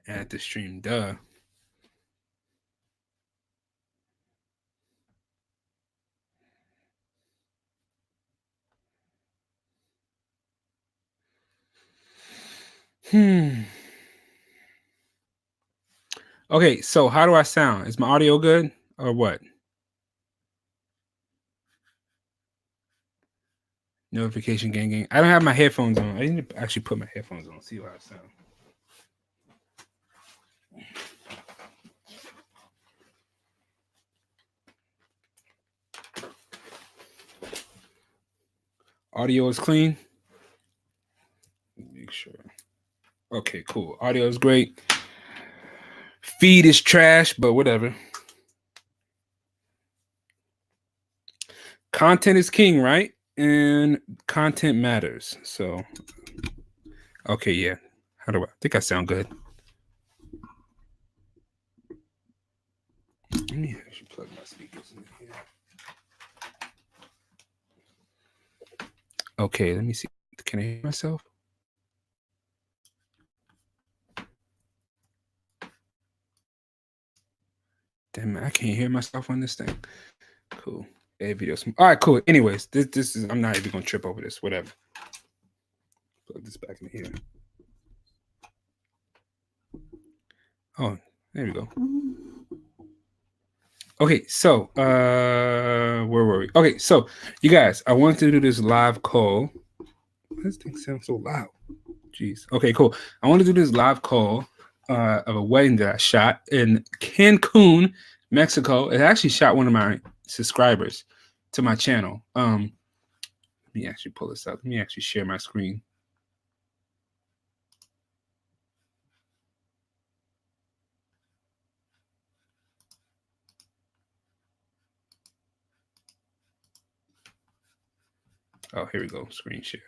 Add the stream, duh. Okay, so how do I sound? Is my audio good or what? Notification gang. I don't have my headphones on. I need to actually put my headphones on, see how I sound. Audio is clean. Make sure. Okay, cool. Audio is great. Feed is trash, but whatever. Content is king, right? And content matters. So, okay, yeah. How do I think I sound good? Let me actually plug my speakers in here. Okay, let me see. Can I hear myself? Damn it, I can't hear myself on this thing. Cool. Hey, videos. All right, cool. Anyways, this is I'm not even gonna trip over this. Whatever. Plug this back in here. Oh, there we go. Okay, so where were we? Okay, so you guys, I wanted to do this live call. Why does this thing sound so loud? Jeez. Okay, cool. I want to do this live call of a wedding that I shot in Cancun, Mexico. It actually shot one of my subscribers to my channel. Let me actually pull this up. Let me actually share my screen. Oh, here we go. Screen share.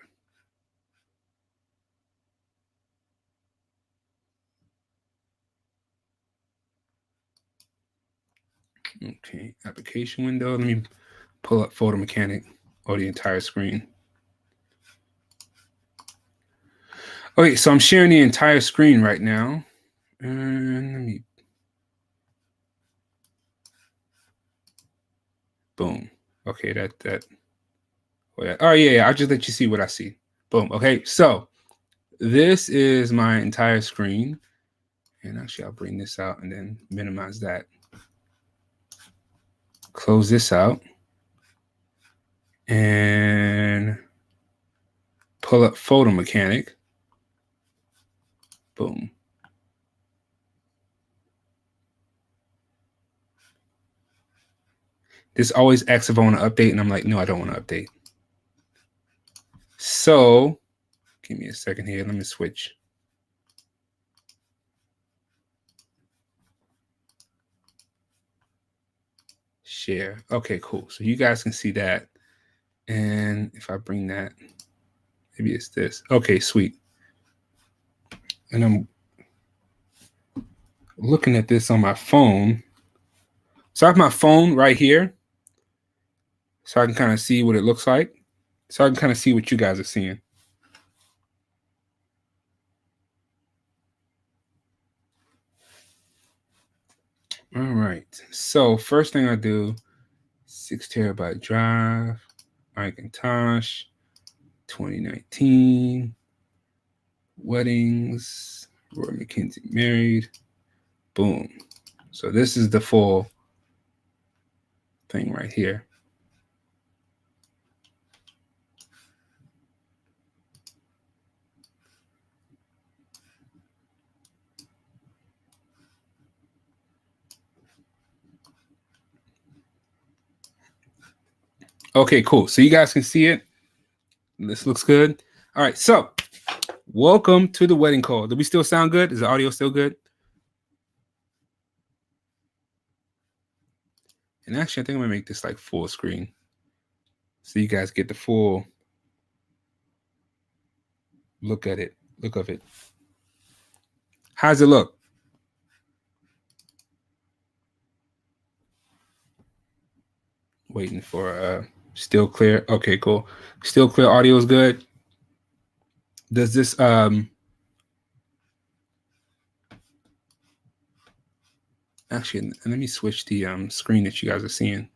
Okay, application window. Let me pull up Photomechanic or the entire screen. Okay, so I'm sharing the entire screen right now. And let me. Boom. Okay, that. Oh yeah. I'll just let you see what I see. Boom. Okay, so this is my entire screen. And actually, I'll bring this out and then minimize that. Close this out. And pull up Photomechanic. Boom. This always asks if I want to update, and I'm like, no, I don't want to update. So, give me a second here. Let me switch. Share. Okay, cool. So you guys can see that. And if I bring that, maybe it's this. Okay, sweet. And I'm looking at this on my phone. So I have my phone right here. So I can kind of see what it looks like. So I can kind of see what you guys are seeing. All right. So first thing I do, 6 terabyte drive, Macintosh, 2019, weddings, Roy McKenzie married. Boom. So this is the full thing right here. Okay, cool. So you guys can see it. This looks good. All right. So welcome to the wedding call. Do we still sound good? Is the audio still good? And actually, I think I'm gonna make this like full screen, so you guys get the full look of it. How's it look? Waiting for still clear. Okay, cool. Still clear. Audio is good. Does this Actually, let me switch the screen that you guys are seeing.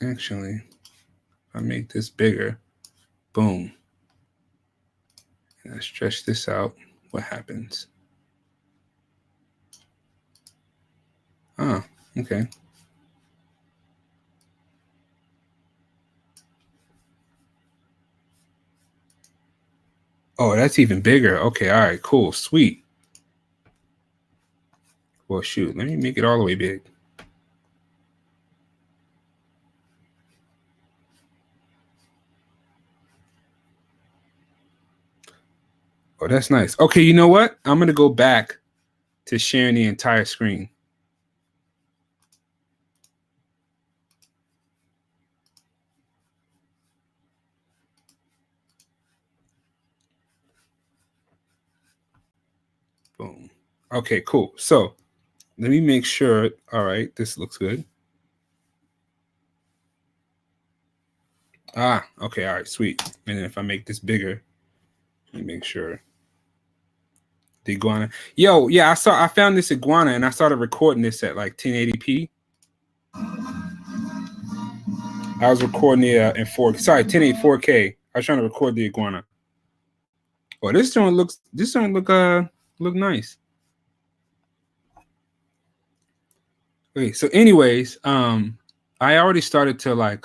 Actually, if I make this bigger, boom, and I stretch this out, what happens? Oh, okay. Oh, that's even bigger. Okay, all right, cool, sweet. Well, shoot, let me make it all the way big. Oh, that's nice. Okay, you know what? I'm going to go back to sharing the entire screen. Boom. Okay, cool. So let me make sure. All right, this looks good. Ah, okay, all right, sweet. And then if I make this bigger, let me make sure. The iguana. Yo, yeah, I found this iguana and I started recording this at like 1080p. I was recording it in 1080 4K. I was trying to record the iguana. Oh, this one look nice. Okay, so anyways, I already started to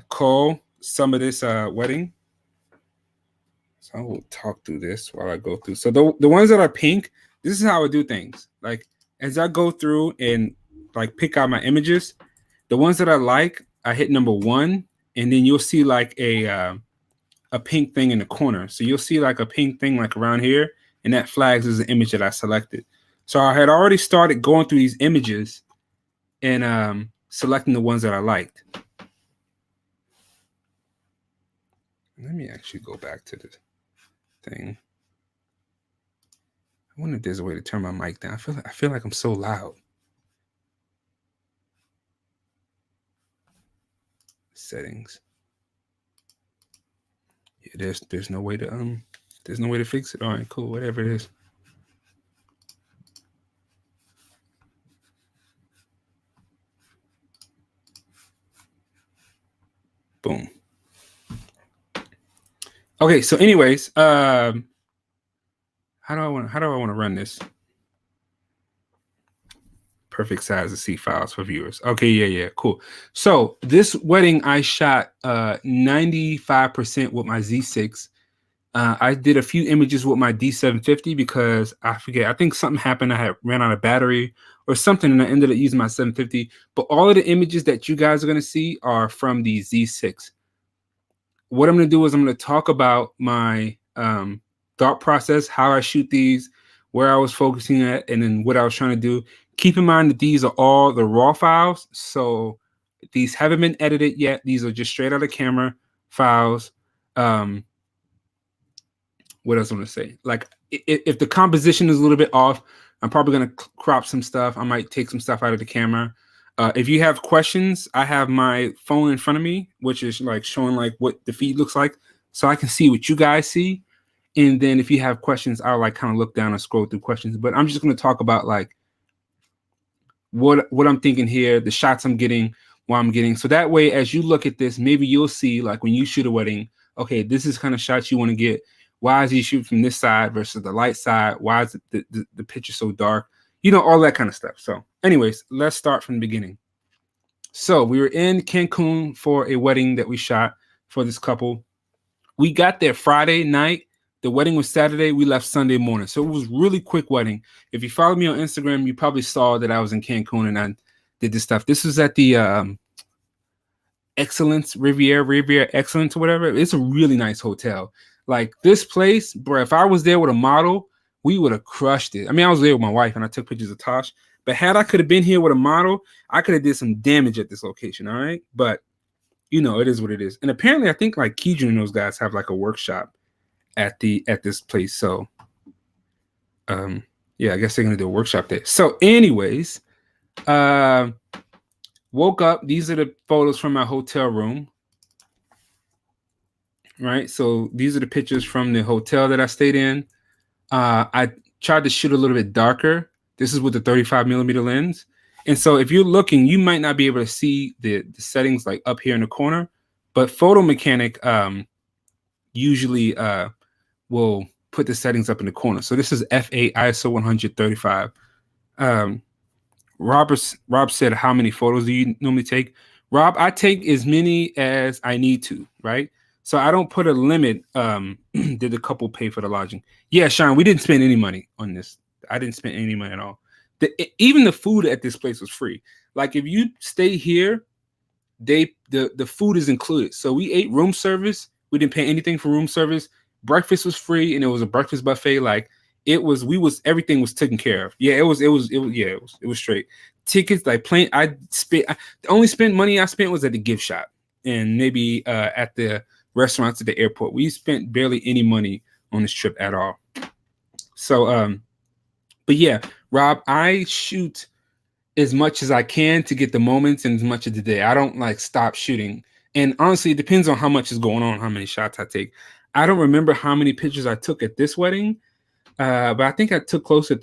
call some of this wedding. So I will talk through this while I go through. So the ones that are pink, this is how I do things. Like as I go through and like pick out my images, the ones that I like, I hit number 1, and then you'll see like a pink thing in the corner. So you'll see like a pink thing like around here, and that flags as the image that I selected. So I had already started going through these images and selecting the ones that I liked. Let me actually go back to the thing. I wonder if there's a way to turn my mic down. I feel like I'm so loud. Settings. Yeah, there's no way to fix it. All right, cool, whatever it is. Boom. Okay, so anyways, how do I want to run this? Perfect size of C files for viewers. Okay, yeah, cool. So this wedding I shot 95% with my Z6. I did a few images with my D750 because I forget. I think something happened. I had ran out of battery or something, and I ended up using my 750. But all of the images that you guys are going to see are from the Z6. What I'm going to do is I'm going to talk about my thought process, how I shoot these, where I was focusing at, and then what I was trying to do. Keep in mind that these are all the raw files. So these haven't been edited yet. These are just straight out of camera files. What else I want to say? Like if the composition is a little bit off, I'm probably going to crop some stuff. I might take some stuff out of the camera. If you have questions, I have my phone in front of me, which is like showing like what the feed looks like, so I can see what you guys see. And then if you have questions, I'll like kind of look down and scroll through questions. But I'm just going to talk about like what I'm thinking here, the shots I'm getting, what I'm getting. So that way, as you look at this, maybe you'll see like when you shoot a wedding, okay, this is kind of shots you want to get. Why is he shooting from this side versus the light side? Why is the picture so dark? You know, all that kind of stuff. So anyways, let's start from the beginning. So we were in Cancun for a wedding that we shot for this couple. We got there Friday night. The wedding was Saturday. We left Sunday morning. So it was really quick wedding. If you follow me on Instagram, you probably saw that I was in Cancun and I did this stuff. This was at the Excellence Riviera Excellence or whatever. It's a really nice hotel. Like this place, bro, if I was there with a model, we would have crushed it. I mean, I was there with my wife and I took pictures of Tosh. But had I could have been here with a model, I could have did some damage at this location. All right. But you know, it is what it is. And apparently I think like Keejan and those guys have like a workshop at this place. So yeah, I guess they're gonna do a workshop there. So anyways, Woke up. These are the photos from my hotel room. Right. So these are the pictures from the hotel that I stayed in. I tried to shoot a little bit darker. This is with the 35 millimeter lens. And so if you're looking, you might not be able to see the settings like up here in the corner, but Photomechanic usually will put the settings up in the corner. So this is f8 ISO 135. Um, Rob said, how many photos do you normally take? Rob, I take as many as I need to, right? So I don't put a limit. Did the couple pay for the lodging? Yeah, Sean, we didn't spend any money on this. I didn't spend any money at all. Even the food at this place was free. Like if you stay here, the food is included. So we ate room service. We didn't pay anything for room service. Breakfast was free, and it was a breakfast buffet. Like everything was taken care of. Yeah, it was straight. Tickets, like plain. The only spent money I spent was at the gift shop and maybe at the restaurants at the airport. We spent barely any money on this trip at all. So but yeah, Rob, I shoot as much as I can to get the moments and as much of the day. I don't like stop shooting. And honestly, it depends on how much is going on, how many shots I take. I don't remember how many pictures I took at this wedding, but I think I took close to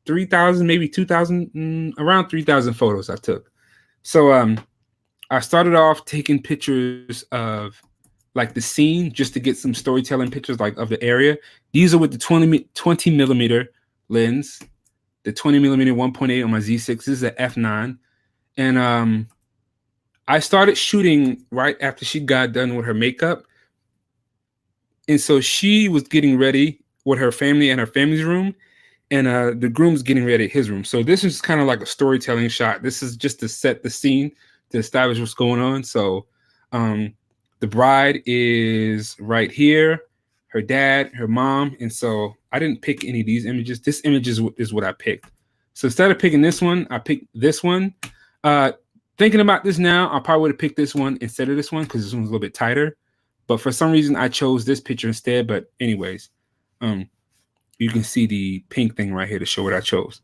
3,000, maybe 2,000, around 3,000 photos I took. So I started off taking pictures of like the scene just to get some storytelling pictures like of the area. These are with the 20 millimeter lens, the 20 millimeter 1.8 on my Z6. This is an f9. And I started shooting right after she got done with her makeup. And so she was getting ready with her family in her family's room, and the groom's getting ready at his room. So this is kind of like a storytelling shot. This is just to set the scene, to establish what's going on. So the bride is right here, her dad, her mom. And so I didn't pick any of these images. This image is what I picked. So instead of picking this one, I picked this one. Thinking about this now, I probably would have picked this one instead of this one because this one's a little bit tighter. But for some reason, I chose this picture instead. But anyways, you can see the pink thing right here to show what I chose.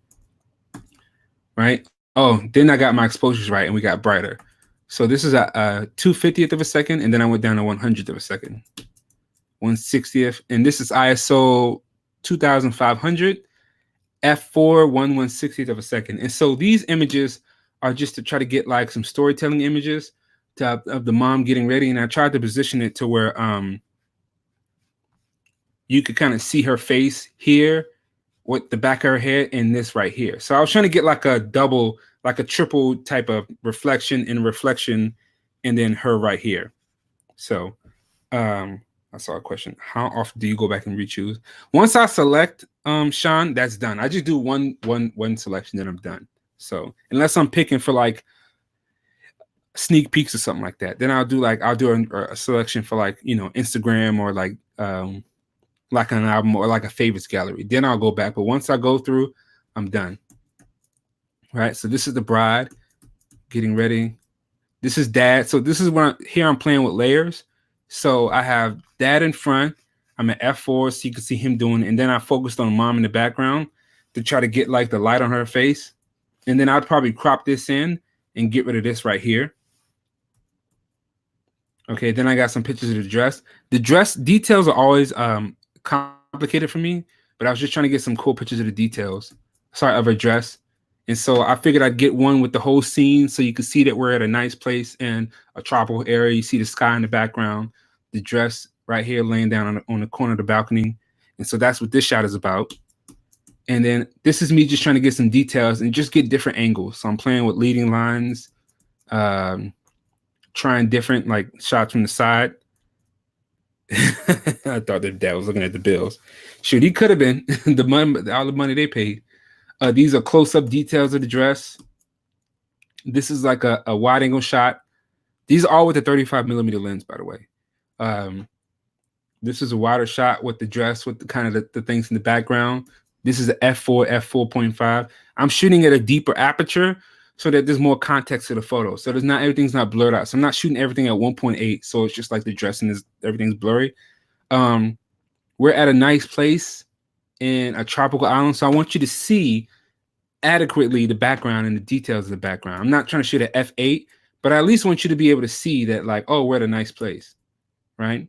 Right? Oh, then I got my exposures right, and we got brighter. So this is a 2/50th of a second, and then I went down to 100th of a second. 1/60th, and this is ISO 2500, f4 1/160th of a second. And so these images are just to try to get like some storytelling images of the mom getting ready, and I tried to position it to where you could kind of see her face here with the back of her head and this right here. So I was trying to get like a double, like a triple type of reflection, and then her right here. So I saw a question. How often do you go back and re-choose? Once I select Sean, that's done. I just do one selection, then I'm done. So unless I'm picking for like sneak peeks or something like that, then I'll do a selection for like, Instagram or like an album or like a favorites gallery. Then I'll go back. But once I go through, I'm done. Right. So this is the bride getting ready. This is dad. So this is when I'm playing with layers. So I have dad in front. I'm at f4, so you can see him doing it. And then I focused on mom in the background to try to get like the light on her face. And then I'd probably crop this in and get rid of this right here. Okay, then I got some pictures of the dress. The dress details are always complicated for me, but I was just trying to get some cool pictures of the details. Sorry, of her dress. And so I figured I'd get one with the whole scene so you can see that we're at a nice place in a tropical area. You see the sky in the background, the dress right here laying down on the corner of the balcony. And so that's what this shot is about. And then this is me just trying to get some details and just get different angles. So I'm playing with leading lines, trying different like shots from the side. I thought their dad was looking at the bills. Shoot, he could have been. All the money they paid. These are close-up details of the dress. This is like a wide angle shot. These are all with the 35 millimeter lens, by the way. This is a wider shot with the dress, with the kind of the things in the background. This is a f4, f4.5. I'm shooting at a deeper aperture so that there's more context to the photo. So everything's not blurred out. So I'm not shooting everything at 1.8. So it's just like the dress and everything's blurry. We're at a nice place in a tropical island. So I want you to see adequately the background and the details of the background. I'm not trying to shoot at f8, but I at least want you to be able to see that, like, oh, we're at a nice place, right?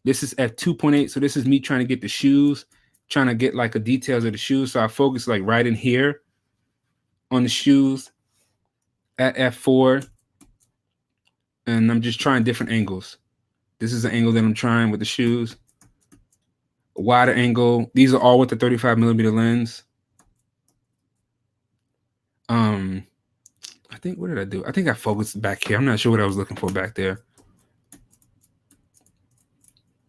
This is at 2.8, so this is me trying to get the shoes, trying to get like the details of the shoes. So I focus like right in here on the shoes at f4, and I'm just trying different angles. This is the angle that I'm trying with the shoes. A wider angle. These are all with the 35mm lens. I think, what did I do? I think I focused back here. I'm not sure what I was looking for back there.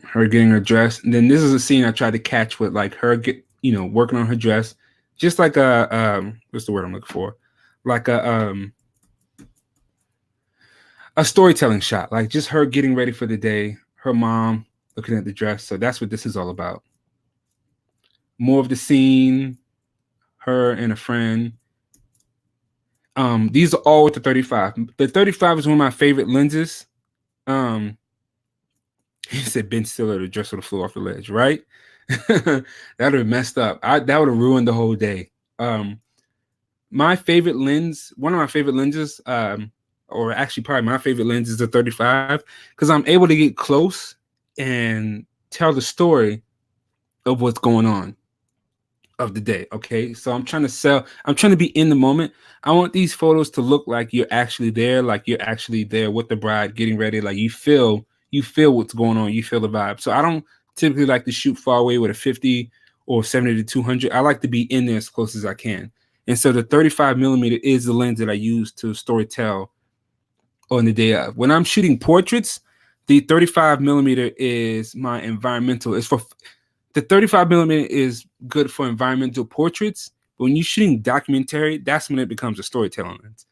Her getting her dress. And then this is a scene I tried to catch with like her working on her dress. Just like what's the word I'm looking for? Like a storytelling shot. Like just her getting ready for the day, her mom looking at the dress. So that's what this is all about. More of the scene, her and a friend. These are all with the 35. The 35 is one of my favorite lenses. He said Ben Stiller to dress would have flew off the ledge, right? That would have messed up. That would have ruined the whole day. My favorite lens, one of my favorite lenses, or actually probably my favorite lens is the 35, because I'm able to get close and tell the story of what's going on of the day. Okay, so I'm trying to be in the moment. I want these photos to look like you're actually there, with the bride getting ready, like you feel what's going on, you feel the vibe. So I don't typically like to shoot far away with a 50 or 70 to 200. I like to be in there as close as I can. And so the 35mm is the lens that I use to storytell on the day of. When I'm shooting portraits, the 35mm is my environmental. The 35mm is good for environmental portraits. But when you're shooting documentary, that's when it becomes a storytelling lens.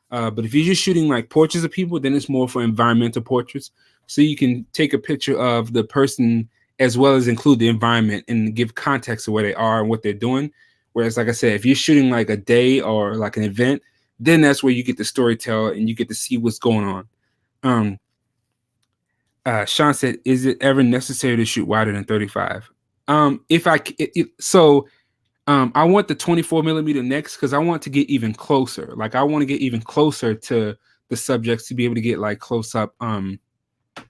But if you're just shooting like portraits of people, then it's more for environmental portraits. So you can take a picture of the person as well as include the environment and give context to where they are and what they're doing. Whereas, like I said, if you're shooting like a day or like an event, then that's where you get the storytell and you get to see what's going on. Sean said, "Is it ever necessary to shoot wider than 35?" I want the 24mm next because I want to get even closer. Like I want to get even closer to the subjects to be able to get like close up on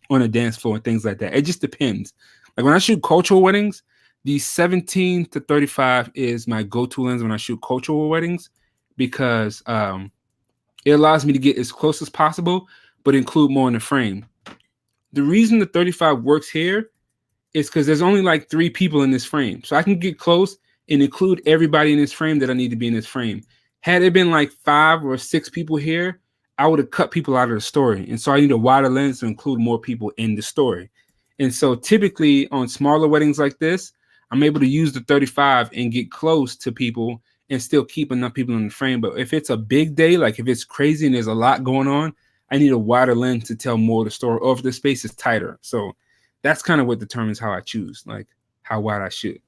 a dance floor and things like that. It just depends. Like when I shoot cultural weddings, the 17 to 35 is my go-to lens when I shoot cultural weddings because it allows me to get as close as possible, but include more in the frame. The reason the 35 works here is because there's only like 3 people in this frame. So I can get close and include everybody in this frame that I need to be in this frame. Had it been like 5 or 6 people here, I would have cut people out of the story. And so I need a wider lens to include more people in the story. And so typically on smaller weddings like this, I'm able to use the 35 and get close to people and still keep enough people in the frame. But if it's a big day, like if it's crazy and there's a lot going on, I need a wider lens to tell more of the story, or if the space is tighter. So that's kind of what determines how I choose, like how wide I shoot.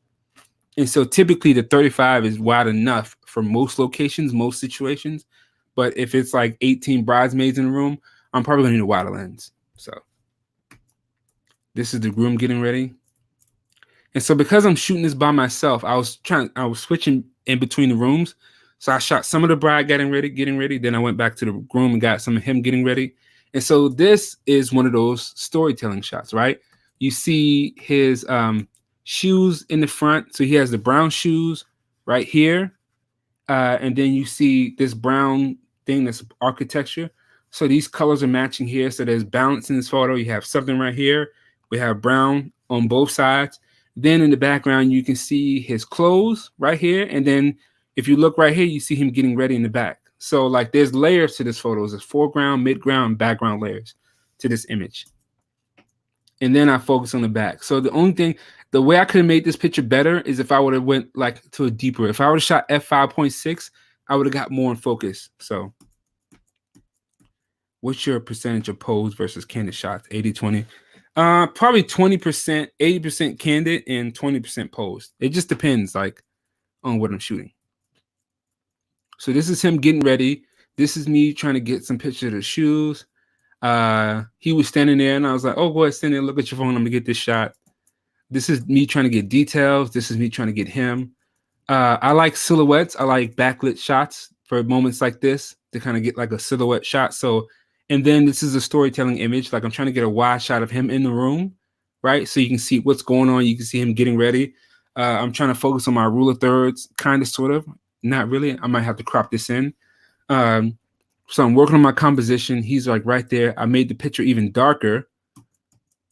And so typically the 35 is wide enough for most locations, most situations. But if it's like 18 bridesmaids in the room, I'm probably gonna need a wider lens. So this is the groom getting ready. And so because I'm shooting this by myself, I was switching in between the rooms. So I shot some of the bride getting ready. Then I went back to the groom and got some of him getting ready. And so this is one of those storytelling shots, right? You see his shoes in the front. So he has the brown shoes right here. And then you see this brown thing that's architecture. So these colors are matching here. So there's balance in this photo. You have something right here. We have brown on both sides. Then in the background, you can see his clothes right here. And then if you look right here, you see him getting ready in the back. So like there's layers to this photo. There's foreground, midground, background layers to this image. And then I focus on the back. So the way I could have made this picture better is if I would have went like to a deeper. If I would have shot f5.6, I would have got more in focus. So what's your percentage of pose versus candid shots? 80-20. Probably 20%, 80% candid and 20% pose. It just depends like on what I'm shooting. So this is him getting ready. This is me trying to get some pictures of the shoes. He was standing there and I was like, oh, go ahead, stand there, look at your phone. I'm gonna get this shot. This is me trying to get details. This is me trying to get him. I like silhouettes. I like backlit shots for moments like this to kind of get like a silhouette shot. So, and then this is a storytelling image. Like I'm trying to get a wide shot of him in the room, right? So you can see what's going on. You can see him getting ready. I'm trying to focus on my rule of thirds, kind of, sort of. Not really. I might have to crop this in. Um, so I'm working on my composition. He's like right there. I made the picture even darker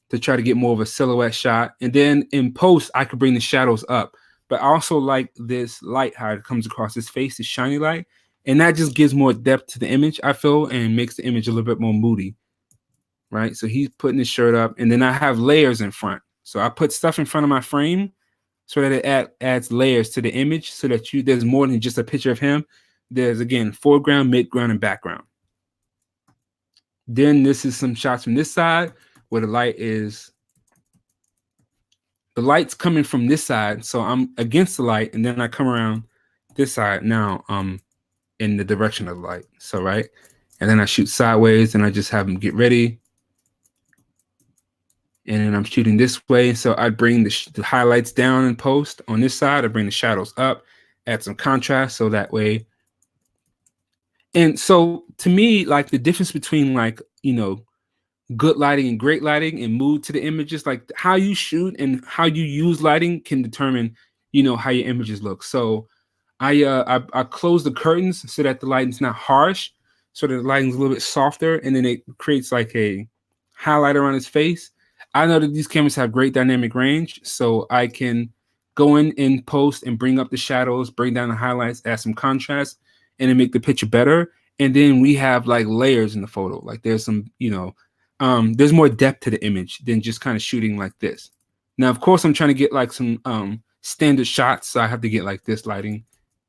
to try to get more of a silhouette shot. And then in post, I could bring the shadows up. But I also like this light, how it comes across his face, this shiny light. And that just gives more depth to the image, I feel, and makes the image a little bit more moody, right? So he's putting his shirt up. And then I have layers in front. So I put stuff in front of my frame so that it adds layers to the image so that there's more than just a picture of him. There's, again, foreground, midground, and background. Then this is some shots from this side where the light's coming from this side, so I'm against the light, and then I come around this side. Now I'm in the direction of the light, so right, and then I shoot sideways, and I just have them get ready, and then I'm shooting this way. So I bring the highlights down in post on this side. I bring the shadows up, add some contrast, so that way. And so to me, like the difference between like good lighting and great lighting and mood to the images, like how you shoot and how you use lighting can determine how your images look. So I close the curtains so that the lighting's not harsh, so that the lighting's a little bit softer, and then it creates like a highlight around his face. I know that these cameras have great dynamic range, so I can go in post and bring up the shadows, bring down the highlights, add some contrast, and then make the picture better. And then we have like layers in the photo. Like there's some, there's more depth to the image than just kind of shooting like this. Now, of course, I'm trying to get like some standard shots, so I have to get like this lighting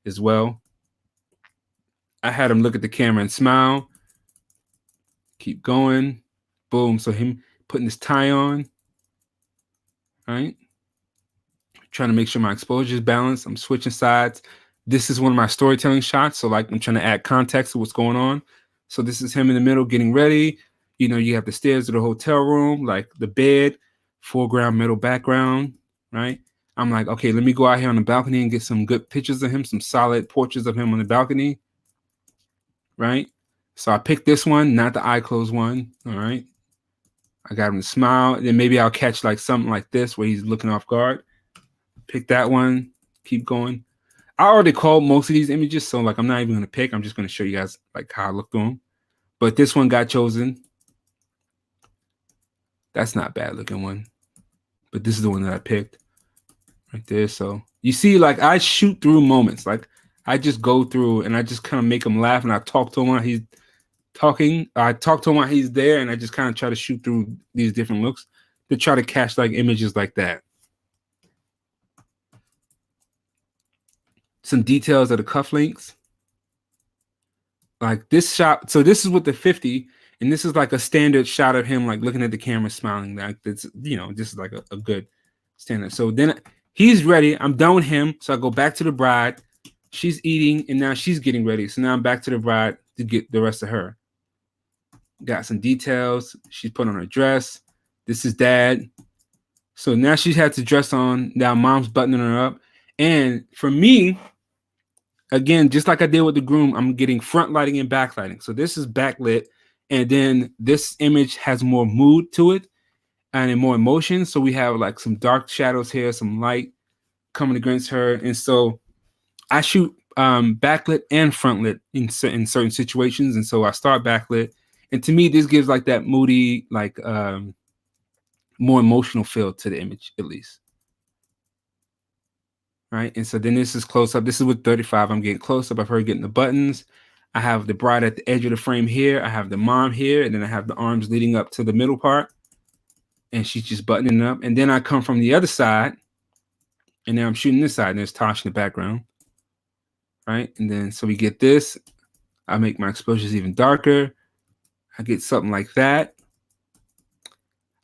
as well. I had him look at the camera and smile. Keep going. Boom. So him putting his tie on. All right. Trying to make sure my exposure is balanced. I'm switching sides. This is one of my storytelling shots. So like I'm trying to add context to what's going on. So this is him in the middle getting ready. You have the stairs to the hotel room, like the bed, foreground, middle, background, right? I'm like, okay, let me go out here on the balcony and get some good pictures of him, some solid portraits of him on the balcony, right? So I picked this one, not the eye closed one, all right? I got him to smile. Then maybe I'll catch like something like this where he's looking off guard. Pick that one, keep going. I already called most of these images, so like I'm not even gonna pick. I'm just gonna show you guys like how I look through them. But this one got chosen. That's not a bad looking one. But this is the one that I picked right there. So you see, like I shoot through moments. Like I just go through and I just kind of make him laugh, and I talk to him while he's talking. I talk to him while he's there, and I just kind of try to shoot through these different looks to try to catch like images like that. Some details of the cufflinks. Like this shot. So this is with the 50, and this is like a standard shot of him like looking at the camera smiling. Like this is like a good standard. So then he's ready. I'm done with him. So I go back to the bride. She's eating, and now she's getting ready. So now I'm back to the bride to get the rest of her. Got some details. She's put on her dress. This is dad. So now she has the dress on. Now mom's buttoning her up. And for me, again, just like I did with the groom, I'm getting front lighting and back lighting. So this is backlit, and then this image has more mood to it and more emotion. So we have like some dark shadows here, some light coming against her. And so I shoot backlit and front lit in certain situations. And so I start backlit. And to me, this gives like that moody, like more emotional feel to the image, at least. Right. And so then this is close up. This is with 35. I'm getting close up of her getting the buttons. I have the bride at the edge of the frame here. I have the mom here, and then I have the arms leading up to the middle part. And she's just buttoning up. And then I come from the other side, and now I'm shooting this side, and there's Tosh in the background. Right. And then so we get this. I make my exposures even darker. I get something like that.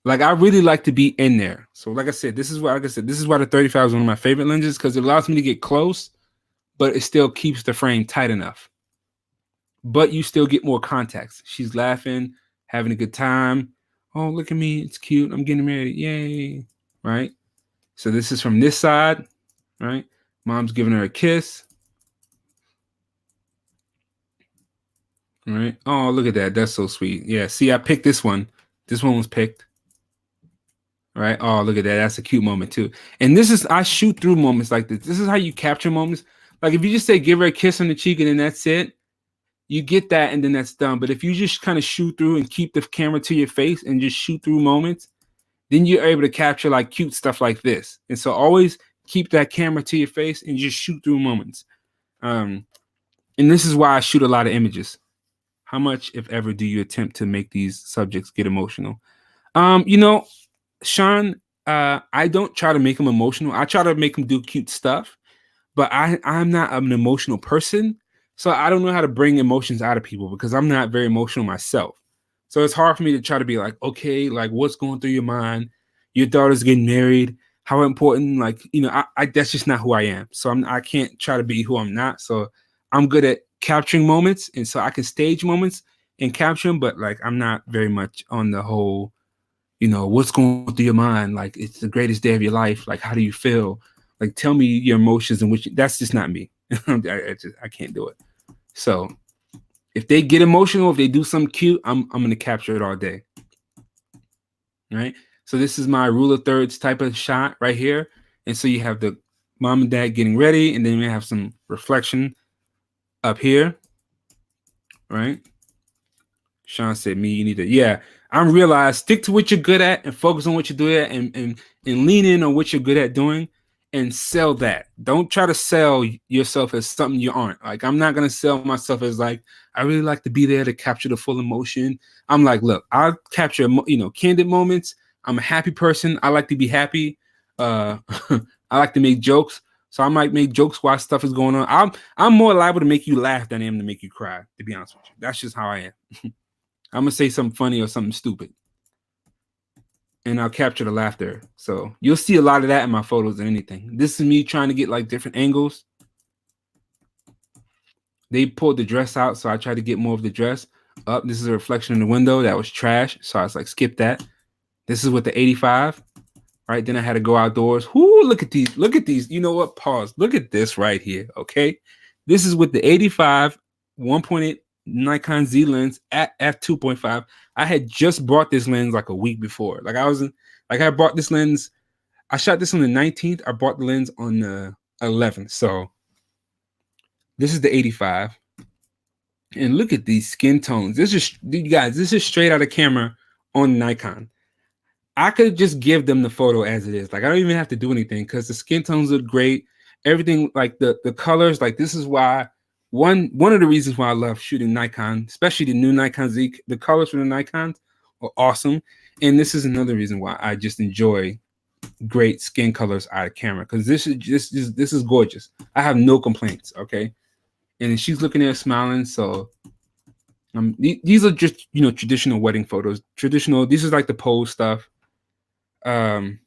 Like I really like to be in there. So like I said, this is why the 35 is one of my favorite lenses, because it allows me to get close, but it still keeps the frame tight enough. But you still get more context. She's laughing, having a good time. Oh, look at me. It's cute. I'm getting married. Yay. Right. So this is from this side. Right. Mom's giving her a kiss. All right. Oh, look at that. That's so sweet. Yeah. See, I picked this one. This one was picked. All right. Oh, look at that. That's a cute moment too. And this is, I shoot through moments like this. This is how you capture moments. Like if you just say give her a kiss on the cheek and then that's it, you get that and then that's done. But if you just kind of shoot through and keep the camera to your face and just shoot through moments, then you're able to capture like cute stuff like this. And so always keep that camera to your face and just shoot through moments. And this is why I shoot a lot of images. How much, if ever, do you attempt to make these subjects get emotional? You know, Sean, I don't try to make them emotional. I try to make them do cute stuff, but I'm not an emotional person. So I don't know how to bring emotions out of people because I'm not very emotional myself. So it's hard for me to try to be like, okay, like what's going through your mind? Your daughter's getting married. How important? Like, you know, I that's just not who I am. So I can't try to be who I'm not. So I'm good at capturing moments, and so I can stage moments and capture them. But like, I'm not very much on the whole, you know, what's going through your mind? Like, it's the greatest day of your life. Like, how do you feel? Like, tell me your emotions and which. That's just not me. I can't do it. So if they get emotional, if they do something cute, I'm gonna capture it all day. Right. So this is my rule of thirds type of shot right here. And so you have the mom and dad getting ready, and then we have some reflection up here. Right. Sean said, "Me, you need to." Yeah, I'm realized stick to what you're good at and focus on what you're good at, and lean in on what you're good at doing, and sell that. Don't try to sell yourself as something you aren't. Like I'm not gonna sell myself as like I really like to be there to capture the full emotion. I'm like, look, I'll capture candid moments. I'm a happy person. I like to be happy. I like to make jokes. So I might make jokes while stuff is going on. I'm more liable to make you laugh than I am to make you cry. To be honest with you, that's just how I am. I'm gonna say something funny or something stupid, and I'll capture the laughter. So you'll see a lot of that in my photos than anything. This is me trying to get like different angles. They pulled the dress out, so I tried to get more of the dress up. This is a reflection in the window that was trash, so I was like, skip that. This is with the 85. Right, then I had to go outdoors. Whoo, look at these. Look at these. You know what? Pause. Look at this right here. Okay. This is with the 85 1.8 Nikon Z lens at f2.5. I had just bought this lens like a week before. Like I bought this lens. I shot this on the 19th. I bought the lens on the 11th. So this is the 85. And look at these skin tones. This is, you guys, this is straight out of camera on Nikon. I could just give them the photo as it is. Like I don't even have to do anything because the skin tones look great. Everything, like the colors, like this is why one of the reasons why I love shooting Nikon, especially the new Nikon Z. The colors from the Nikons are awesome, and this is another reason why I just enjoy great skin colors out of camera because this is gorgeous. I have no complaints. Okay, and she's looking there smiling. So these are just traditional wedding photos. Traditional. This is like the pose stuff. Give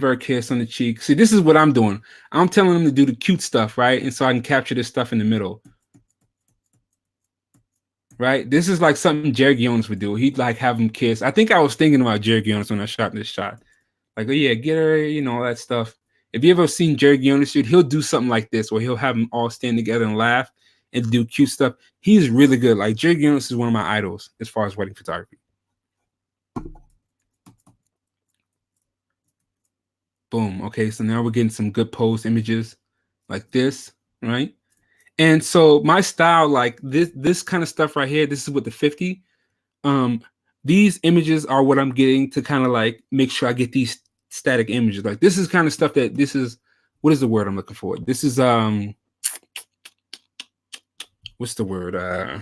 her a kiss on the cheek. See, this is what I'm doing. I'm telling them to do the cute stuff, right? And so I can capture this stuff in the middle. Right? This is like something Jerry Jones would do. He'd like have him kiss. I think I was thinking about Jerry Jones when I shot this shot. Like, oh yeah, get her, all that stuff. If you ever seen Jerry Jones shoot, he'll do something like this where he'll have them all stand together and laugh and do cute stuff. He's really good. Like Jerry Jones is one of my idols as far as wedding photography. Boom. Okay, so now we're getting some good pose images like this, right? And so my style, like this kind of stuff right here, this is with the 50. These images are what I'm getting to kind of like make sure I get these static images. Like this is kind of stuff that what is the word I'm looking for? This is what's the word? I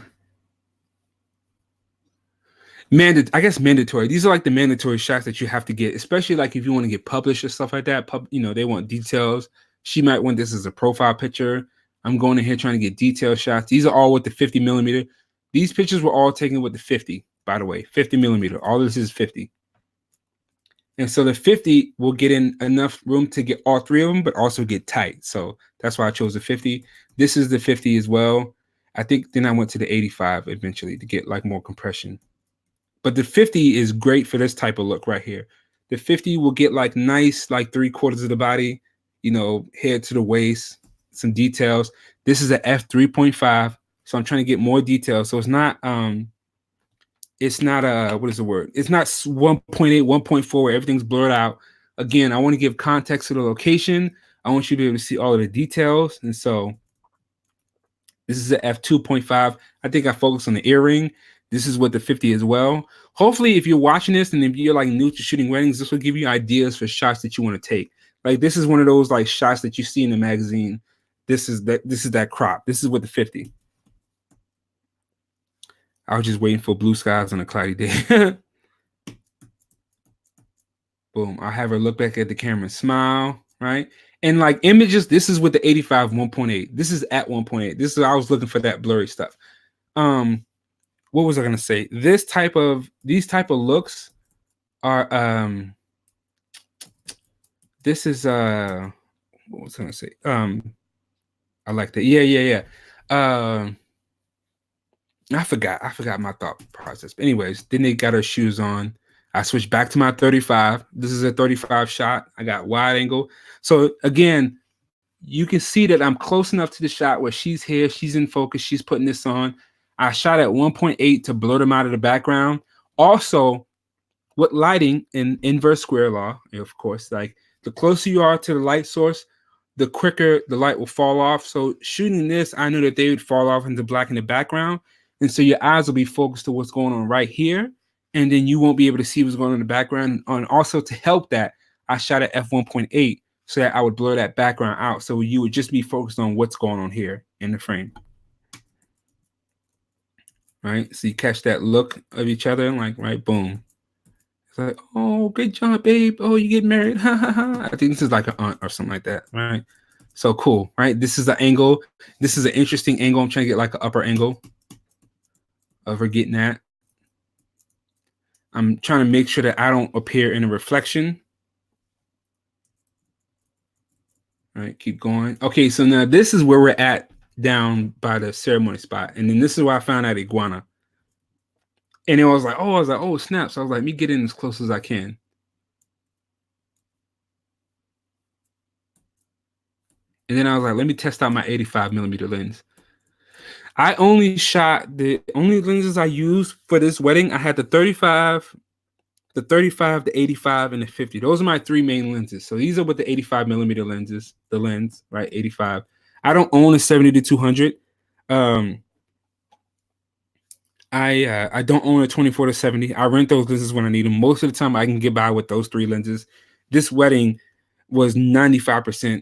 guess mandatory. These are like the mandatory shots that you have to get, especially like if you want to get published or stuff like that. They want details. She might want this as a profile picture. I'm going in here trying to get detail shots. These are all with the 50 millimeter. These pictures were all taken with the 50, by the way, 50 millimeter. All this is 50. And so the 50 will get in enough room to get all three of them, but also get tight. So that's why I chose the 50. This is the 50 as well. I think then I went to the 85 eventually to get like more compression. But the 50 is great for this type of look right here. The 50 will get like nice, like 3/4 of the body. you know, head to the waist, some details. This is a f3.5, so I'm trying to get more details. So it's not what is the word? It's not 1.8, 1.4 where everything's blurred out. Again, I want to give context to the location. I want you to be able to see all of the details. And so this is a f2.5. I think I focused on the earring. This is what the 50 as well. Hopefully, if you're watching this and if you're like new to shooting weddings, this will give you ideas for shots that you want to take. Like this is one of those like shots that you see in the magazine. This is that crop. This is what the 50. I was just waiting for blue skies on a cloudy day. Boom. I'll have her look back at the camera and smile, right? And like images, this is with the 85 1.8. This is at 1.8. This is I was looking for that blurry stuff. What was I gonna say? These type of looks are this is what was I gonna say? I like that. Yeah. I forgot my thought process. But anyways, then they got her shoes on. I switched back to my 35. This is a 35 shot. I got wide angle. So again, you can see that I'm close enough to the shot where she's here, she's in focus, she's putting this on. I shot at 1.8 to blur them out of the background. Also, with lighting in inverse square law, of course, like the closer you are to the light source, the quicker the light will fall off. So shooting this, I knew that they would fall off into black in the background. And so your eyes will be focused to what's going on right here. And then you won't be able to see what's going on in the background. And also to help that, I shot at f1.8 so that I would blur that background out. So you would just be focused on what's going on here in the frame. Right? So you catch that look of each other, like, right, boom. It's like, oh, good job, babe. Oh, you get married. Ha ha ha. I think this is like an aunt or something like that, right? So cool, right? This is the angle. This is an interesting angle. I'm trying to get like an upper angle of her getting that. I'm trying to make sure that I don't appear in a reflection. All right, keep going. Okay, so now this is where we're at down by the ceremony spot. And then this is where I found out iguana. And it was like, oh, snap. So I was like, let me get in as close as I can. And then I was like, let me test out my 85 millimeter lens. I only shot the only lenses I used for this wedding. I had the 35, the 85, and the 50. Those are my three main lenses. So these are with the 85 millimeter lenses, the lens, right? 85. I don't own a 70 to 200. I don't own a 24 to 70. I rent those lenses when I need them. Most of the time, I can get by with those three lenses. This wedding was 95%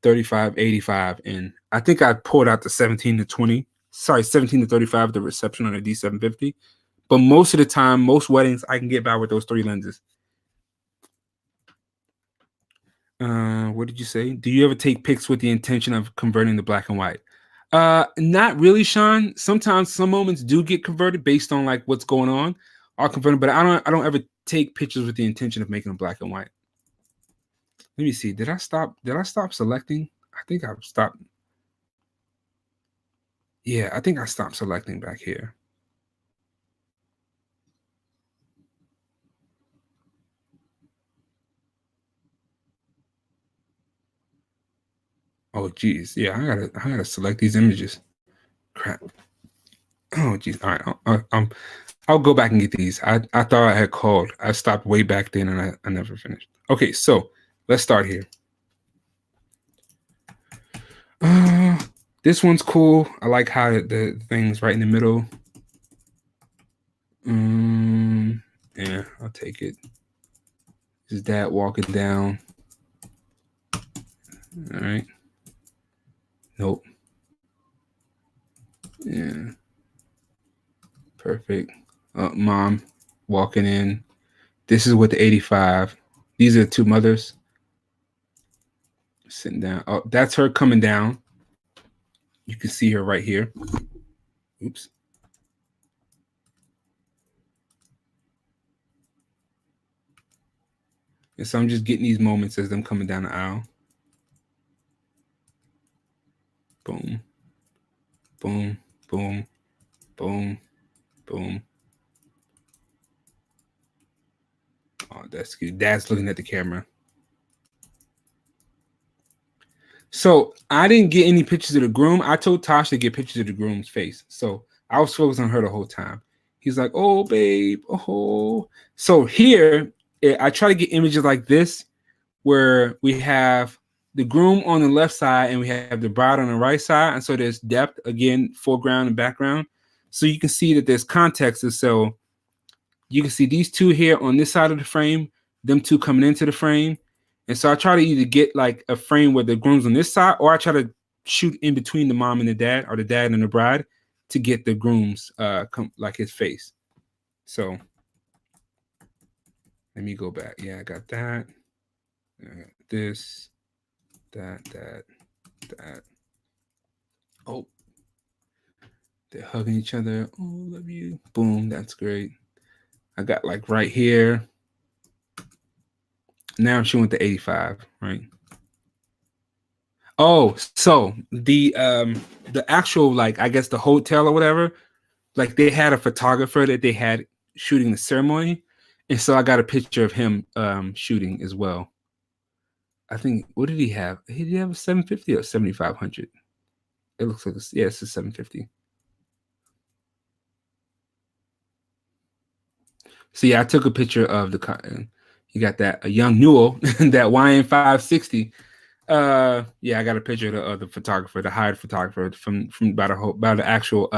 35, 85, and I think I pulled out the 17 to 20. Sorry, 17 to 35, the reception on a D750. But most of the time, most weddings, I can get by with those three lenses. What did you say? Do you ever take pics with the intention of converting to black and white? Not really, Sean. Sometimes some moments do get converted based on like what's going on. I'll convert them, but I don't ever take pictures with the intention of making them black and white. Let me see. Did I stop selecting? I think I've stopped. Yeah, I think I stopped selecting back here. Oh geez. Yeah, I gotta select these images. Crap. Oh geez. All right. I'll go back and get these. I thought I had called. I stopped way back then and I never finished. Okay, so let's start here. This one's cool. I like how the thing's right in the middle. Yeah, I'll take it. This is Dad walking down. All right. Nope. Yeah. Perfect. Mom walking in. This is with the 85. These are the two mothers sitting down. Oh, that's her coming down. You can see her right here. Oops. And so I'm just getting these moments as them coming down the aisle. Boom. Boom. Boom. Boom. Boom. Oh, that's good. Dad's looking at the camera. So I didn't get any pictures of the groom. I told Tosh to get pictures of the groom's face. So I was focused on her the whole time. He's like, "Oh, babe, oh." So here, I try to get images like this, where we have the groom on the left side and we have the bride on the right side, and so there's depth again, foreground and background. So you can see that there's context, and so you can see these two here on this side of the frame, them two coming into the frame. And so I try to either get like a frame where the groom's on this side, or I try to shoot in between the mom and the dad, or the dad and the bride, to get the groom's like his face. So let me go back. Yeah, I got that. I got this, that. Oh, they're hugging each other. Oh, love you. Boom, that's great. I got like right here. Now I'm shooting with the 85, right? Oh, so the actual, like, I guess the hotel or whatever, like they had a photographer that they had shooting the ceremony, and so I got a picture of him shooting as well. I think, what did he have? Did he have a 750 or 7500? It looks like it's a 750. So yeah, I took a picture of the. You got that a young Newell, that YN 560. Yeah, I got a picture of the photographer, the hired photographer from by the actual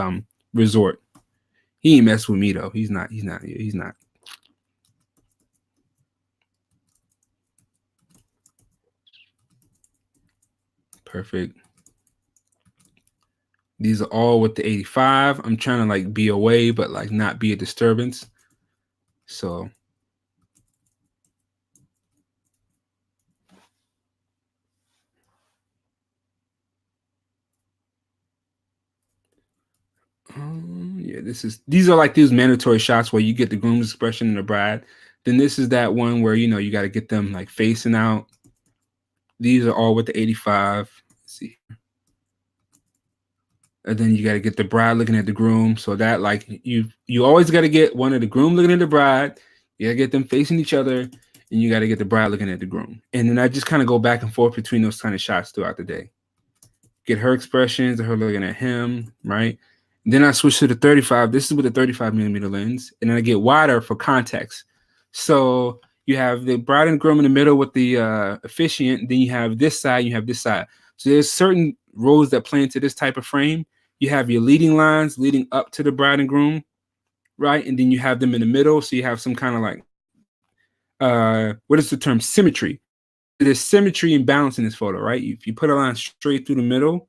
resort. He ain't mess with me though. He's not. Perfect. These are all with the 85. I'm trying to like be away, but like not be a disturbance. So yeah, these are like these mandatory shots where you get the groom's expression and the bride. Then this is that one where you got to get them like facing out. These are all with the 85. Let's see. And then you got to get the bride looking at the groom. So that, like, you always got to get one of the groom looking at the bride. You got to get them facing each other, and you got to get the bride looking at the groom. And then I just kind of go back and forth between those kind of shots throughout the day. Get her expressions of her looking at him, right? Then I switch to the 35. This is with a 35 millimeter lens, and then I get wider for context. So you have the bride and groom in the middle with the officiant. Then you have this side. You have this side. So there's certain roles that play into this type of frame. You have your leading lines leading up to the bride and groom, right? And then you have them in the middle. So you have some kind of like, what is the term? Symmetry. There's symmetry and balance in this photo, right? If you put a line straight through the middle,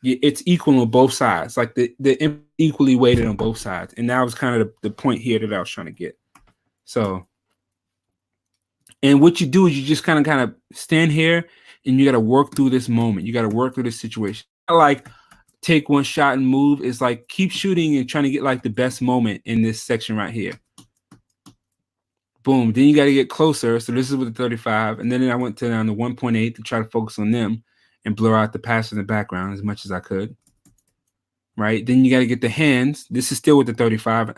it's equal on both sides. Like the equally weighted on both sides. And that was kind of the point here that I was trying to get. So, and what you do is you just kind of stand here, and you got to work through this moment. You got to work through this situation. Like, take one shot and move. It's like keep shooting and trying to get like the best moment in this section right here. Boom. Then you got to get closer. So this is with the 35. And then I went down to 1.8 to try to focus on them and blur out the pass in the background as much as I could. Right. Then you got to get the hands. This is still with the 35.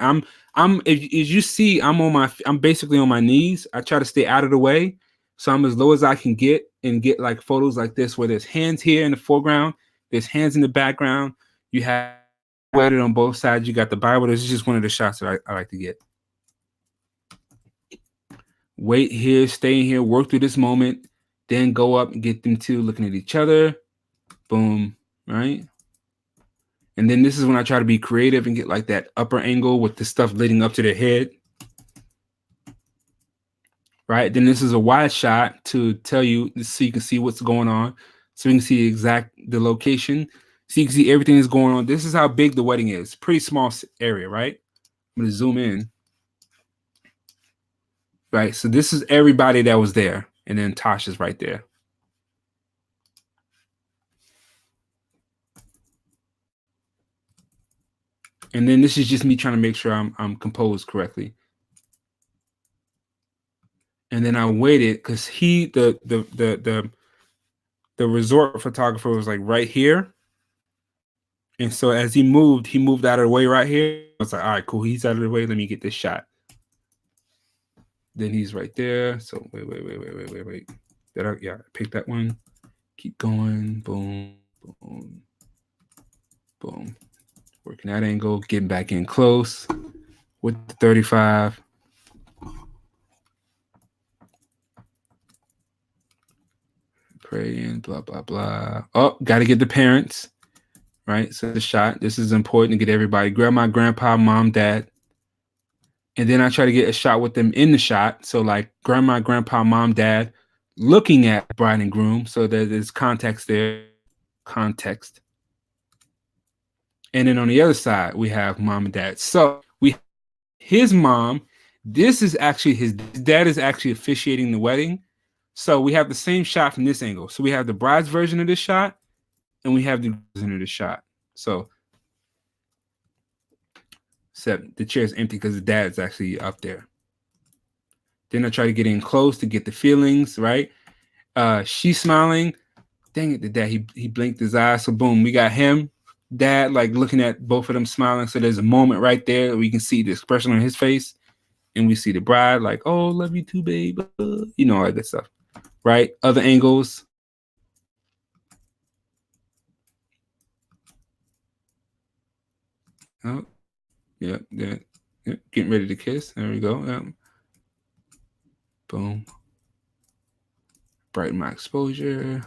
As you see, I'm basically on my knees. I try to stay out of the way. So I'm as low as I can get and get like photos like this where there's hands here in the foreground, there's hands in the background. You have weighted on both sides. You got the Bible. This is just one of the shots that I like to get. Wait here, stay in here, work through this moment, then go up and get them two looking at each other. Boom, right? And then this is when I try to be creative and get like that upper angle with the stuff leading up to their head. Right? Then this is a wide shot to tell you, so you can see what's going on. So you can see the location. So you can see everything that's going on. This is how big the wedding is. Pretty small area, right? I'm going to zoom in. Right? So this is everybody that was there. And then Tasha's right there. And then this is just me trying to make sure I'm composed correctly. And then I waited because the resort photographer was like right here. And so as he moved out of the way right here. I was like, all right, cool. He's out of the way. Let me get this shot. Then he's right there. So wait. Yeah, pick that one. Keep going. Boom, boom, boom. Working that angle, getting back in close with the 35. Praying, blah, blah, blah. Oh, got to get the parents, right? So the shot. This is important to get everybody. Grandma, grandpa, mom, dad. And then I try to get a shot with them in the shot. So like grandma, grandpa, mom, dad, looking at bride and groom. So that there's context there. Context. And then on the other side, we have mom and dad. So we his mom. This is actually his dad is actually officiating the wedding. So we have the same shot from this angle. So we have the bride's version of this shot, and we have the version of the shot. So the chair is empty because the dad's actually up there. Then I try to get in close to get the feelings, right? She's smiling. Dang it, the dad, he blinked his eyes. So boom, we got him, dad, like looking at both of them smiling. So there's a moment right there where we can see the expression on his face. And we see the bride like, oh, love you too, babe. You know, all that good stuff. Right? Other angles. Oh, yeah. Getting ready to kiss. There we go. Yeah. Boom. Brighten my exposure.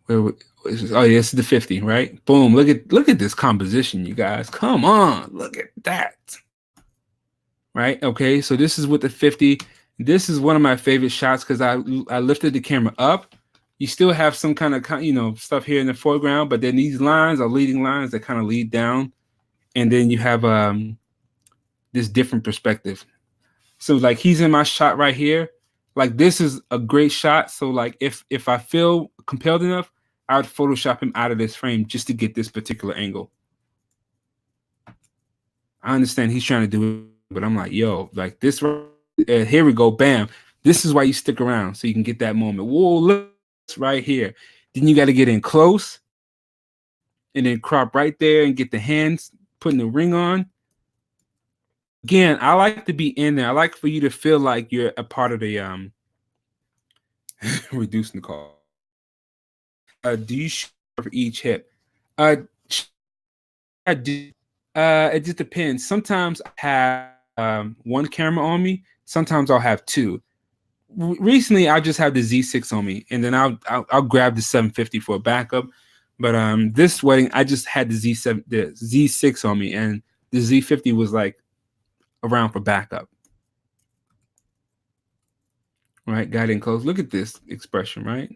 Oh, yeah, this is the 50, right? Boom. Look at this composition, you guys. Come on. Look at that. Right? Okay, so this is with the 50. This is one of my favorite shots because I lifted the camera up. You still have some kind of stuff here in the foreground, but then these lines are leading lines that kind of lead down, and then you have this different perspective. So like he's in my shot right here. Like this is a great shot. So like if I feel compelled enough, I would Photoshop him out of this frame just to get this particular angle. I understand he's trying to do it, but I'm like, yo, like this. Here we go. Bam. This is why you stick around so you can get that moment. Whoa, look right here. Then you got to get in close and then crop right there and get the hands, putting the ring on. Again, I like to be in there. I like for you to feel like you're a part of the reducing the call. Do you shoot for each hip? I do. It just depends. Sometimes I have one camera on me. Sometimes I'll have two. Recently, I just have the Z6 on me, and then I'll grab the 750 for a backup. But this wedding, I just had the Z6 on me, and the Z50 was like around for backup. Right, got in close. Look at this expression, right?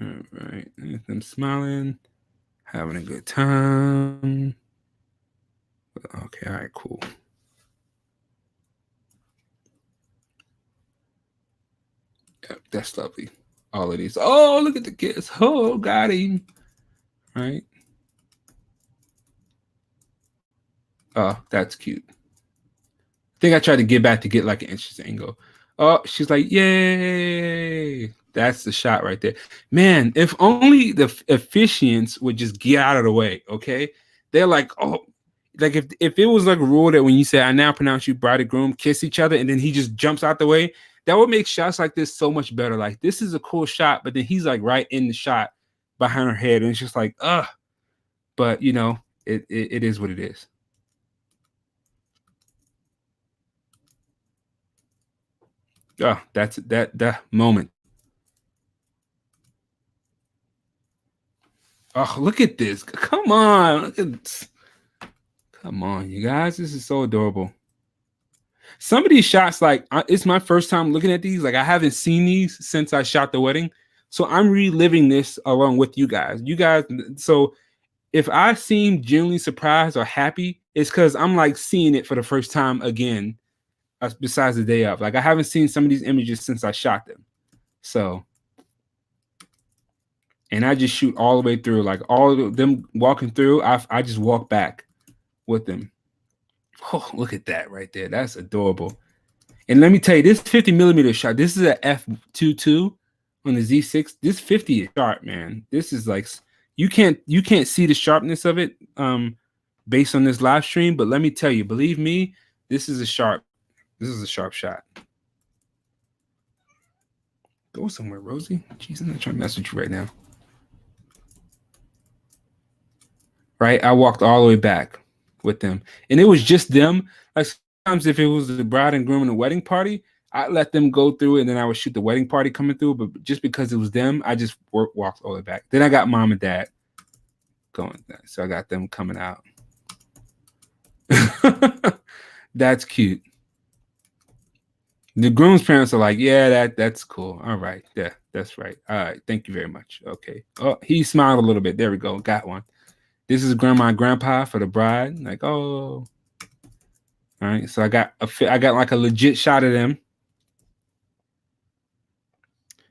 All right, them smiling, having a good time. Okay, all right, cool. Yep, that's lovely. All of these. Oh, look at the kids. Oh, got him. Right. Oh, that's cute. I think I tried to get back to get like an interesting angle. Oh, she's like, yay. That's the shot right there. Man, if only the officiants would just get out of the way, okay? They're like, oh, like if it was like a rule that when you say, I now pronounce you bride and groom, kiss each other, and then he just jumps out the way, that would make shots like this so much better. Like, this is a cool shot, but then he's like right in the shot behind her head, and it's just like, ugh. But, you know, it is what it is. Oh, that's that moment. Oh, look at this. Come on. Look at, come on, you guys. This is so adorable. Some of these shots, like, it's my first time looking at these. Like, I haven't seen these since I shot the wedding. So I'm reliving this along with you guys. So if I seem genuinely surprised or happy, it's because I'm like seeing it for the first time again, besides the day of. Like, I haven't seen some of these images since I shot them. So, and I just shoot all the way through, like all of them walking through. I just walk back with them. Oh, look at that right there. That's adorable. And let me tell you, this 50mm shot, this is a f2.2 on the Z6. This 50 is sharp, man. This is like you can't see the sharpness of it based on this live stream. But let me tell you, believe me, this is a sharp shot. Go somewhere, Rosie. Jeez, I'm not trying to mess with you right now. Right? I walked all the way back with them. And it was just them. Like sometimes if it was the bride and groom in a wedding party, I let them go through it and then I would shoot the wedding party coming through. But just because it was them, I just walked all the way back. Then I got mom and dad going. So I got them coming out. That's cute. The groom's parents are like, yeah, that's cool. All right. Yeah, that's right. All right. Thank you very much. Okay. Oh, he smiled a little bit. There we go. Got one. This is grandma and grandpa for the bride. Like, oh. All right. So I got like a legit shot of them.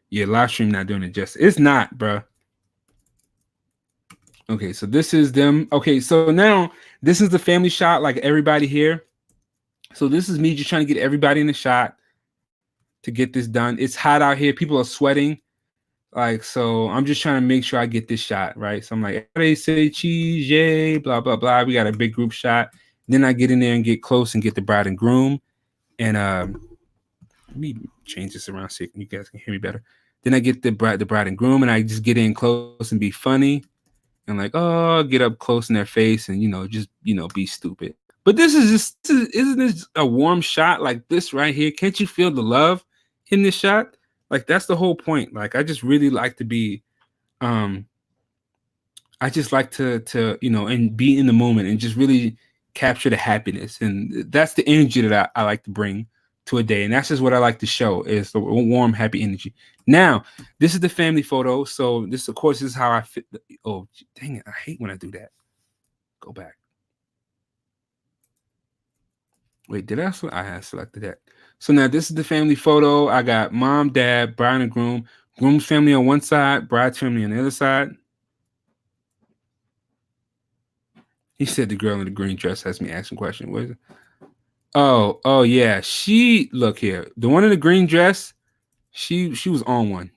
Yeah, live stream not doing it justice. It's not, bro. Okay, so this is them. Okay, so now this is the family shot, like everybody here. So this is me just trying to get everybody in the shot to get this done. It's hot out here. People are sweating. Like, so I'm just trying to make sure I get this shot, right? So I'm like, they say cheese, yay, blah, blah, blah. We got a big group shot. Then I get in there and get close and get the bride and groom. And let me change this around so you guys can hear me better. Then I get the bride and groom, and I just get in close and be funny. And like, oh, get up close in their face and, just, be stupid. But isn't this a warm shot like this right here? Can't you feel the love in this shot? Like, that's the whole point. Like, I just really like to be, I just like to and be in the moment and just really capture the happiness. And that's the energy that I like to bring to a day. And that's just what I like to show is the warm, happy energy. Now, this is the family photo. So this, of course, is how I fit. Oh, dang it. I hate when I do that. Go back. Wait, did I had selected that. So now this is the family photo. I got mom, dad, bride and groom. Groom's family on one side, bride's family on the other side. He said the girl in the green dress has me asking questions. What is it? Oh yeah. Look here. The one in the green dress, she was on one.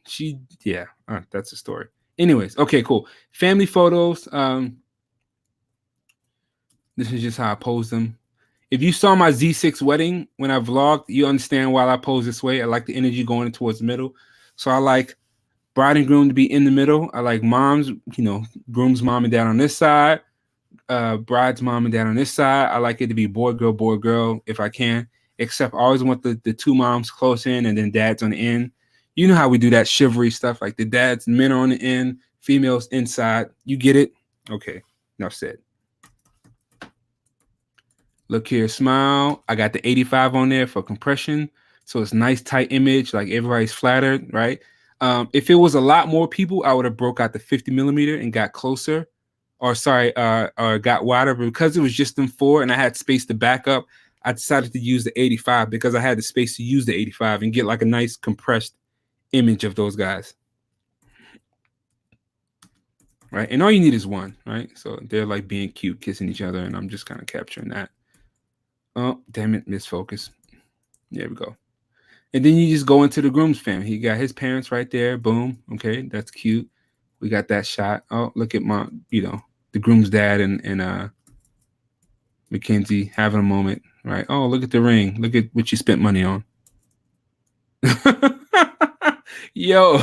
That's a story. Anyways, okay, cool. Family photos. This is just how I pose them. If you saw my Z6 wedding when I vlogged, you understand why I pose this way. I like the energy going towards the middle. So I like bride and groom to be in the middle. I like groom's mom and dad on this side. Bride's mom and dad on this side. I like it to be boy, girl, if I can. Except I always want the two moms close in and then dad's on the end. You know how we do that chivalry stuff, like the dads, men are on the end, females inside. You get it? Okay, enough said. Look here, smile. I got the 85 on there for compression. So it's nice, tight image, like everybody's flattered, right? If it was a lot more people, I would have broke out the 50 millimeter and got closer. Or got wider. But because it was just them four and I had space to back up, I decided to use the 85 because I had the space to use the 85 and get like a nice compressed image of those guys. Right? And all you need is one, right? So they're like being cute, kissing each other, and I'm just kind of capturing that. Oh, damn it, misfocus. There we go. And then you just go into the groom's family. He got his parents right there. Boom. Okay, that's cute. We got that shot. Oh, look at my, the groom's dad and Mackenzie having a moment, right? Oh, look at the ring. Look at what you spent money on. Yo.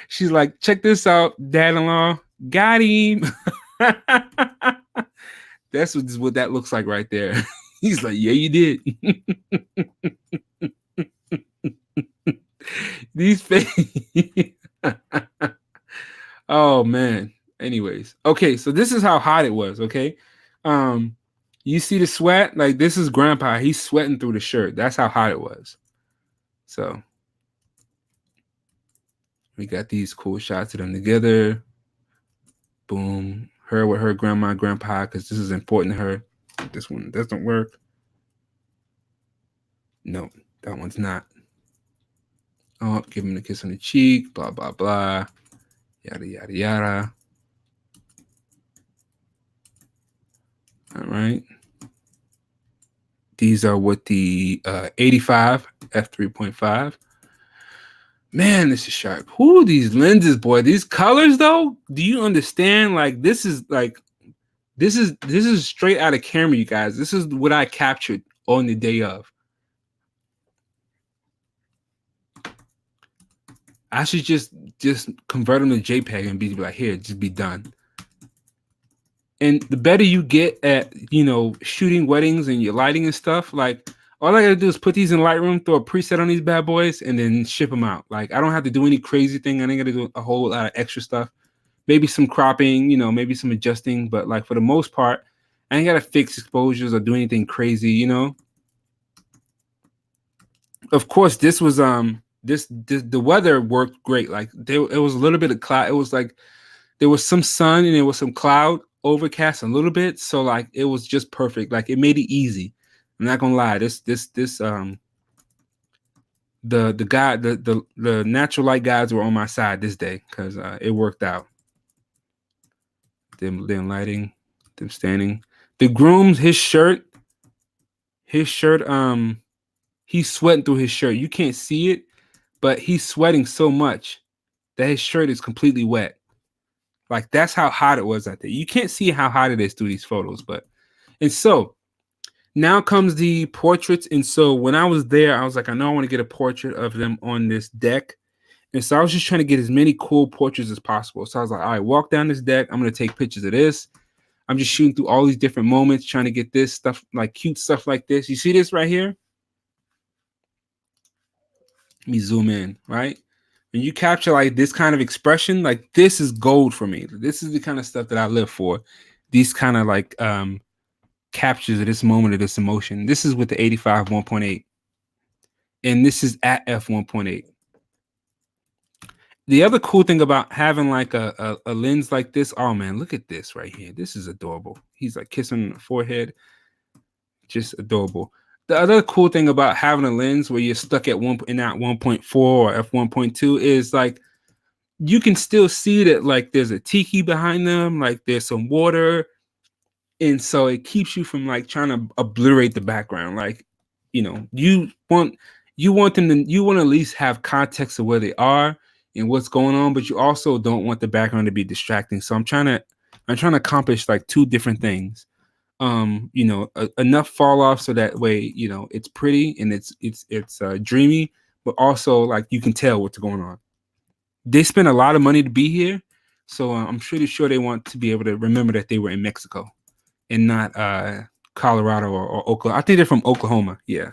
She's like, check this out, dad-in-law. Got him. That's what that looks like right there. He's like, yeah, you did. These faces. Oh man. Anyways, okay, so this is how hot it was. Okay, you see the sweat? Like, this is grandpa. He's sweating through the shirt. That's how hot it was. So we got these cool shots of them together. Boom. Her with her grandma and grandpa, because this is important to her. This one doesn't work. No, that one's not. Oh, give him a kiss on the cheek. Blah blah blah. Yada yada yada. All right. These are with the 85 f3.5. Man, this is sharp. Who these lenses, boy? These colors, though. Do you understand? Like, this is like This is straight out of camera, you guys. This is what I captured on the day of. I should just convert them to JPEG and be like, here, just be done. And the better you get at, you know, shooting weddings and your lighting and stuff, like all I gotta do is put these in Lightroom, throw a preset on these bad boys, and then ship them out. Like I don't have to do any crazy thing. I ain't gotta do a whole lot of extra stuff. Maybe some cropping, you know, maybe some adjusting, but like for the most part, I ain't gotta fix exposures or do anything crazy, you know. Of course, this was this the weather worked great. Like it was a little bit of cloud. It was like there was some sun and there was some cloud overcast a little bit. So like it was just perfect. Like it made it easy. I'm not gonna lie. This the natural light guys were on my side this day because it worked out. Them lighting, them standing. The groom's his shirt, he's sweating through his shirt. You can't see it, but he's sweating so much that his shirt is completely wet. Like that's how hot it was out there. You can't see how hot it is through these photos, but and so now comes the portraits. And so when I was there, I was like, I know I want to get a portrait of them on this deck. And so I was just trying to get as many cool portraits as possible. So I was like, all right, walk down this deck. I'm going to take pictures of this. I'm just shooting through all these different moments, trying to get this stuff, like cute stuff like this. You see this right here? Let me zoom in, right? When you capture like this kind of expression, like this is gold for me. This is the kind of stuff that I live for. These kind of like captures of this moment of this emotion. This is with the 85 1.8. And this is at f1.8. The other cool thing about having like a lens like this, oh man, look at this right here. This is adorable. He's like kissing the forehead. Just adorable. The other cool thing about having a lens where you're stuck at one in that 1.4 or f1.2 is like you can still see that like there's a tiki behind them, like there's some water. And so it keeps you from like trying to obliterate the background. Like, you know, you want them to, you want to at least have context of where they are and what's going on, but you also don't want the background to be distracting. So I'm trying to accomplish like two different things. You know, enough fall off so that way, you know, it's pretty and it's dreamy, but also like you can tell what's going on. They spent a lot of money to be here, so I'm pretty sure they want to be able to remember that they were in Mexico and not Colorado or Oklahoma. I think they're from Oklahoma. Yeah,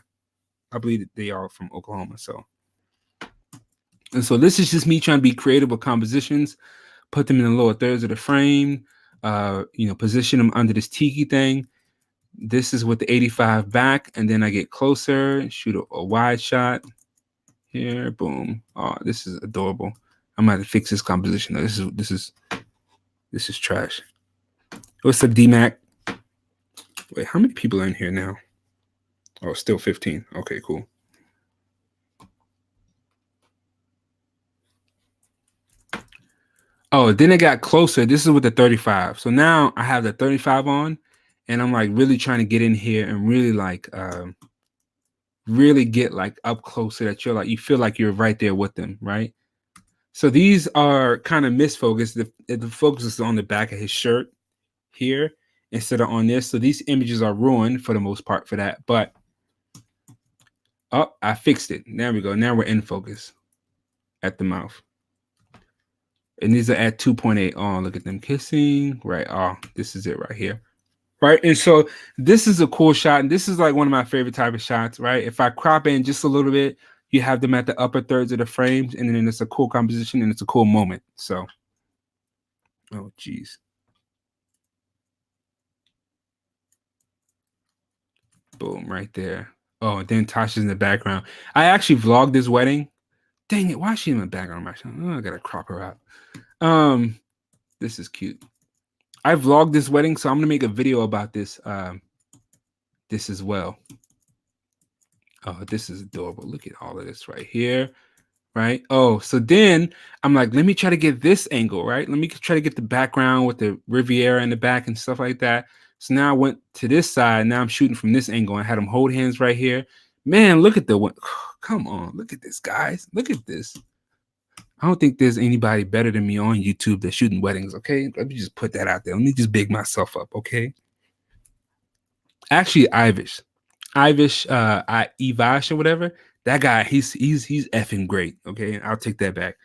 I believe that they are from Oklahoma. So, and so this is just me trying to be creative with compositions, put them in the lower thirds of the frame, you know, position them under this tiki thing. This is with the 85 back, and then I get closer, shoot a wide shot here. Boom. Oh, this is adorable. I'm gonna have to fix this composition. This is trash. What's up, D-Mac? Wait, how many people are in here now? Oh, still 15. Okay, cool. Oh, then it got closer. This is with the 35. So now I have the 35 on, and I'm like really trying to get in here and really like really get like up close so that you're like you feel like you're right there with them, right? So these are kind of misfocused. The focus is on the back of his shirt here instead of on this. So these images are ruined for the most part for that. But oh, I fixed it. There we go. Now we're in focus at the mouth. And these are at 2.8. Oh, look at them kissing. Right. Oh, this is it right here. Right. And so this is a cool shot. And this is like one of my favorite type of shots, right? If I crop in just a little bit, you have them at the upper thirds of the frames, and then it's a cool composition and it's a cool moment. So, oh, geez. Boom, right there. Oh, and then Tasha's in the background. I actually vlogged this wedding. Dang it, why is she in the background? Oh, I gotta crop her out. This is cute. I vlogged this wedding, so I'm gonna make a video about this. This as well. Oh, this is adorable. Look at all of this right here. Right. Oh, so then I'm like, let me try to get this angle, right? Let me try to get the background with the Riviera in the back and stuff like that. So now I went to this side. Now I'm shooting from this angle. I had them hold hands right here. Man, look at the one. Come on. Look at this, guys. Look at this. I don't think there's anybody better than me on YouTube that's shooting weddings. Okay, let me just put that out there. Let me just big myself up. Okay, actually, Ivash or whatever. That guy, he's effing great. Okay, I'll take that back.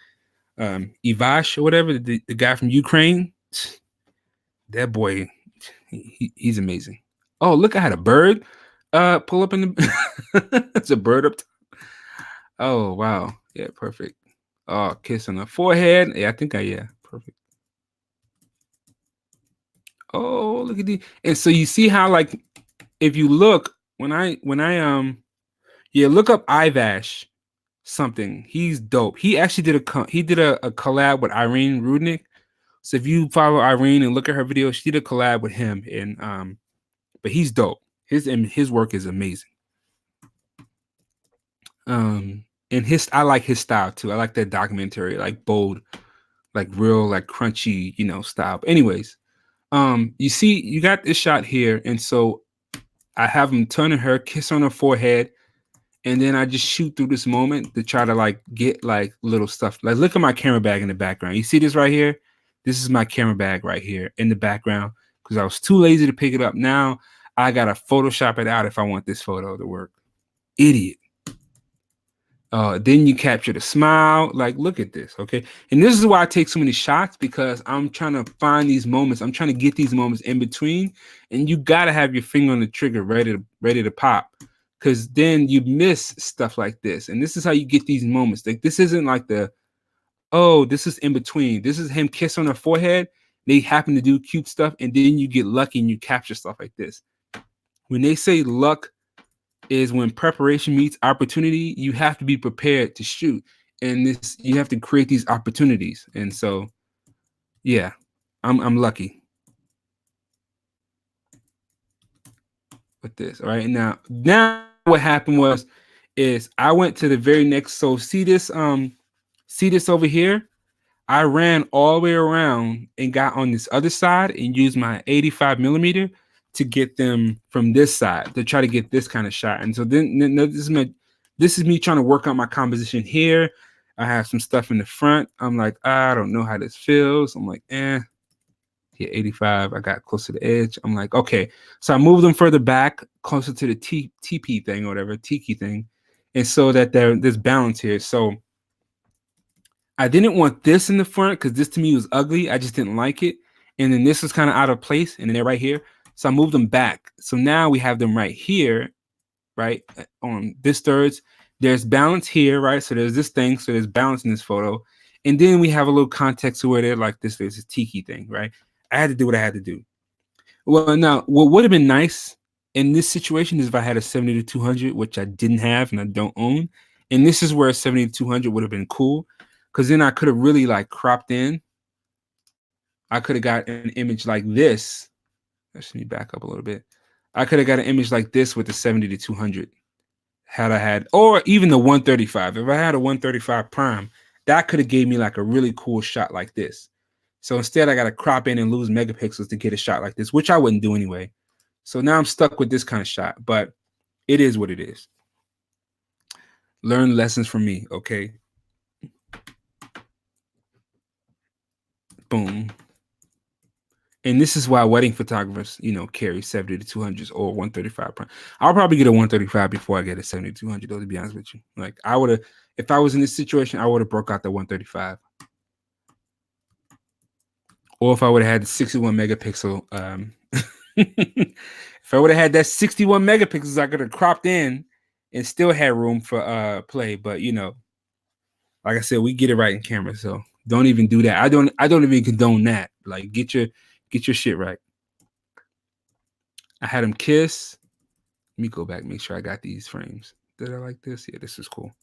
Ivash or whatever, the guy from Ukraine. That boy, he's amazing. Oh, look, I had a bird pull up in the it's a bird up top. Oh wow. Yeah, perfect. Oh, kiss on the forehead. Yeah, I think yeah, perfect. Oh, look at the and so you see how like if you look when I yeah, look up Ivash something. He's dope. He actually did a collab with Irene Rudnick. So if you follow Irene and look at her video, she did a collab with him and but he's dope. His work is amazing. And I like his style too. I like that documentary, like bold, like real, like crunchy, style. But anyways, you see, you got this shot here, and so I have him turning her, kiss on her forehead, and then I just shoot through this moment to try to like get like little stuff. Like look at my camera bag in the background. You see this right here? This is my camera bag right here in the background because I was too lazy to pick it up. Now I gotta Photoshop it out if I want this photo to work. Idiot. Then you capture the smile. Like, look at this, okay? And this is why I take so many shots because I'm trying to find these moments. I'm trying to get these moments in between, and you gotta have your finger on the trigger, ready to pop, because then you miss stuff like this. And this is how you get these moments. Like, this isn't like this is in between. This is him kiss on her forehead. They happen to do cute stuff, and then you get lucky and you capture stuff like this. When they say luck is when preparation meets opportunity, you have to be prepared to shoot. And you have to create these opportunities. And so, yeah, I'm lucky with this. All right. Now what happened is I went to the very next. So see this over here. I ran all the way around and got on this other side and used my 85 millimeter to get them from this side to try to get this kind of shot. And so then this is me trying to work on my composition here. I have some stuff in the front. I'm like, I don't know how this feels. I'm like, yeah, 85. I got close to the edge. I'm like, okay. So I moved them further back, closer to the TP thing or whatever, tiki thing. And so that there's balance here. So I didn't want this in the front because this to me was ugly. I just didn't like it. And then this was kind of out of place. And then they're right here. So I moved them back. So now we have them right here, right? On this thirds. There's balance here, right? So there's this thing. So there's balance in this photo. And then we have a little context to where they're like this. There's this tiki thing, right? I had to do what I had to do. Well, now, what would have been nice in this situation is if I had a 70 to 200, which I didn't have and I don't own. And this is where a 70 to 200 would have been cool. Because then I could have really like cropped in. I could have got an image like this. Let me back up a little bit. I could have got an image like this with the 70 to 200 had I had, or even the 135. If I had a 135 prime, that could have gave me like a really cool shot like this. So instead, I got to crop in and lose megapixels to get a shot like this, which I wouldn't do anyway. So now I'm stuck with this kind of shot, but it is what it is. Learn lessons from me, okay? Boom. And this is why wedding photographers, carry 70 to 200s or 135 prime. I'll probably get a 135 before I get a 70 to 200, though, to be honest with you. Like, I would have, if I was in this situation, I would have broke out the 135. Or if I would have had the 61 megapixel, if I would have had that 61 megapixels, I could have cropped in and still had room for play. But like I said, we get it right in camera, so don't even do that. I don't even condone that. Like, get your shit right. I had him kiss. Let me go back, make sure I got these frames. Did I like this? Yeah, this is cool.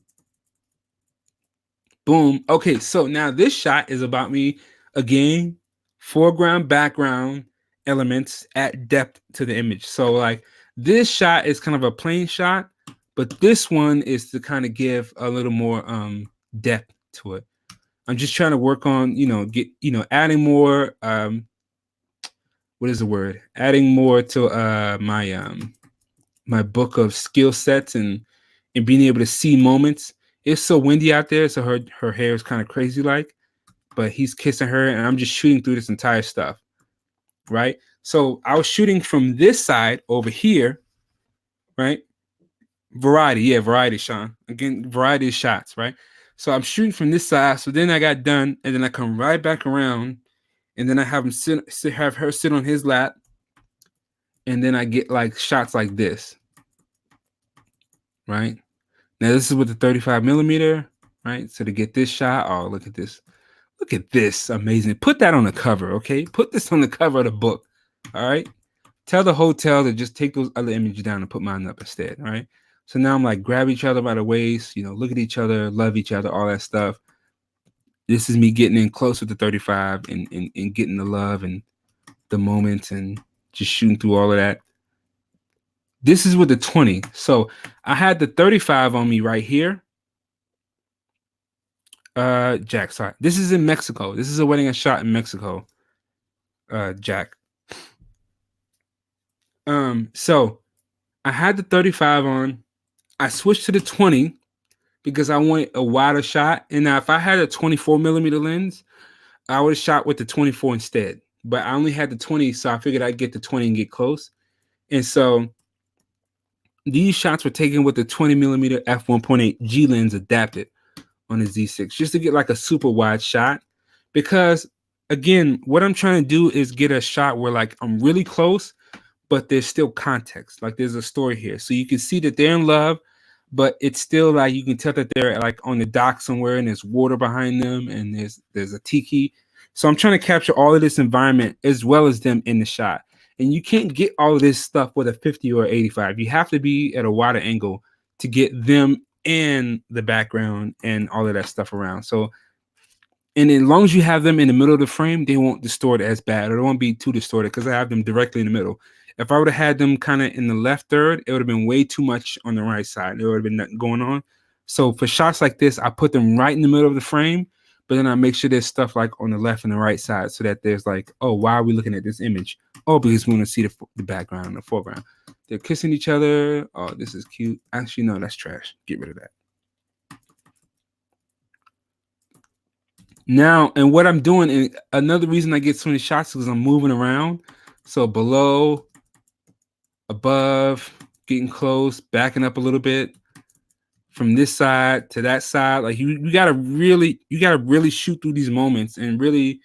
Boom. Okay, so now this shot is about me again, foreground, background elements at depth to the image. So like this shot is kind of a plain shot, but this one is to kind of give a little more depth to it. I'm just trying to work on, adding more what is the word? Adding more to my book of skill sets and being able to see moments It's so windy out there, so her hair is kind of crazy like, but he's kissing her, and I'm just shooting through this entire stuff, right? So I was shooting from this side over here, right? Variety, yeah, variety, Sean. Again, variety of shots, right? So I'm shooting from this side. So then I got done, and then I come right back around, and then I have have her sit on his lap, and then I get like shots like this, right? Now this is with the 35 millimeter, right? So to get this shot, oh look at this, amazing. Put that on the cover, okay? Put this on the cover of the book, all right? Tell the hotel to just take those other images down and put mine up instead, all right? So now I'm like, grab each other by the waist, look at each other, love each other, all that stuff. This is me getting in close with the 35 and getting the love and the moments and just shooting through all of that. This is with the 20. So I had the 35 on me right here. Jack, sorry. This is in Mexico. This is a wedding I shot in Mexico. Jack. So I had the 35 on. I switched to the 20 because I want a wider shot. And now if I had a 24 millimeter lens, I would have shot with the 24 instead. But I only had the 20, so I figured I'd get the 20 and get close. And so these shots were taken with the 20 millimeter f1.8 G lens adapted on the Z6, just to get like a super wide shot. Because again, what I'm trying to do is get a shot where like I'm really close, but there's still context. Like there's a story here. So you can see that they're in love, but it's still like you can tell that they're like on the dock somewhere and there's water behind them and there's a tiki. So I'm trying to capture all of this environment as well as them in the shot. And you can't get all of this stuff with a 50 or 85. You have to be at a wider angle to get them in the background and all of that stuff around. So, and as long as you have them in the middle of the frame, they won't distort as bad, or they won't be too distorted because I have them directly in the middle. If I would have had them kind of in the left third, it would have been way too much on the right side. There would have been nothing going on. So for shots like this, I put them right in the middle of the frame, but then I make sure there's stuff like on the left and the right side so that there's like, oh, why are we looking at this image? Oh, because we want to see the background and the foreground. They're kissing each other. Oh, this is cute. Actually, no, that's trash. Get rid of that. Now, and what I'm doing, and another reason I get so many shots is because I'm moving around. So below, above, getting close, backing up a little bit from this side to that side. Like you gotta really shoot through these moments and really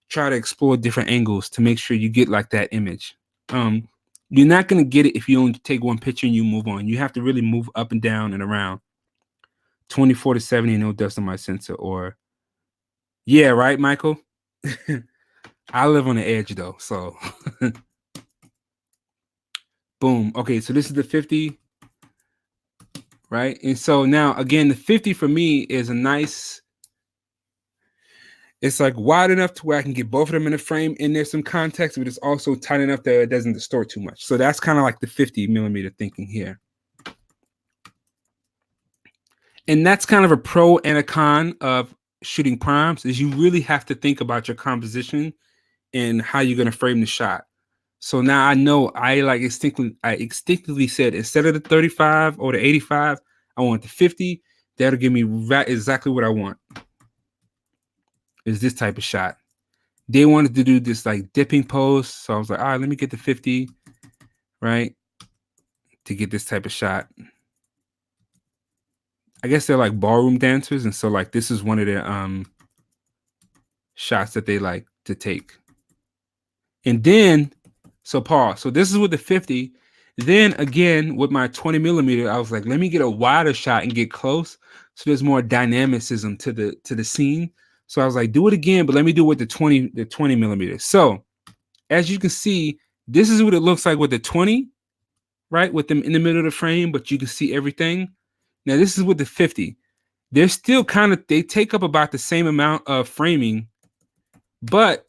try to explore different angles to make sure you get like that image. You're not gonna get it if you only take one picture and you move on. You have to really move up and down and around. 24 to 70, no dust on my sensor, or yeah, right, Michael. I live on the edge though, so boom. Okay, so this is the 50, right? And so now again, the 50 for me is a nice, it's like wide enough to where I can get both of them in the frame and there's some context, but it's also tight enough that it doesn't distort too much. So that's kind of like the 50 millimeter thinking here. And that's kind of a pro and a con of shooting primes, is you really have to think about your composition and how you're going to frame the shot. So now I know I instinctively said, instead of the 35 or the 85, I want the 50. That'll give me exactly what I want. Is this type of shot. They wanted to do this like dipping pose. So I was like, all right, let me get the 50, right? To get this type of shot. I guess they're like ballroom dancers. And so like, this is one of their shots that they like to take. And then, so pause. So this is with the 50. Then again, with my 20 millimeter, I was like, let me get a wider shot and get close. So there's more dynamicism to the scene. So I was like, do it again, but let me do it with the 20 millimeter. So as you can see, this is what it looks like with the 20, right? With them in the middle of the frame, but you can see everything. Now this is with the 50. They're still they take up about the same amount of framing, but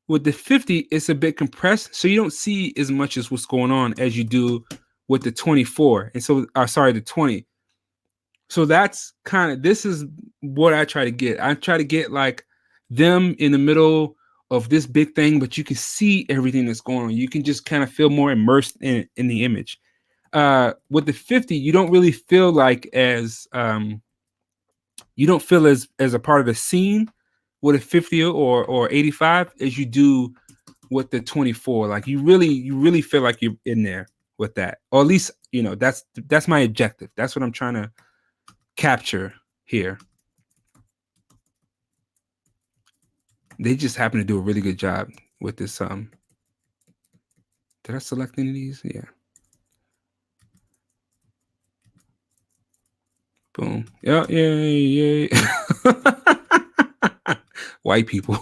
with the 50, it's a bit compressed, so you don't see as much as what's going on as you do with the 24. And so, the 20. So that's this is what I try to get. I try to get like them in the middle of this big thing, but you can see everything that's going on. You can just kind of feel more immersed in the image. With the 50, you don't really feel like as you don't feel as a part of the scene with a 50 or 85 as you do with the 24. Like you really feel like you're in there with that, or at least that's my objective. That's what I'm trying to capture here. They just happen to do a really good job with this. Did I select any of these? Yeah. Boom. Yeah. White people.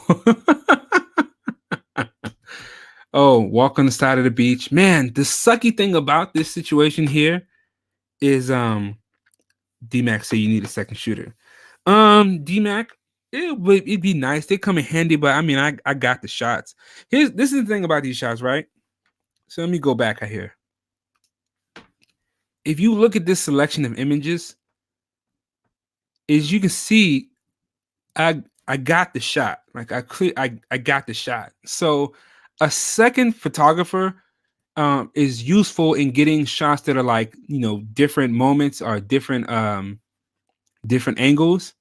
Oh, walk on the side of the beach. Man, the sucky thing about this situation here is DMAC say you need a second shooter. DMAC, it'd be nice. They come in handy, but I mean I got the shots. This is the thing about these shots, right? So let me go back out here. If you look at this selection of images, as you can see, I got the shot. Like I got the shot. So a second photographer is useful in getting shots that are like, different moments or different angles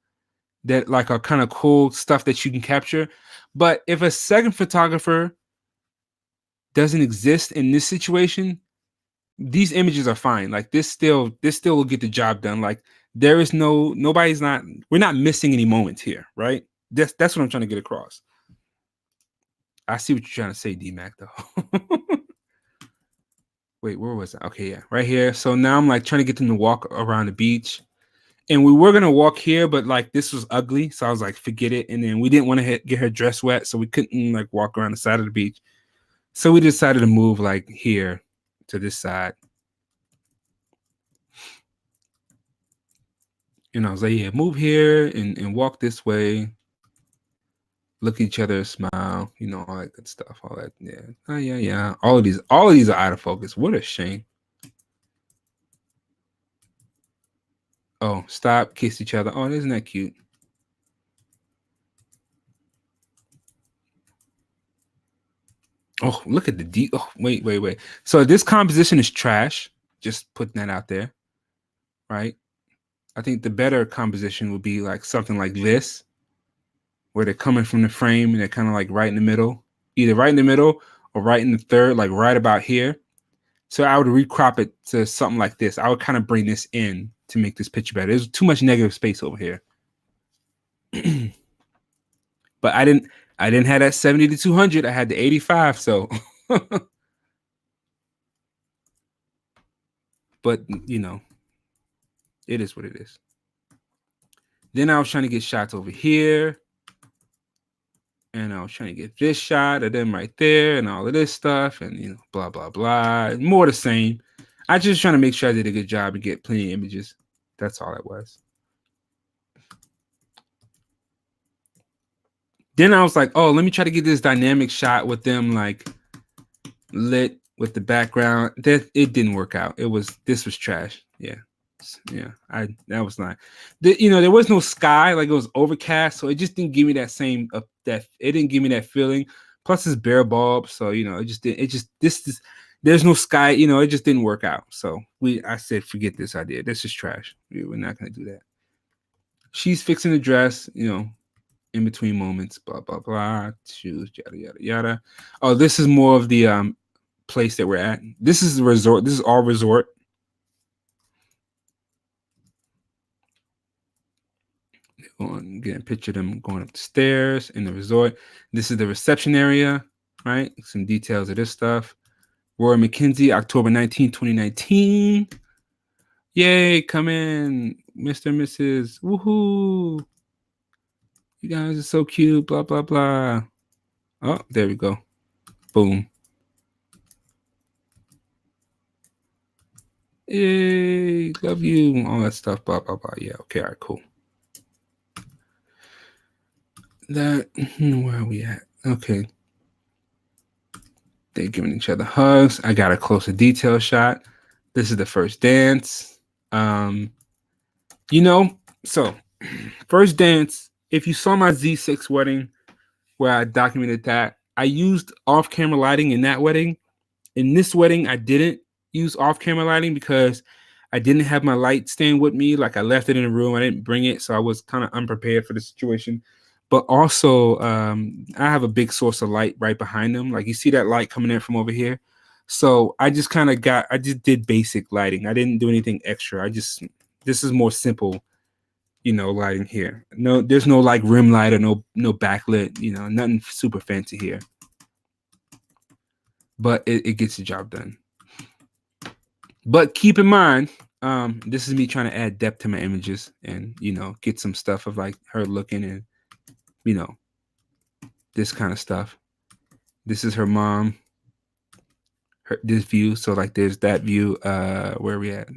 that like are kind of cool stuff that you can capture. But if a second photographer doesn't exist in this situation, these images are fine. Like this still will get the job done. Like there is we're not missing any moments here, right? That's what I'm trying to get across. I see what you're trying to say, DMAC, though. Wait, where was I? Okay, yeah, right here. So now I'm like trying to get them to walk around the beach. And we were gonna walk here, but like this was ugly, so I was like, forget it. And then we didn't want to get her dress wet, so we couldn't like walk around the side of the beach. So we decided to move like here to this side. And I was like, yeah, move here and walk this way. Look at each other, smile, all that good stuff. All that, yeah. Oh yeah. All of these are out of focus. What a shame. Oh, stop, kiss each other. Oh, isn't that cute? Oh, look at the oh, wait. So this composition is trash. Just putting that out there, right? I think the better composition would be like something like this, where they're coming from the frame and they're kind of like right in the middle, either right in the middle or right in the third, like right about here. So I would recrop it to something like this. I would kind of bring this in to make this picture better. There's too much negative space over here. But I didn't have that 70 to 200. I had the 85. So, but it is what it is. Then I was trying to get shots over here. And I was trying to get this shot of them right there and all of this stuff and, blah, blah, blah. More the same. I just trying to make sure I did a good job and get plenty of images. That's all it was. Then I was like, oh, let me try to get this dynamic shot with them like lit with the background. That it didn't work out. This was trash. Yeah. That was not. There was no sky, like it was overcast, so it just didn't give me that same it didn't give me that feeling. Plus it's bare bulb, so there's no sky, it just didn't work out. So I said forget this idea. This is trash. We're not gonna do that. She's fixing the dress, in between moments, blah blah blah, shoes, yada yada yada. Oh, this is more of the place that we're at. This is the resort. This is our resort. Getting a picture of them going up the stairs in the resort. This is the reception area, right? Some details of this stuff. Roy McKenzie, October 19, 2019. Yay, come in, Mr. and Mrs. Woohoo. You guys are so cute, blah, blah, blah. Oh, there we go. Boom. Yay, love you, all that stuff, blah, blah, blah. Yeah, okay, all right, cool. Where are we at? Okay. They're giving each other hugs. I got a closer detail shot. This is the first dance. So first dance, if you saw my Z6 wedding where I documented that, I used off-camera lighting in that wedding. In this wedding, I didn't use off-camera lighting because I didn't have my light stand with me. Like I left it in the room. I didn't bring it, so I was kind of unprepared for the situation. But also, I have a big source of light right behind them. Like you see that light coming in from over here. So I just did basic lighting. I didn't do anything extra. This is more simple, lighting here. No, there's no like rim light or no backlit, nothing super fancy here. But it gets the job done. But keep in mind, this is me trying to add depth to my images and get some stuff of like her looking and this kind of stuff. This is her mom. This view. So like there's that view. Where are we at?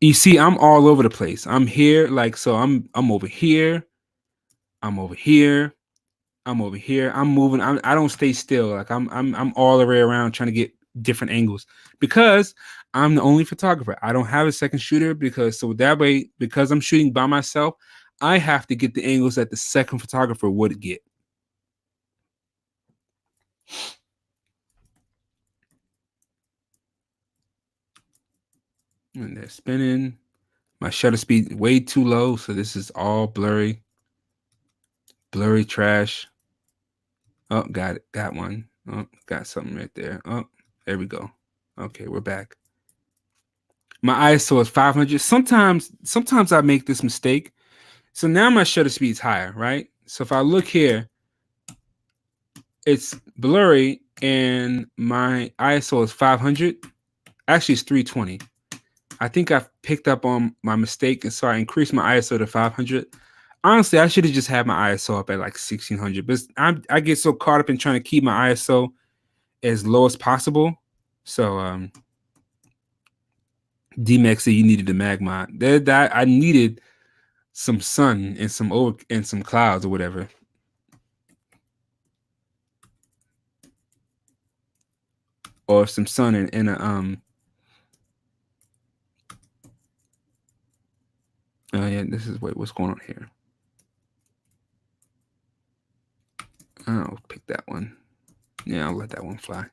You see, I'm all over the place. I'm here, like so. I'm over here. I'm over here. I'm over here. I'm moving. I don't stay still. Like I'm all the way around trying to get different angles because I'm the only photographer. I don't have a second shooter because I'm shooting by myself, I have to get the angles that the second photographer would get. And they're spinning. My shutter speed way too low, so this is all blurry. Blurry trash. Oh, got it. Got one. Oh, got something right there. Oh, there we go. Okay, we're back. My ISO is 500. Sometimes I make this mistake. So now my shutter speed is higher, right? So if I look here, it's blurry and my ISO is 500. Actually, it's 320. I think I've picked up on my mistake, and so I increased my ISO to 500. Honestly, I should have just had my ISO up at like 1600, but I get so caught up in trying to keep my ISO as low as possible. So D-Max said you needed the magma. That I needed some sun and some clouds or whatever. Or some sun and a oh yeah, this is what's going on here. I'll pick that one. Yeah, I'll let that one fly.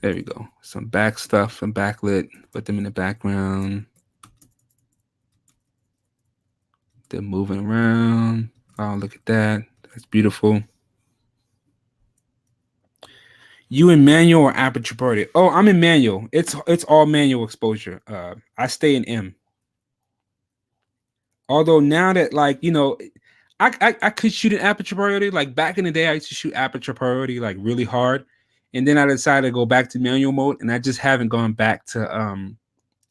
There we go. Some back stuff, some backlit. Put them in the background. They're moving around. Oh, look at that. That's beautiful. You in manual or aperture priority? Oh, I'm in manual. It's all manual exposure. I stay in M. Although now that I could shoot an aperture priority. Like back in the day, I used to shoot aperture priority like really hard, and then I decided to go back to manual mode, and I just haven't gone back to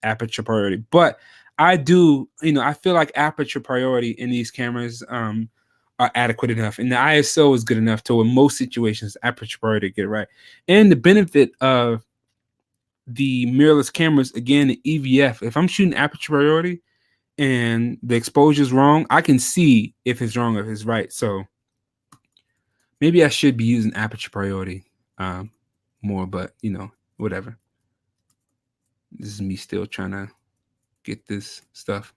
aperture priority. But I do, I feel like aperture priority in these cameras are adequate enough, and the ISO is good enough to, in most situations, aperture priority get it right. And the benefit of the mirrorless cameras, again, the EVF. If I'm shooting aperture priority and the exposure is wrong, I can see if it's wrong or if it's right. So maybe I should be using aperture priority more, but whatever. This is me still trying to get this stuff.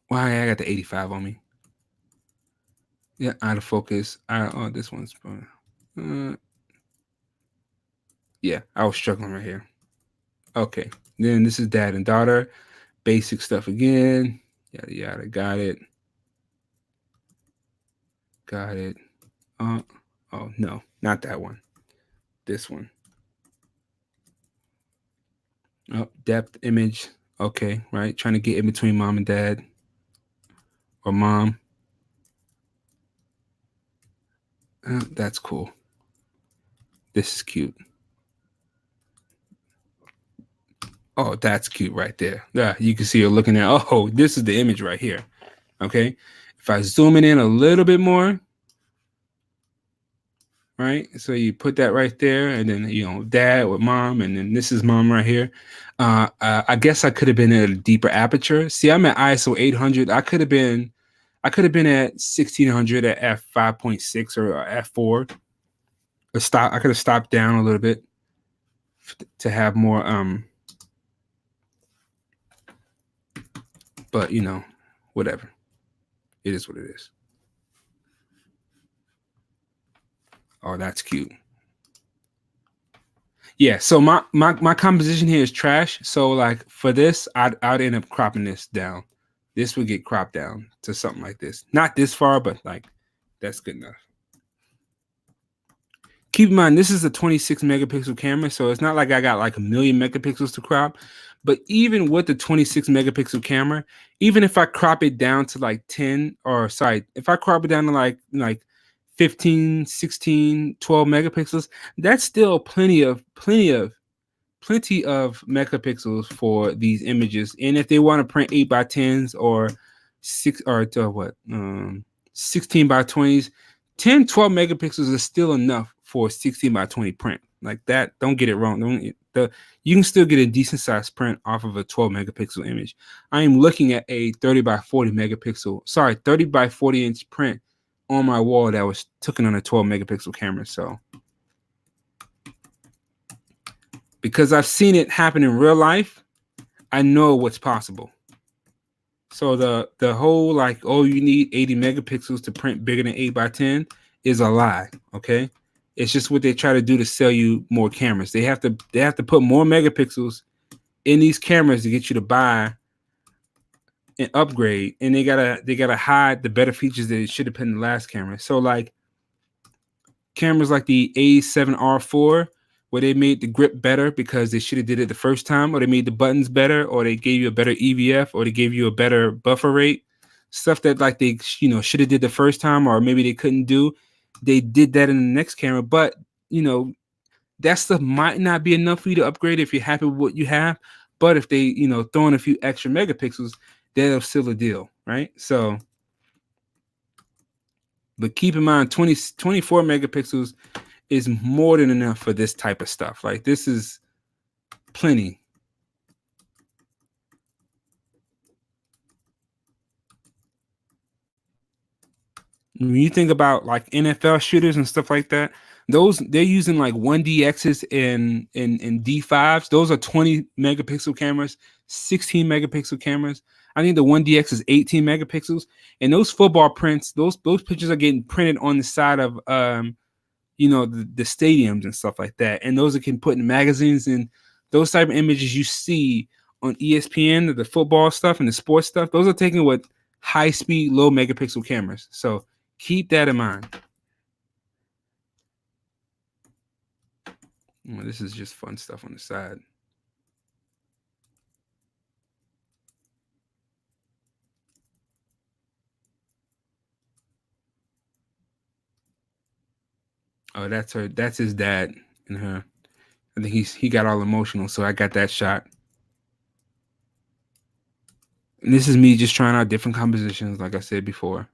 Why I got the 85 on me. Yeah, out of focus. Oh, this one's yeah, I was struggling right here. Okay, then this is dad and daughter. Basic stuff again. Yada yada. Got it. Got it. Oh no, not that one. This one. Oh, depth image. Okay, right. Trying to get in between mom and dad. Or mom. That's cool. This is cute. Oh, that's cute right there. Yeah, you can see her looking at, oh, this is the image right here. Okay. If I zoom it in a little bit more, right? So you put that right there, and then dad with mom, and then this is mom right here. I guess I could have been at a deeper aperture. See, I'm at ISO 800. I could have been at 1600 at f5.6 or f4. I could have stopped down a little bit to have more but whatever. It is what it is. Oh, that's cute. Yeah, so my composition here is trash. So like for this, I'd end up cropping this down. This would get cropped down to something like this. Not this far, but like that's good enough. Keep in mind, this is a 26 megapixel camera, so it's not like I got like a million megapixels to crop. But even with the 26 megapixel camera, even if I crop it down to like 10, or sorry, if I crop it down to like 15, 16, 12 megapixels, that's still plenty of megapixels for these images. And if they want to print 8x10s or six or to what 16 by 20s, 10, 12 megapixels is still enough for a 16 by 20 print. Like that, don't get it wrong. You can still get a decent sized print off of a 12 megapixel image. I am looking at a 30 by 40 megapixel, sorry, 30 by 40 inch print on my wall that was taken on a 12 megapixel camera. So because I've seen it happen in real life, I know what's possible. So the whole like, oh, you need 80 megapixels to print bigger than 8x10 is a lie. Okay, it's just what they try to do to sell you more cameras. They have to put more megapixels in these cameras to get you to buy and upgrade, and they gotta hide the better features that it should have put in the last camera. So like cameras like the A7R4, where they made the grip better because they should have did it the first time, or they made the buttons better, or they gave you a better EVF, or they gave you a better buffer rate, stuff that like they should have did the first time, or maybe they couldn't do. They did that in the next camera, but that stuff might not be enough for you to upgrade if you're happy with what you have. But if they throw in a few extra megapixels, that'll seal the deal, right? So, but keep in mind, 24 megapixels is more than enough for this type of stuff. Like this is plenty. When you think about like NFL shooters and stuff like that, those they're using like 1DXs and D5s. Those are 20 megapixel cameras, 16 megapixel cameras. I think the 1DX is 18 megapixels. And those football prints, those pictures are getting printed on the side of the stadiums and stuff like that. And those are can put in magazines, and those type of images you see on ESPN, the football stuff and the sports stuff, those are taken with high speed, low megapixel cameras. So keep that in mind. Well, this is just fun stuff on the side. Oh, that's her. That's his dad and her. I think he got all emotional, so I got that shot. And this is me just trying out different compositions, like I said before.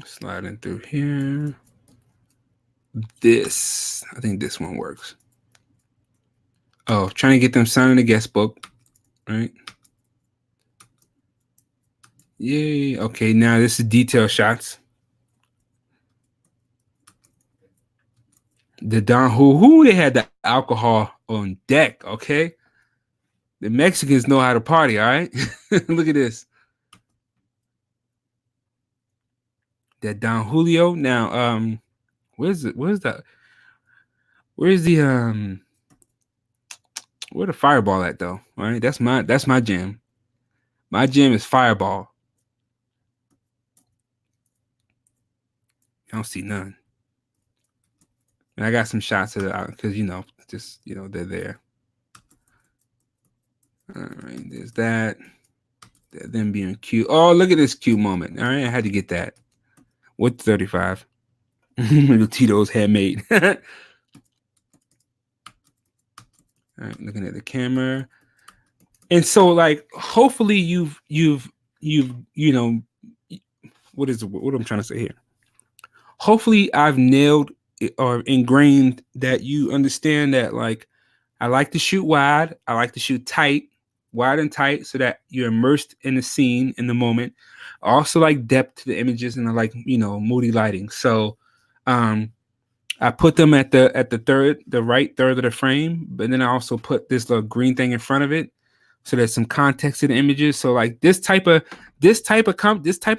Sliding through here. I think this one works. Oh, trying to get them signing the guest book, right? Yay. Okay, now this is detail shots. The Don who they had the alcohol on deck, okay? The Mexicans know how to party, all right? Look at this. That Don Julio. Now, where's the where the fireball at though? All right, that's my jam. My jam is fireball. I don't see none. And I got some shots of it because they're there. All right, there's that. Them being cute. Oh, look at this cute moment. All right, I had to get that. With 35. The Tito's handmade. All right, looking at the camera. And so like hopefully you've what I'm trying to say here. Hopefully I've nailed or ingrained that you understand that like I like to shoot wide, I like to shoot tight, wide and tight so that you're immersed in the scene in the moment. I also like depth to the images, and I like, moody lighting. So I put them at the right third of the frame, but then I also put this little green thing in front of it, so there's some context to the images. So like this type of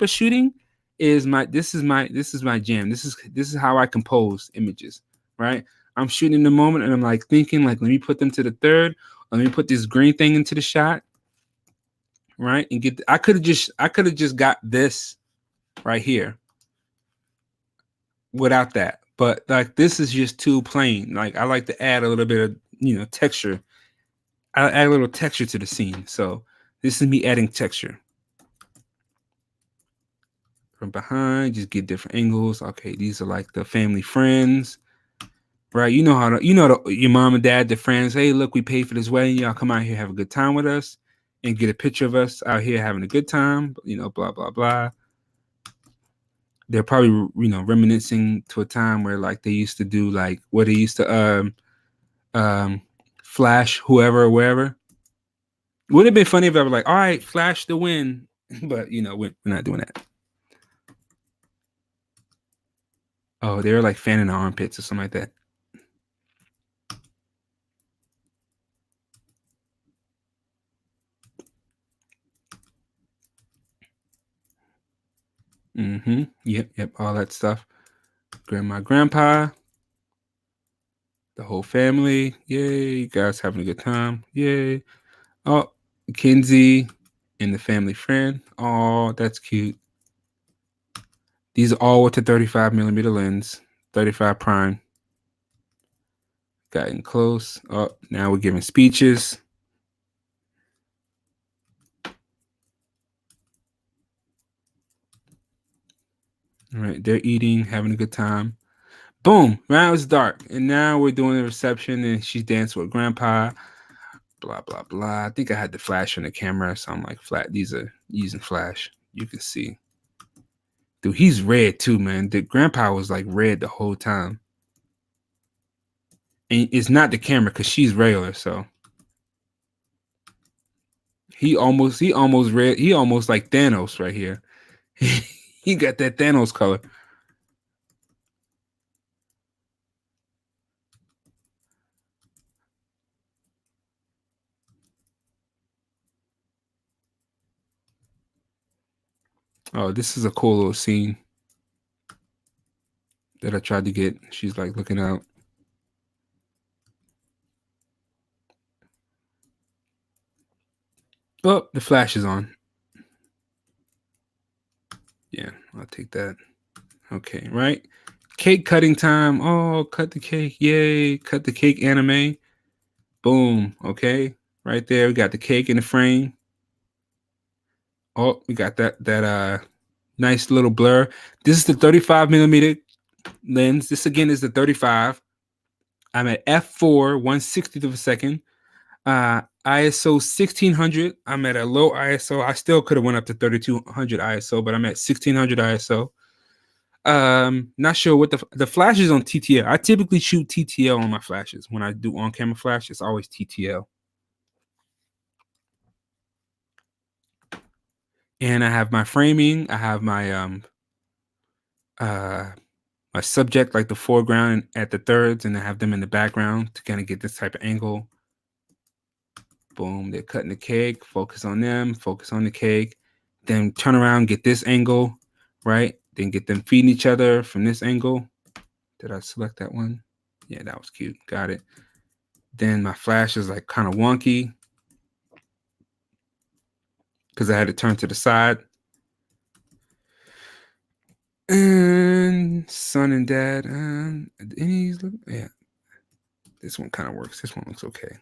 shooting is my jam. This is how I compose images, right? I'm shooting in the moment, and I'm like thinking, like, let me put them to the third. Let me put this green thing into the shot, right? And I could have just got this right here without that. But like this is just too plain. Like I like to add a little bit of texture. I add a little texture to the scene. So this is me adding texture. From behind, just get different angles. Okay, these are like the family friends. Right? You know how your mom and dad, the friends, hey, look, we paid for this wedding. Y'all come out here, have a good time with us, and get a picture of us out here having a good time, blah, blah, blah. They're probably, reminiscing to a time where like they used to do like what they used to flash whoever or wherever. Would have been funny if I was like, all right, flash the win. But we're not doing that. Oh, they were like fanning the armpits or something like that. Yep, all that stuff. Grandma, grandpa, the whole family. Yay, you guys having a good time. Yay. Oh, Kinsey and the family friend. Oh, that's cute. These are all with the 35 millimeter lens, 35 prime. Gotten close. Oh, now we're giving speeches. All right, they're eating, having a good time. Boom, now it's dark. And now we're doing the reception, and she's dancing with grandpa. Blah, blah, blah. I think I had the flash on the camera, so I'm like, these are using flash. You can see. Dude, he's red too, man. The grandpa was like red the whole time. And it's not the camera because she's regular, so. He almost red. He almost like Thanos right here. He got that Thanos color. Oh, this is a cool little scene that I tried to get. She's like looking out. Oh, the flash is on. Yeah, I'll take that. Okay, right? Cake cutting time. Oh, cut the cake. Yay. Cut the cake anime. Boom. Okay. Right there. We got the cake in the frame. Oh, we got that nice little blur. This is the 35 millimeter lens. This again is the 35. I'm at f4, 1/60th of a second. ISO 1600. I'm at a low ISO. I still could have went up to 3200 ISO, but I'm at 1600 ISO. Not sure what the flash is on TTL. I typically shoot TTL on my flashes. When I do on-camera flash, it's always TTL. And I have my framing. I have my my subject, like the foreground at the thirds, and I have them in the background to kind of get this type of angle. Boom, they're cutting the cake. Focus on them. Focus on the cake. Then turn around, get this angle, right? Then get them feeding each other from this angle. Did I select that one? Yeah, that was cute. Got it. Then my flash is like kind of wonky because I had to turn to the side. And son and dad. Yeah. This one kind of works. This one looks okay.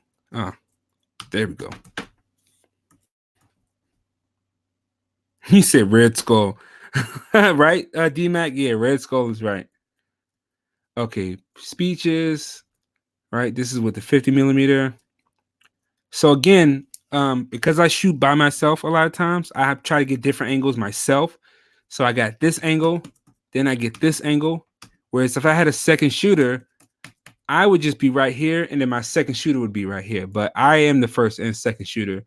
There we go. He said Red Skull. Right? D-Mac? Yeah, Red Skull is right. Okay, speeches. Right? This is with the 50 millimeter. So again, because I shoot by myself a lot of times, I have tried to get different angles myself. So I got this angle, then I get this angle. Whereas if I had a second shooter, I would just be right here, and then my second shooter would be right here. But I am the first and second shooter.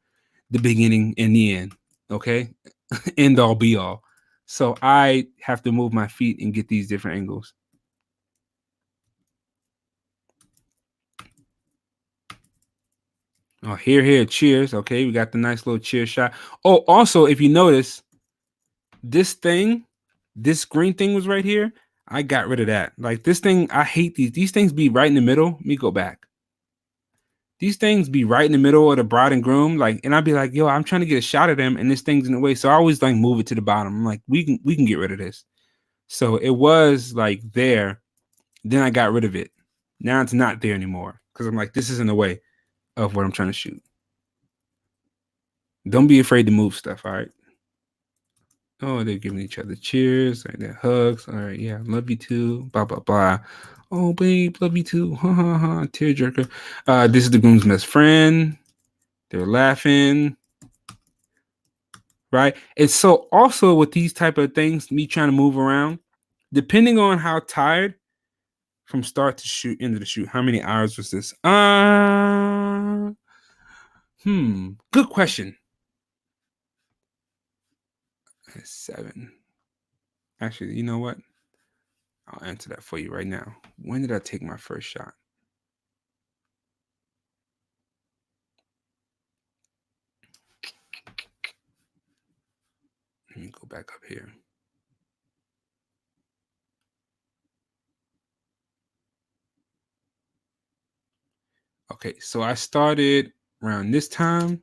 the beginning and the end. Okay, end all be all. So I have to move my feet and get these different angles. Oh, here, cheers. Okay, we got the nice little cheer shot. Oh, also, if you notice, this thing, this green thing was right here. I got rid of that. Like this thing, I hate these. These things be right in the middle. Let me go back. These things be right in the middle of the bride and groom. Like, and I'd be like, yo, I'm trying to get a shot of them, and this thing's in the way. So I always like move it to the bottom. I'm like, we can get rid of this. So it was like there. Then I got rid of it. Now it's not there anymore. Because I'm like, this is in the way of what I'm trying to shoot. Don't be afraid to move stuff, all right? Oh, they're giving each other cheers, right there, hugs. All right, yeah, love you too. Blah blah blah. Oh, babe, love you too. Ha ha ha. Tearjerker. This is the groom's best friend. They're laughing. Right. And so also with these type of things, me trying to move around, depending on how tired from start to shoot into the shoot, how many hours was this? Good question. 7. Actually, you know what? I'll answer that for you right now. When did I take my first shot? Let me go back up here. Okay, so I started around this time.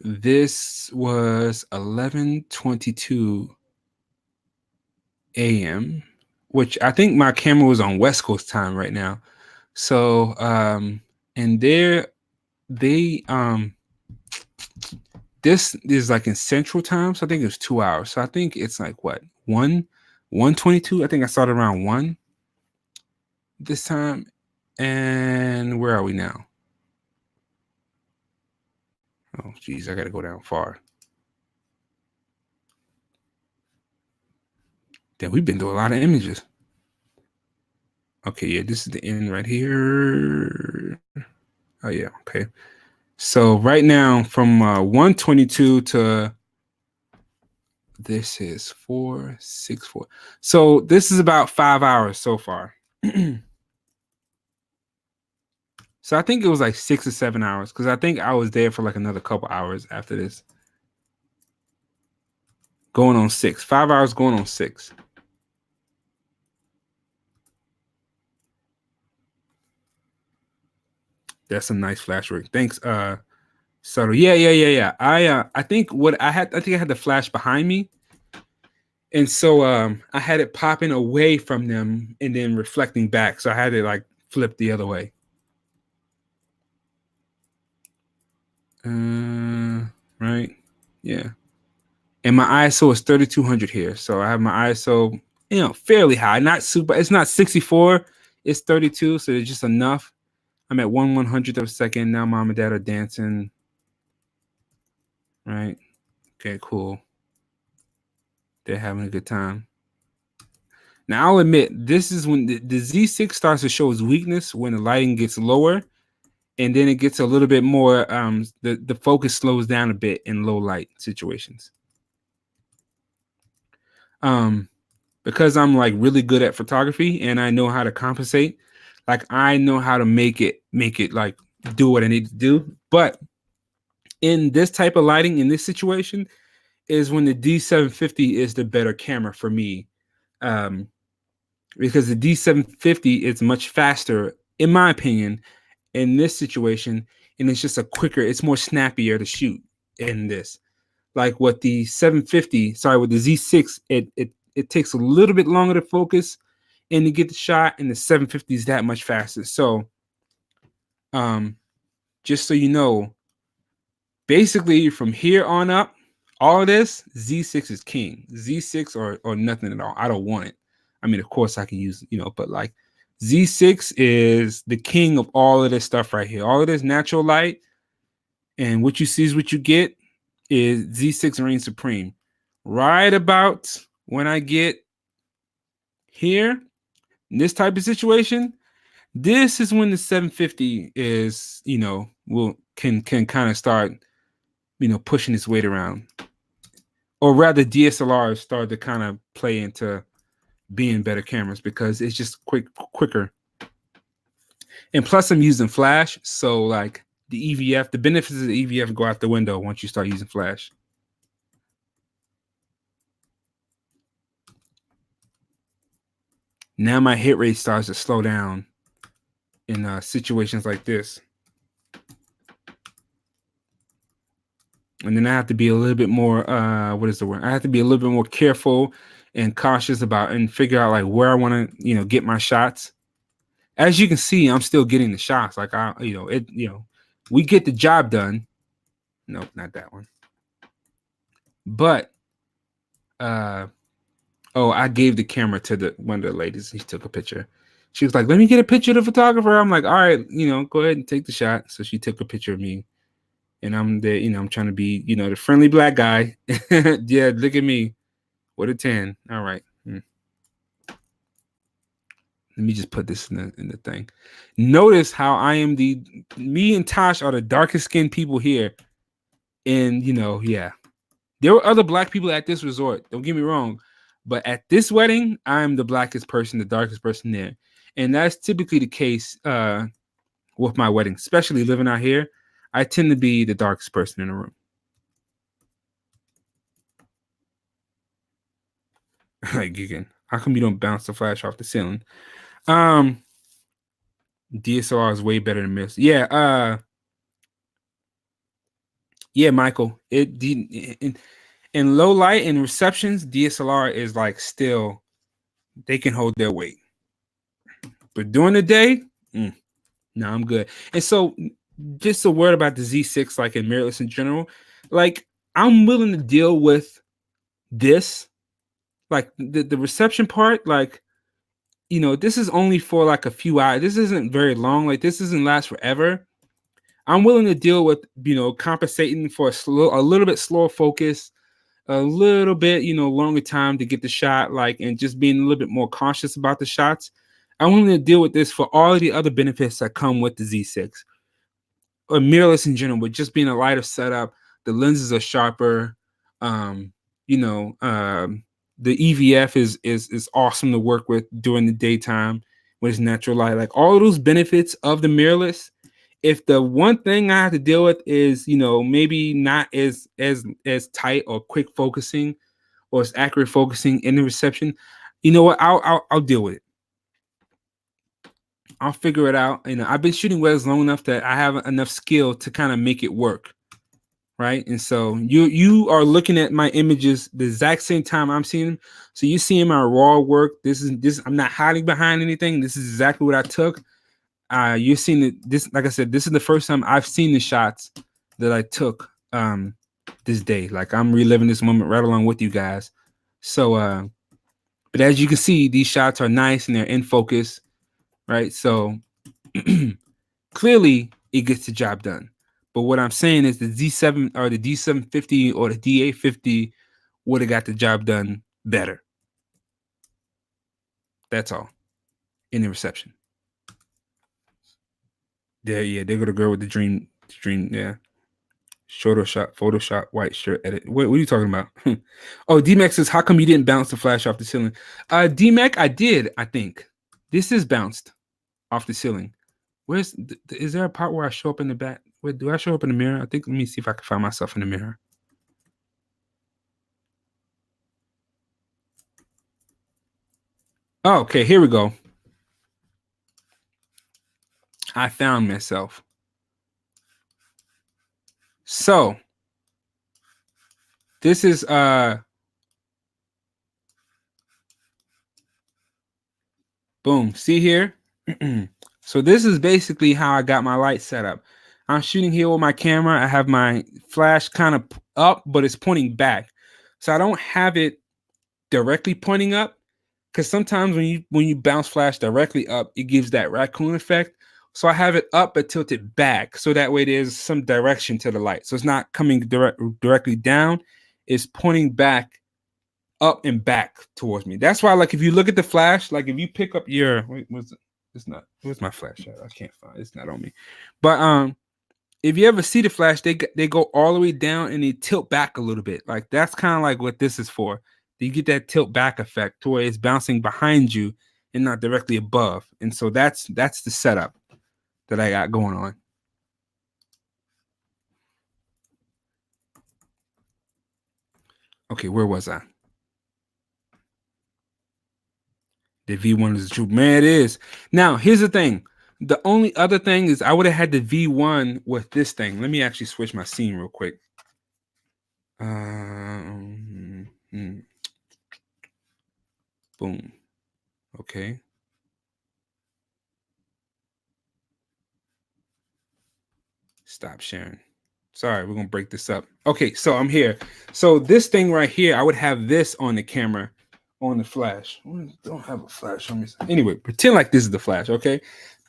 This was 11:22 a.m., which I think my camera was on West Coast time right now. So and they this is like in Central time, so I think it was 2 hours. So I think it's like what 1:22. I think I started around 1 this time. And where are we now? Oh geez, I gotta go down far. Damn, we've been through a lot of images. Okay, yeah, this is the end right here. Oh yeah, okay. So right now from 1:22 to this is 4:64. So this is about 5 hours so far. So I think it was like 6 or 7 hours because I think I was there for like another couple hours after this. Going on 6. 5 hours going on 6. That's a nice flash work. Thanks, Subtle. Yeah. I think I had the flash behind me. And so I had it popping away from them and then reflecting back. So I had it like flip the other way. Right. Yeah. And my ISO is 3200 here. So I have my ISO, fairly high. Not super, it's not 64, it's 32. So it's just enough. I'm at 1/100th of a second. Now mom and dad are dancing. Right. Okay, cool. They're having a good time. Now I'll admit, this is when the Z6 starts to show its weakness when the lighting gets lower, and then it gets a little bit more. The focus slows down a bit in low light situations. Because I'm like really good at photography and I know how to compensate. Like I know how to make it like do what I need to do. But in this type of lighting, in this situation, is when the D750 is the better camera for me. Because the D750 is much faster, in my opinion, in this situation, and it's just it's more snappier to shoot in this. Like with the 750, with the Z6, it takes a little bit longer to focus and to get the shot, and the 750 is that much faster. So, just so you know, basically from here on up, all of this Z6 is king. Z6 or nothing at all. I don't want it. I mean, of course I can use, but like Z6 is the king of all of this stuff right here. All of this natural light, and what you see is what you get. Is Z6 reigns supreme. Right about when I get here, in this type of situation, this is when the 750 is, can kind of start pushing its weight around. Or rather, DSLRs started to kind of play into being better cameras because it's just quicker. And plus, I'm using flash, so like the EVF, the benefits of the EVF go out the window once you start using flash. Now my hit rate starts to slow down in situations like this. And then I have to be a little bit more, what is the word? I have to be a little bit more careful and cautious about and figure out like where I want to, get my shots. As you can see, I'm still getting the shots. Like we get the job done. Nope, not that one. But I gave the camera to one of the ladies. She took a picture. She was like, "Let me get a picture of the photographer." I'm like, "All right, go ahead and take the shot." So she took a picture of me, and I'm there. I'm trying to be, the friendly black guy. Yeah, look at me, what a 10. All right. Let me just put this in the thing. Notice how I am me and Tosh are the darkest skinned people here. And, yeah. There were other black people at this resort. Don't get me wrong. But at this wedding, I'm the blackest person, the darkest person there. And that's typically the case with my wedding, especially living out here. I tend to be the darkest person in the room. Like, how come you don't bounce the flash off the ceiling? DSLR is way better than mirrorless. Yeah, Michael. In low light and receptions, DSLR is like still they can hold their weight. But during the day, no, I'm good. And so just a word about the Z6, like in mirrorless in general, like I'm willing to deal with this, like the reception part, like this is only for like a few hours. This isn't very long. Like this doesn't last forever. I'm willing to deal with compensating for a little bit slower focus, a little bit longer time to get the shot, like, and just being a little bit more cautious about the shots. I'm willing to deal with this for all of the other benefits that come with the Z6 or mirrorless in general, with just being a lighter setup. The lenses are sharper. The EVF is awesome to work with during the daytime when it's natural light. Like all of those benefits of the mirrorless. If the one thing I have to deal with is maybe not as tight or quick focusing or as accurate focusing in the reception, you know what? I'll deal with it. I'll figure it out. I've been shooting weddings long enough that I have enough skill to kind of make it work. Right. And so you are looking at my images the exact same time I'm seeing them. So you seeing my raw work. This I'm not hiding behind anything. This is exactly what I took. You're seeing it. This, like I said, this is the first time I've seen the shots that I took this day. Like I'm reliving this moment right along with you guys. So but as you can see, these shots are nice and they're in focus. Right. So clearly it gets the job done. But what I'm saying is the Z7 or the D750 or the D850 would have got the job done better. That's all. In the reception. There go the girl with the dream, yeah. Shorter shot, Photoshop, white shirt, edit. What are you talking about? Oh, D-Mac says, how come you didn't bounce the flash off the ceiling? D-Mac, I did, I think. This is bounced off the ceiling. Is there a part where I show up in the back? Wait, do I show up in the mirror? I think, let me see if I can find myself in the mirror. Oh, okay, here we go. I found myself. So, this is, boom, see here? So this is basically how I got my light set up. I'm shooting here with my camera. I have my flash kind of up, but it's pointing back. So I don't have it directly pointing up, because sometimes when you bounce flash directly up, it gives that raccoon effect. So I have it up but tilted back, so that way there's some direction to the light. So it's not coming directly down. It's pointing back, up and back towards me. That's why, like, if you look at the flash, like if you pick up your, where's my flash at? I can't find it. It's not on me. But if you ever see the flash, they go all the way down and they tilt back a little bit. Like that's kind of like what this is for. You get that tilt back effect to where it's bouncing behind you and not directly above. And so that's the setup that I got going on. Okay, where was I? The V1 is the truth. Man, it is. Now, here's the thing. The only other thing is I would have had the V1 with this thing. Let me actually switch my scene real quick. Boom. Okay. Stop sharing. Sorry, we're gonna break this up. Okay, so I'm here. So this thing right here, I would have this on the camera, on the flash. I don't have a flash on me. Anyway, pretend like this is the flash. Okay,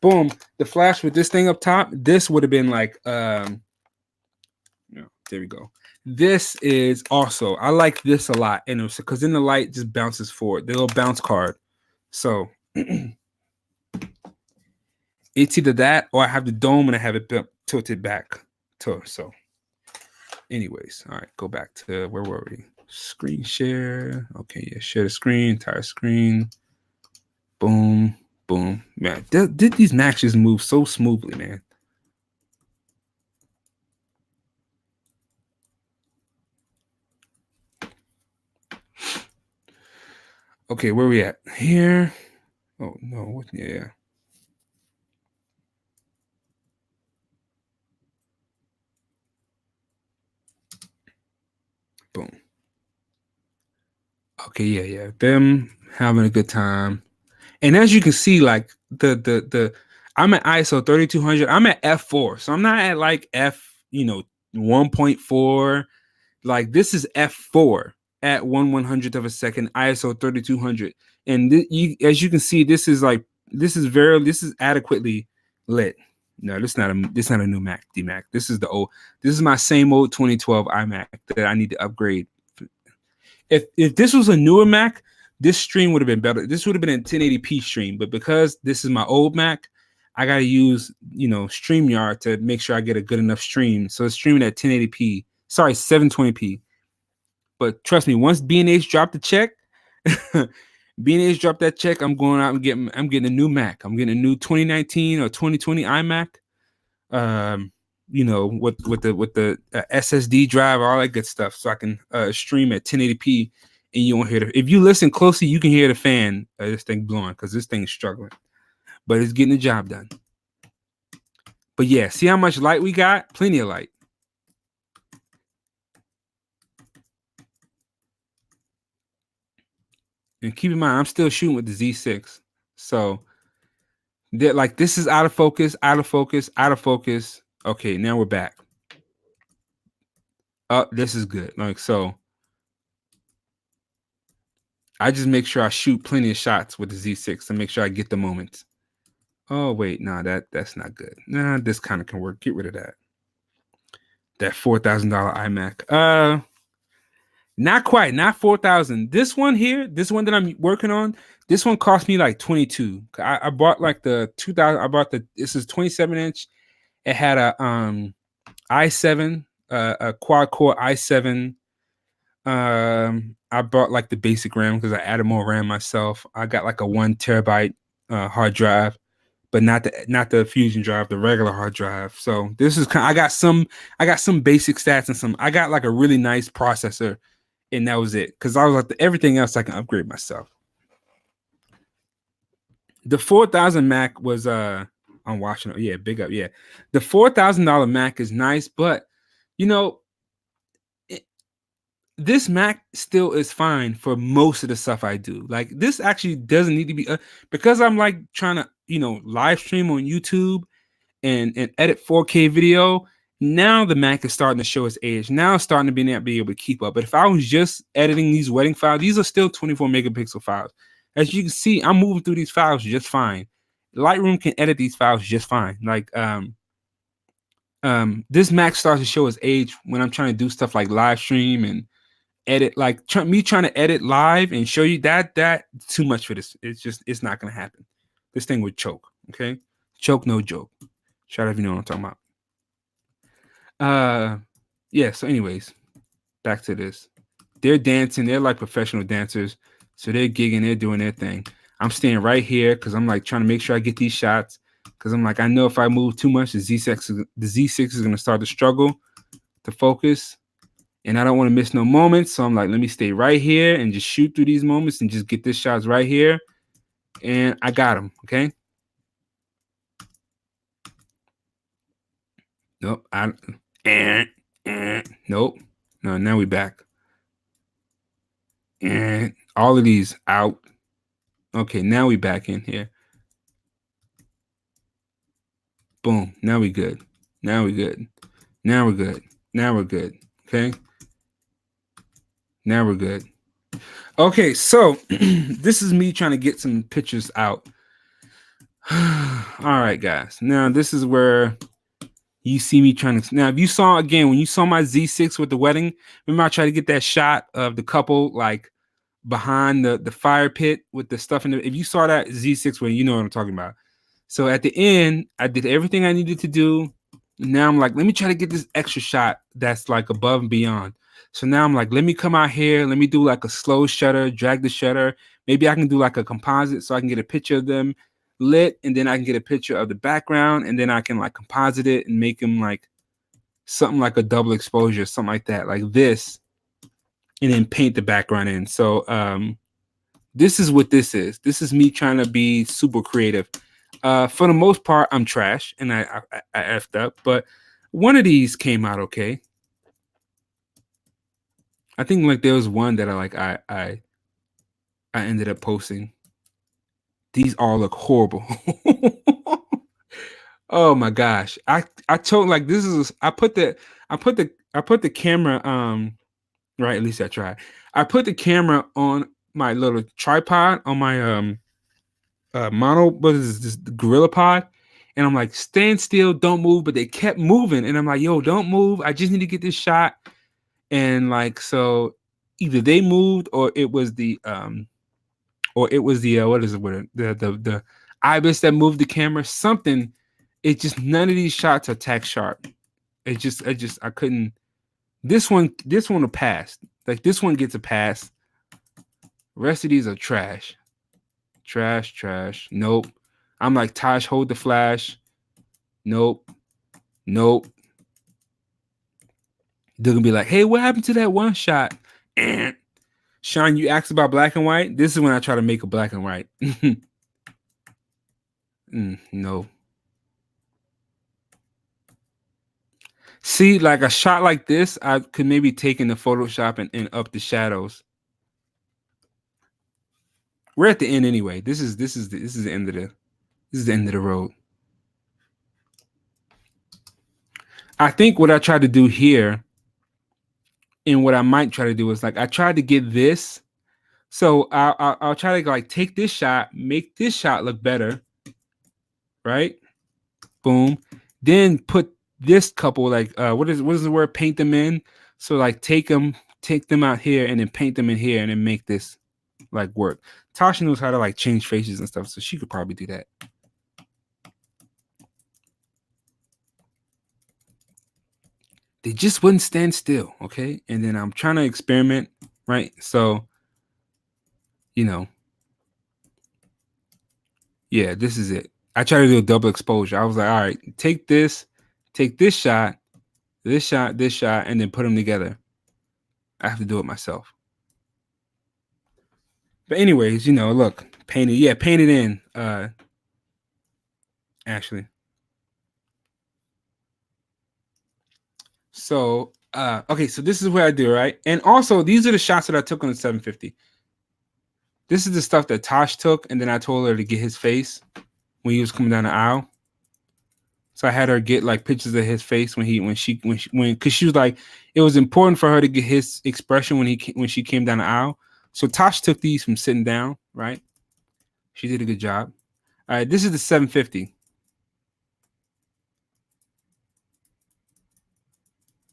boom. The flash with this thing up top. This would have been like, there we go. This is also, I like this a lot, and it's because then the light just bounces forward. The little bounce card. So it's either that or I have the dome and I have it tilted back. So anyways, all right, go back to where were we? Screen share. Okay, yeah, share the screen, entire screen. Boom, boom. Man, did these Macs just move so smoothly, man? Okay, where we at? Here. Oh no, what? Yeah. Boom. Okay, yeah. Them having a good time. And as you can see, like the I'm at ISO 3200. I'm at f4, so I'm not at like f 1.4. Like this is f4 at 1/100th of a second, ISO 3200. And as you can see, this is adequately lit. No, this is not a new Mac DMac. This is this is my same old 2012 iMac that I need to upgrade. If this was a newer Mac, this stream would have been better. This would have been a 1080p stream, but because this is my old Mac, I gotta use StreamYard to make sure I get a good enough stream. So it's streaming at 1080p. Sorry, 720p. But trust me, once B&H dropped the check, B&H dropped that check, I'm going out and getting a new Mac. I'm getting a new 2019 or 2020 iMac. With the SSD drive, all that good stuff, so I can stream at 1080p, and you won't hear if you listen closely, you can hear the fan of this thing blowing because this thing's struggling, but it's getting the job done. But yeah, see how much light we got? Plenty of light. And keep in mind, I'm still shooting with the Z6, so like this is out of focus, out of focus, out of focus. Okay, now we're back. Oh, this is good. Like so. I just make sure I shoot plenty of shots with the Z6 to make sure I get the moments. Oh wait, no, that's not good. Nah, this kind of can work. Get rid of that. That $4,000 iMac. Not quite, not 4,000. This one here, this one that I'm working on, this one cost me like 22. I bought like the 2000. I bought this is 27-inch. It had a i7, a quad core i7. I bought like the basic RAM because I added more RAM myself. I got like a 1 terabyte hard drive, but not the Fusion drive, the regular hard drive. So this is I got some basic stats and I got like a really nice processor, and that was it. Because I was like everything else I can upgrade myself. The 4,000 Mac was I'm watching it. Yeah, big up. Yeah, the $4,000 Mac is nice, but this Mac still is fine for most of the stuff I do. Like this actually doesn't need to be because I'm like trying to live stream on YouTube and edit 4K video. Now the Mac is starting to show its age. Now it's starting to be able to keep up. But if I was just editing these wedding files, these are still 24 megapixel files. As you can see, I'm moving through these files just fine. Lightroom can edit these files just fine. Like this Mac starts to show its age when I'm trying to do stuff like live stream and edit, like me trying to edit live and show you that too much for this. It's not gonna happen. This thing would choke. Okay, choke, no joke. Shout out if you know what I'm talking about. Yeah, so anyways, back to this. They're dancing, they're like professional dancers. So they're gigging, they're doing their thing. I'm staying right here because I'm like trying to make sure I get these shots. Because I'm like, I know if I move too much, the Z6 is gonna start to struggle to focus. And I don't want to miss no moments. So I'm like, let me stay right here and just shoot through these moments and just get this shots right here. And I got them. Okay. Nope. Nope. No, now we back. And all of these out. Okay, now we back in here. Boom. Now we good. Now we good. Now we're good. Now we're good. Okay. Now we're good. Okay, so this is me trying to get some pictures out. All right, guys. Now this is where you see me trying to. Now, if you saw again when you saw my Z6 with the wedding, remember I tried to get that shot of the couple like behind the fire pit with the stuff in the. If you saw that Z6 wedding, you know what I'm talking about. So at the end, I did everything I needed to do. Now I'm like, let me try to get this extra shot that's like above and beyond. So now I'm like, let me come out here. Let me do like a slow shutter, drag the shutter. Maybe I can do like a composite so I can get a picture of them lit, and then I can get a picture of the background, and then I can like composite it and make them like something like a double exposure, something like that, like this, and then paint the background in. So this is what this is. This is me trying to be super creative. For the most part, I'm trash and I effed up, but one of these came out okay. I think like there was one that I ended up posting. These all look horrible. Oh my gosh. I told like this is I put the camera right, at least I tried. I put the camera on my little tripod on my mono, but this the gorilla pod, and I'm like, stand still, don't move, but they kept moving, and I'm like, yo, don't move, I just need to get this shot. And like, so either they moved or it was the what is it, what the ibis that moved the camera, something. It just none of these shots are tack sharp. I couldn't. This one will pass. Like this one gets a pass. Rest of these are trash. Trash. Nope. I'm like, Tosh, hold the flash. Nope. They're gonna be like, hey, what happened to that one shot? And Sean, you asked about black and white. This is when I try to make a black and white. No. See, like a shot like this, I could maybe take in the Photoshop and up the shadows. We're at the end anyway. This is the end of the road. I think what I tried to do here, and what I might try to do is like I tried to get this. So I'll try to like take this shot, make this shot look better, right? Boom. Then put this couple like what is the word? Paint them in. So like take them out here and then paint them in here and then make this like work. Tasha knows how to like change faces and stuff, so she could probably do that. They just wouldn't stand still, okay? And then I'm trying to experiment, right? So, you know, yeah, this is it. I try to do a double exposure. I was like, all right, take this shot, this shot, and then put them together. I have to do it myself. But anyways, look, painted in. Actually. So okay, so this is what I do, right? And also these are the shots that I took on the 750. This is the stuff that Tosh took, and then I told her to get his face when he was coming down the aisle. So I had her get like pictures of his face when because she was like, it was important for her to get his expression when she came down the aisle. So Tosh took these from sitting down, right? She did a good job. All right, this is the 750.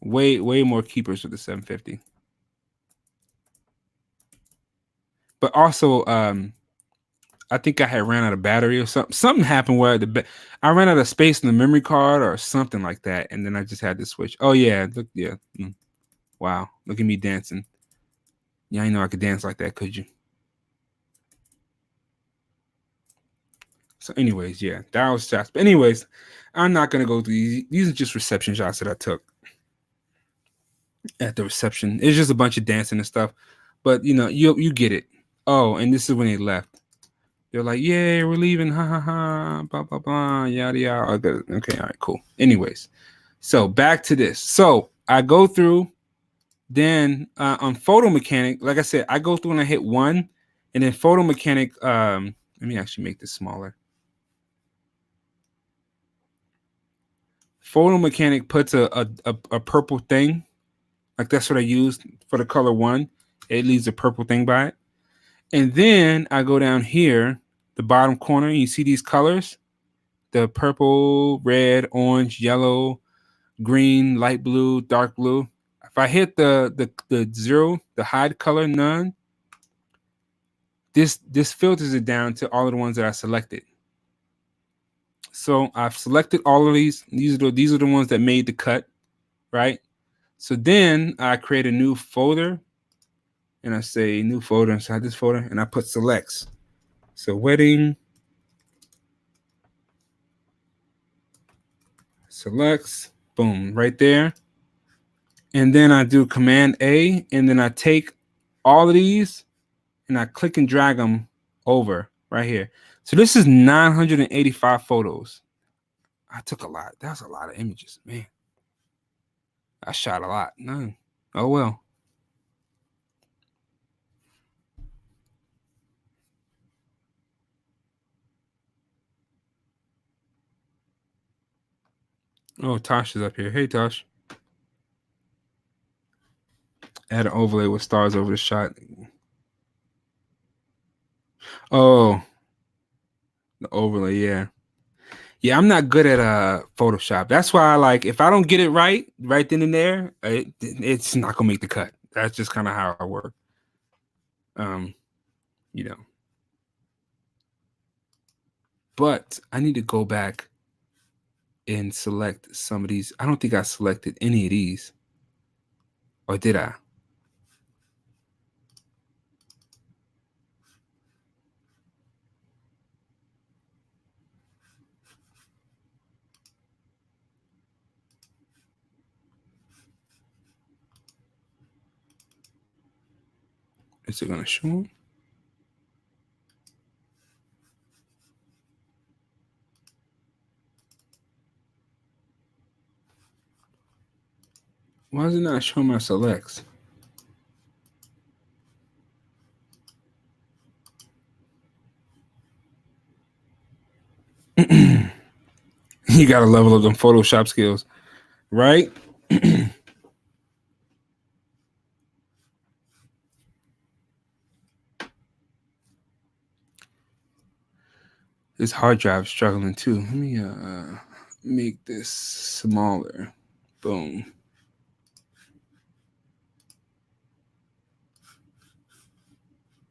Way more keepers with the 750. But also, I think I had ran out of battery or something. Something happened where I ran out of space in the memory card or something like that, and then I just had to switch. Oh yeah, look, yeah. Wow, look at me dancing. Yeah, I know I could dance like that, could you? So, anyways, yeah, that was shots. But anyways, I'm not gonna go through these. These are just reception shots that I took at the reception. It's just a bunch of dancing and stuff. But you get it. Oh, and this is when they left. They're like, "Yay, we're leaving!" Ha ha ha! Blah blah blah! Yada yada. Okay, all right, cool. Anyways, so back to this. So I go through. Then on Photomechanic, like I said, I go through and I hit 1, and then Photomechanic. Let me actually make this smaller. Photomechanic puts a purple thing, like that's what I used for the color 1. It leaves a purple thing by it, and then I go down here, the bottom corner. You see these colors: the purple, red, orange, yellow, green, light blue, dark blue. If I hit the 0, the hide color, none, this filters it down to all of the ones that I selected. So I've selected all of these. These are the ones that made the cut, right? So then I create a new folder, and I say new folder inside this folder, and I put selects. So wedding selects, boom, right there. And then I do Command A, and then I take all of these and I click and drag them over right here. So this is 985 photos. I took a lot. That's a lot of images, man. I shot a lot. No. Oh well. Oh, Tosh is up here. Hey, Tosh. Add an overlay with stars over the shot. Oh, the overlay, yeah. Yeah, I'm not good at Photoshop. That's why I like, if I don't get it right then and there, it's not gonna make the cut. That's just kind of how I work. Um, you know. But I need to go back and select some of these. I don't think I selected any of these. Or did I? Is it gonna show them? Why is it not showing my selects? You gotta level up them Photoshop skills, right? This hard drive is struggling too. Let me make this smaller. Boom.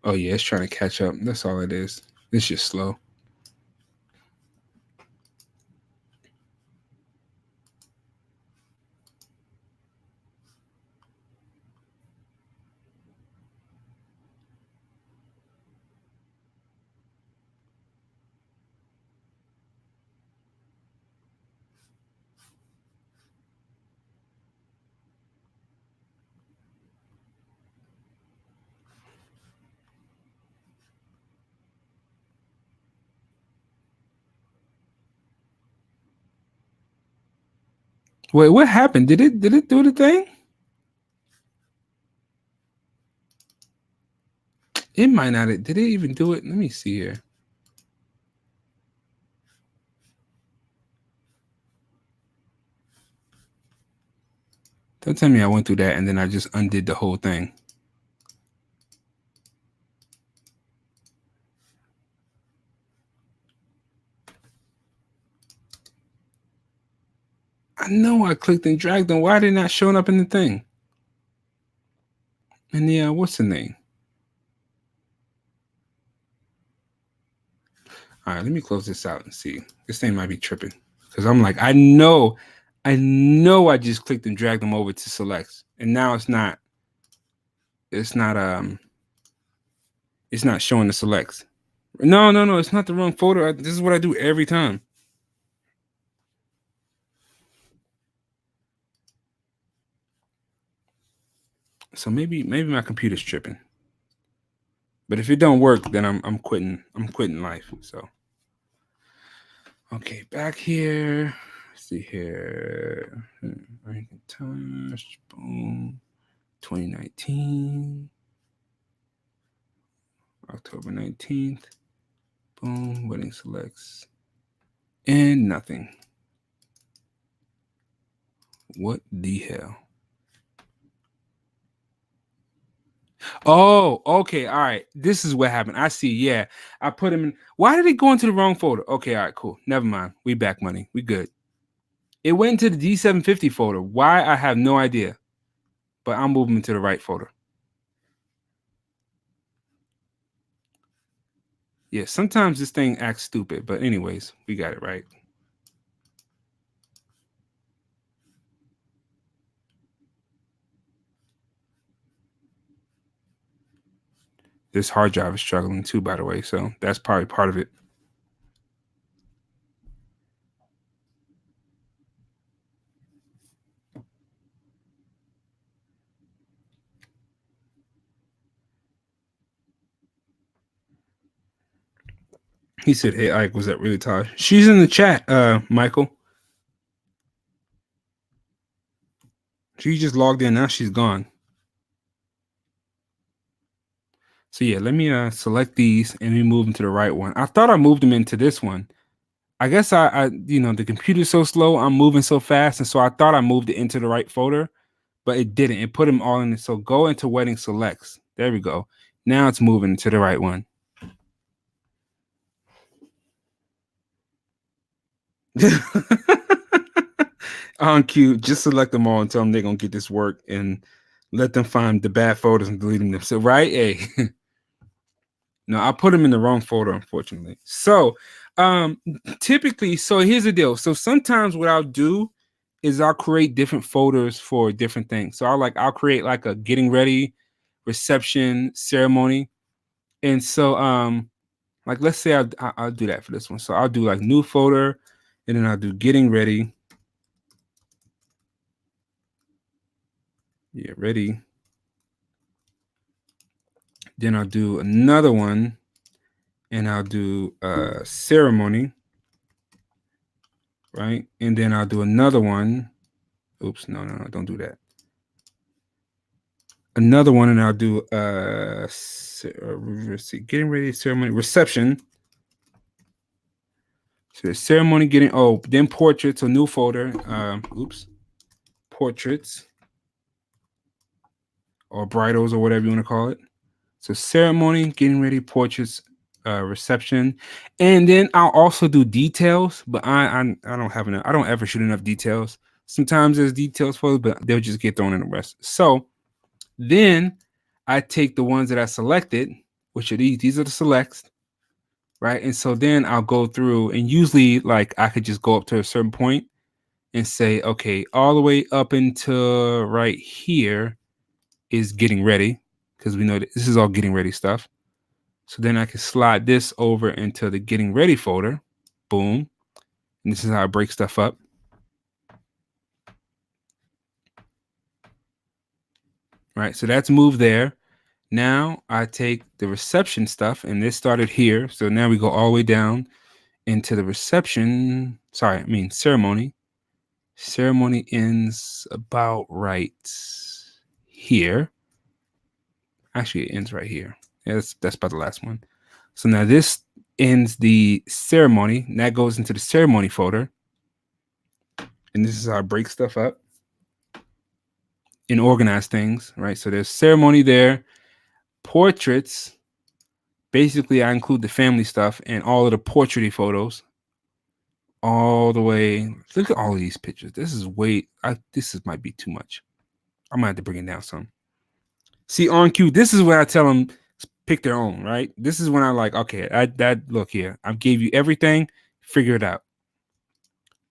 Oh yeah, it's trying to catch up. That's all it is. It's just slow. Wait, what happened? Did it do the thing? It might not. Did it even do it? Let me see here. Don't tell me I went through that and then I just undid the whole thing. I know I clicked and dragged them. Why are they not showing up in the thing? And what's the name? All right, let me close this out and see. This thing might be tripping because I'm like, I know I just clicked and dragged them over to selects, and now it's not showing the selects. No, it's not the wrong photo. This is what I do every time. So maybe my computer's tripping. But if it don't work, then I'm quitting. I'm quitting life. So okay, back here. Let's see here. Touch. Boom. 2019. October 19th. Boom. Wedding selects. And nothing. What the hell? Oh, okay. All right. This is what happened. I see. Yeah. I put him in. Why did it go into the wrong folder? Okay. All right. Cool. Never mind. We back money. We good. It went into the D750 folder. Why? I have no idea. But I'm moving to the right folder. Yeah. Sometimes this thing acts stupid. But anyways, we got it right. This hard drive is struggling too, by the way. So that's probably part of it. He said, "Hey, Ike, was that really tired?" She's in the chat, Michael. She just logged in. Now she's gone. So yeah, let me select these and we move them to the right one. I thought I moved them into this one. I guess I the computer's so slow. I'm moving so fast, and so I thought I moved it into the right folder, but it didn't. It put them all in it. So go into wedding selects. There we go. Now it's moving to the right one. On cue, just select them all and tell them they're gonna get this work and let them find the bad photos and delete them. So right, hey. No, I put them in the wrong folder, unfortunately. So typically, so here's the deal. So sometimes what I'll do is I'll create different folders for different things. So I'll create like a getting ready, reception, ceremony. And so like let's say I'll do that for this one. So I'll do like new folder, and then I'll do getting ready. Yeah, ready. Then I'll do another one, and I'll do ceremony, right? And then I'll do another one. Oops, no, don't do that. Another one, and I'll do let's see, getting ready, ceremony, reception. So the ceremony, then portraits, a new folder. Oops, portraits or bridals or whatever you want to call it. So ceremony, getting ready, portraits, reception, and then I'll also do details. But I don't have enough. I don't ever shoot enough details. Sometimes there's details for it, but they'll just get thrown in the rest. So then I take the ones that I selected, which are these are the selects, right? And so then I'll go through, and usually like I could just go up to a certain point and say, okay, all the way up until right here is getting ready, because we know that this is all getting ready stuff. So then I can slide this over into the getting ready folder. Boom. And this is how I break stuff up. Right. So that's moved there. Now I take the reception stuff, and this started here. So now we go all the way down into the reception. Sorry, I mean ceremony. Ceremony ends about right here. Actually, it ends right here. Yeah, that's about the last one. So now this ends the ceremony. And that goes into the ceremony folder. And this is how I break stuff up and organize things, right? So there's ceremony there, portraits. Basically, I include the family stuff and all of the portrait photos all the way. Look at all of these pictures. This is might be too much. I might have to bring it down some. See, on cue, this is where I tell them pick their own, right? This is when I like, okay, that look here, I gave you everything, figure it out.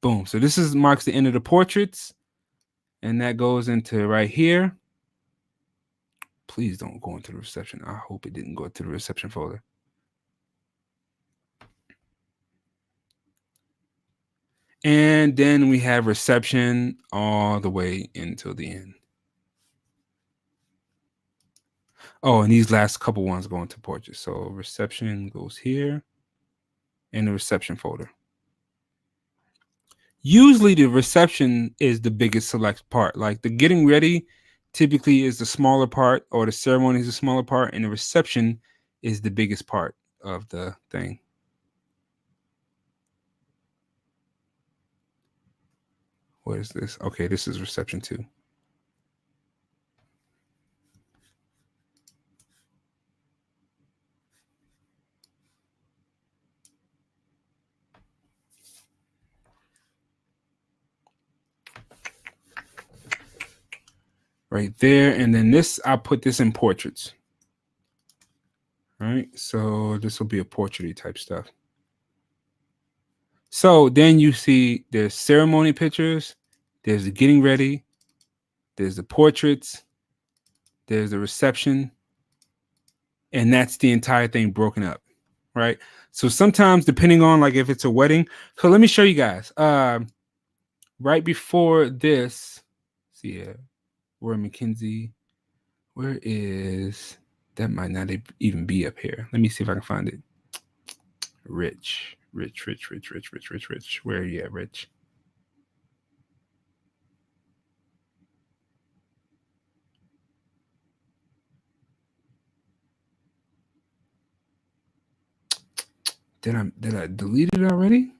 Boom. So this is marks the end of the portraits, and that goes into right here. Please don't go into the reception. I hope it didn't go to the reception folder. And then we have reception all the way until the end. Oh, and these last couple ones go into portraits. So reception goes here in the reception folder. Usually the reception is the biggest select part. Like the getting ready typically is the smaller part, or the ceremony is the smaller part, and the reception is the biggest part of the thing. What is this? Okay, this is reception 2. Right there, and then this, I'll put this in portraits. All right, so this will be a portrait type stuff. So then you see there's ceremony pictures, there's the getting ready, there's the portraits, there's the reception, and that's the entire thing broken up, right? So sometimes, depending on like if it's a wedding, so let me show you guys. Right before this, see here, we're in McKinsey. Where is that? Might not even be up here. Let me see if I can find it. Rich. Where are you at, Rich? Did I delete it already?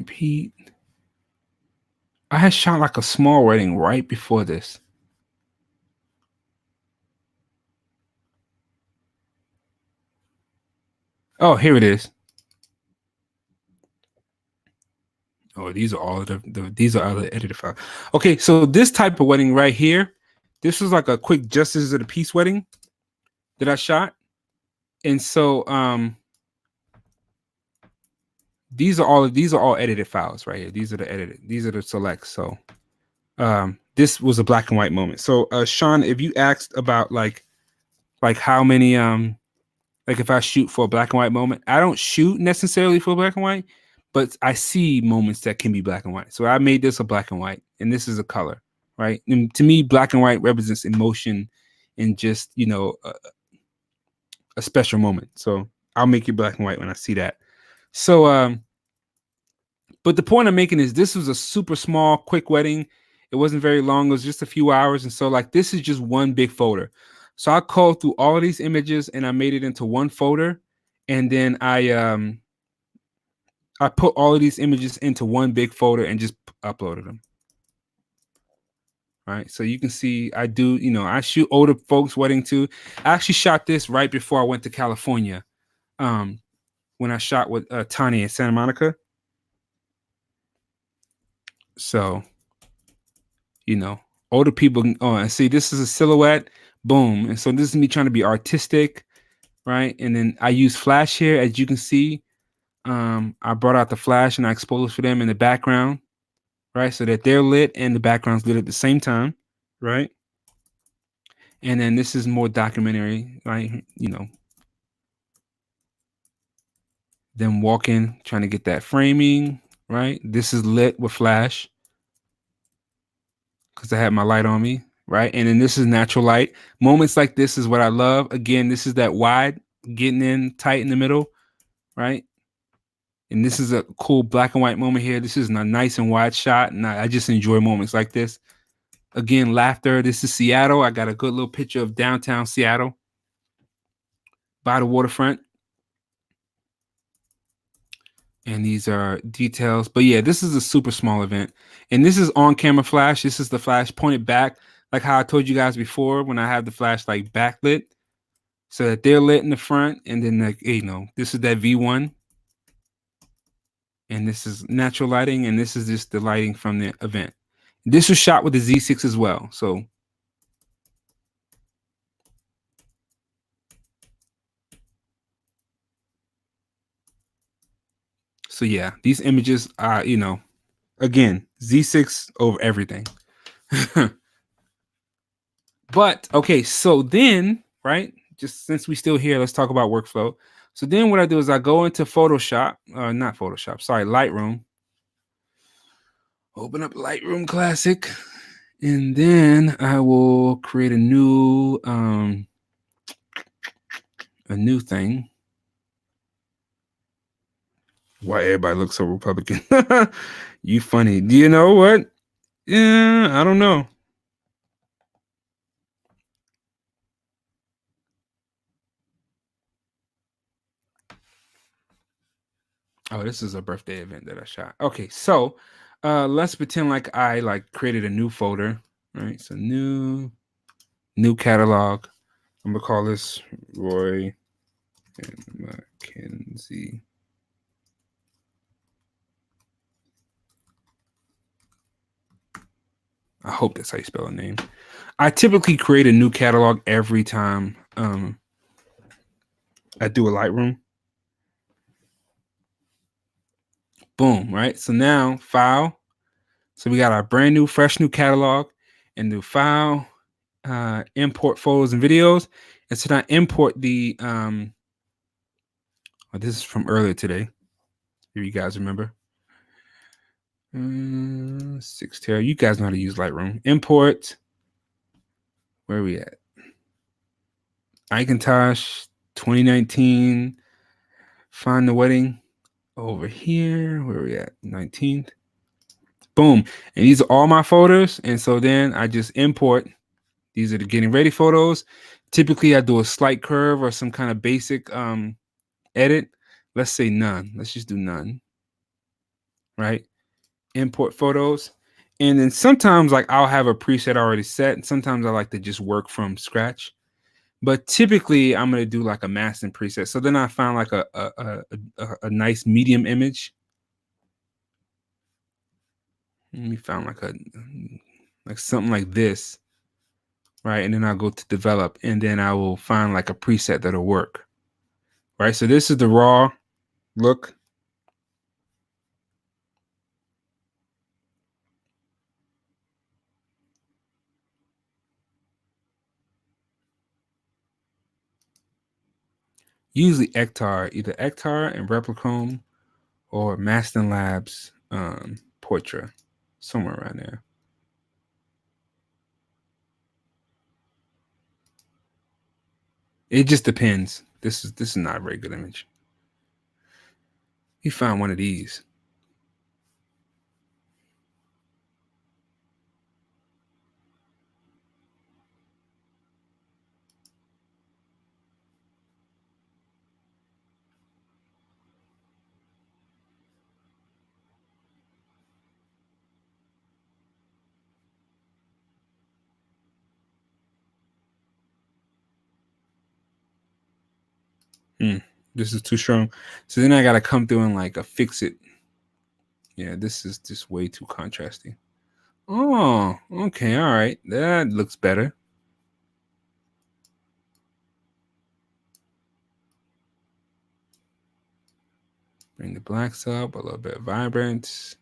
Pete. I had shot like a small wedding right before this. Oh, here it is. Oh, these are all these are other edited files. Okay, so this type of wedding right here, this was like a quick justice of the peace wedding that I shot. And so these are all edited files right here. These are the selects. So this was a black and white moment. So Sean, if you asked about like how many like if I shoot for a black and white moment, I don't shoot necessarily for black and white, but I see moments that can be black and white. So I made this a black and white, and this is a color, right? And to me, black and white represents emotion and just, you know, a special moment. So I'll make it black and white when I see that. So but the point I'm making is this was a super small, quick wedding. It wasn't very long. It was just a few hours. And so like this is just one big folder. So I culled through all of these images and I made it into one folder. And then I put all of these images into one big folder and just uploaded them. All right. So you can see I do, you know, I shoot older folks wedding too. I actually shot this right before I went to California. When I shot with Tanya in Santa Monica. So, you know, older people, oh, and see, this is a silhouette, boom. And so this is me trying to be artistic, right? And then I use flash here, as you can see. I brought out the flash and I exposed for them in the background, right? So that they're lit and the background's lit at the same time, right? And then this is more documentary, right? You know, them walking, trying to get that framing, right? This is lit with flash because I had my light on me, right? And then this is natural light. Moments like this is what I love. Again, this is that wide, getting in tight in the middle, right? And this is a cool black and white moment here. This is a nice and wide shot, and I just enjoy moments like this. Again, laughter. This is Seattle. I got a good little picture of downtown Seattle by the waterfront. And these are details. But yeah, this is a super small event. And this is on camera flash. This is the flash pointed back, like how I told you guys before when I have the flash like backlit so that they're lit in the front. And then, like, you know, this is that V1. And this is natural lighting. And this is just the lighting from the event. This was shot with the Z6 as well. So yeah, these images are, you know, again, Z6 over everything. But okay, so then, right, just since we still here, let's talk about workflow. So then what I do is I go into Photoshop, not Photoshop, sorry, Lightroom. Open up Lightroom Classic, and then I will create a new thing. Why everybody looks so Republican? You funny. Do you know what? Yeah, I don't know. Oh, this is a birthday event that I shot. Okay, so let's pretend like I created a new folder. All right, so new catalog. I'm gonna call this Roy and Mackenzie. I hope that's how you spell a name. I typically create a new catalog every time I do a Lightroom. Boom, right? So now file. So we got our brand new, fresh new catalog and new file, import photos and videos. And so now import the, oh, this is from earlier today. If you guys remember. 6 tera. You guys know how to use Lightroom. Import. Where are we at? Icontosh 2019. Find the wedding over here. Where are we at? 19th. Boom. And these are all my photos. And so then I just import. These are the getting ready photos. Typically I do a slight curve or some kind of basic edit. Let's say none. Let's just do none. Right? Import photos. And then sometimes like I'll have a preset already set. And sometimes I like to just work from scratch. But typically I'm going to do like a masking preset. So then I found like a nice medium image. Let me found like something like this. Right. And then I'll go to develop and then I will find like a preset that'll work. Right. So this is the raw look. Usually Ektar, either Ektar and Replicome or Maston Labs Portrait, somewhere around there. It just depends. This is not a very good image. You found one of these. This is too strong. So then I gotta come through and like fix it. Yeah, this is just way too contrasting. Oh, okay, all right. That looks better. Bring the blacks up, a little bit vibrant.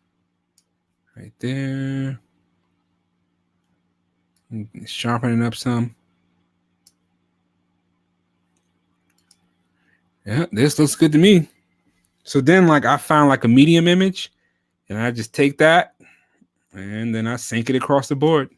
Right there. Sharpen it up some. Yeah, this looks good to me. So then like I found like a medium image and I just take that and then I sync it across the board.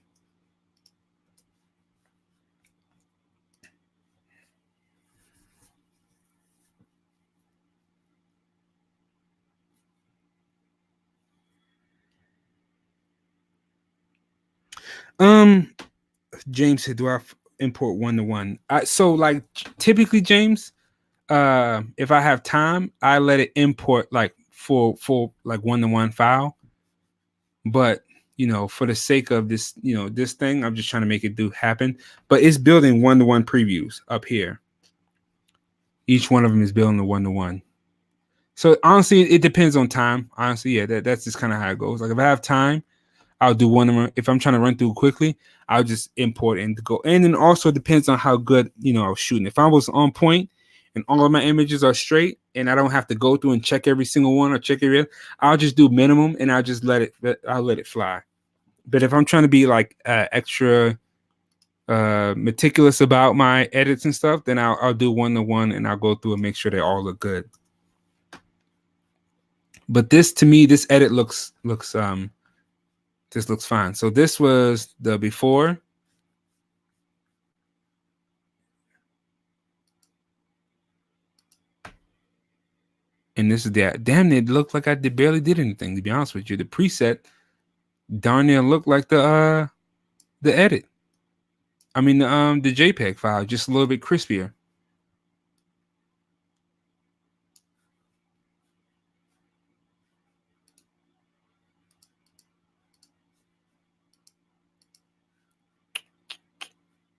James said, do I import 1-to-1? So like typically, James, if I have time, I let it import like for like 1-to-1 file. But you know, for the sake of this, you know, this thing, I'm just trying to make it happen. But it's building 1-to-1 previews up here. Each one of them is building a 1-to-1. So honestly, it depends on time. Honestly, yeah, that's just kind of how it goes. Like if I have time, I'll do one of them. If I'm trying to run through quickly, I'll just import and go. And then also depends on how good, I was shooting. If I was on point and all of my images are straight and I don't have to go through and check every single one or check every, I'll just do minimum and I'll let it fly. But if I'm trying to be like extra meticulous about my edits and stuff, then I'll do one to one and I'll go through and make sure they all look good. But this, to me, this edit looks this looks fine. So this was the before. And this is that. Damn, it looked like I barely did anything, to be honest with you. The preset darn near looked like the edit. I mean the JPEG file, just a little bit crispier.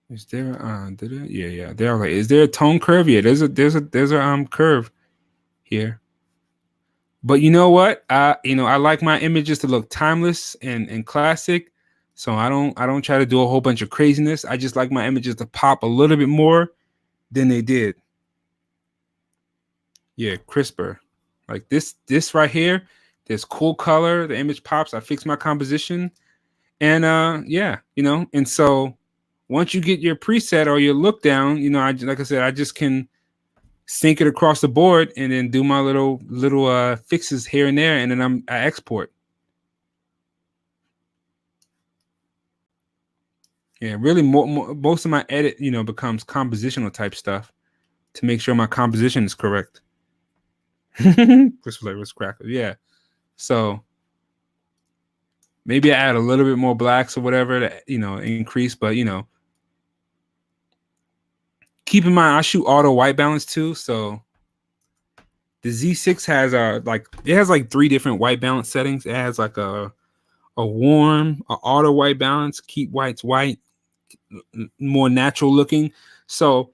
Is there yeah. There, okay. Is there a tone curve? Yeah, there's a curve here. But you know what? I like my images to look timeless and classic. So I don't try to do a whole bunch of craziness. I just like my images to pop a little bit more than they did. Yeah, crisper. Like this right here, there's cool color, the image pops, I fix my composition. And yeah, and so once you get your preset or your look down, like I said, I just can sync it across the board and then do my little fixes here and there, and then I export. Yeah, really, most of my edit, becomes compositional type stuff to make sure my composition is correct. Chris flavor was cracker, yeah. So maybe I add a little bit more blacks or whatever to increase, but keep in mind I shoot auto white balance too, so the Z6 has like 3 different white balance settings. It has like a warm, a auto white balance, keep whites white, more natural looking. So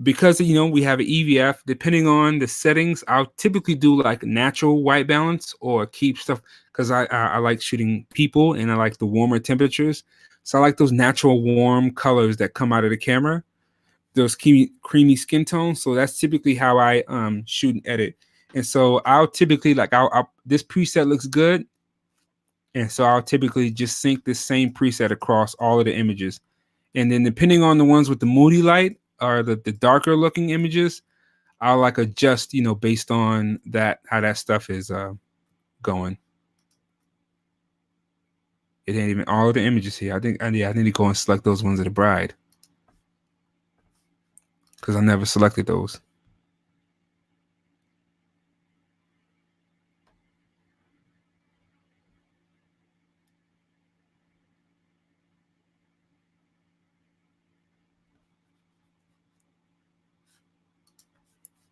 because we have an EVF, depending on the settings, I'll typically do like natural white balance or keep stuff because I like shooting people and I like the warmer temperatures. So I like those natural warm colors that come out of the camera, those creamy skin tones. So that's typically how I shoot and edit. And so I'll typically I'll this preset looks good, and so I'll typically just sync this same preset across all of the images. And then depending on the ones with the moody light or the darker looking images, I'll like adjust, based on that, how that stuff is going. It ain't even all of the images here. I need to go and select those ones of the bride, because I never selected those.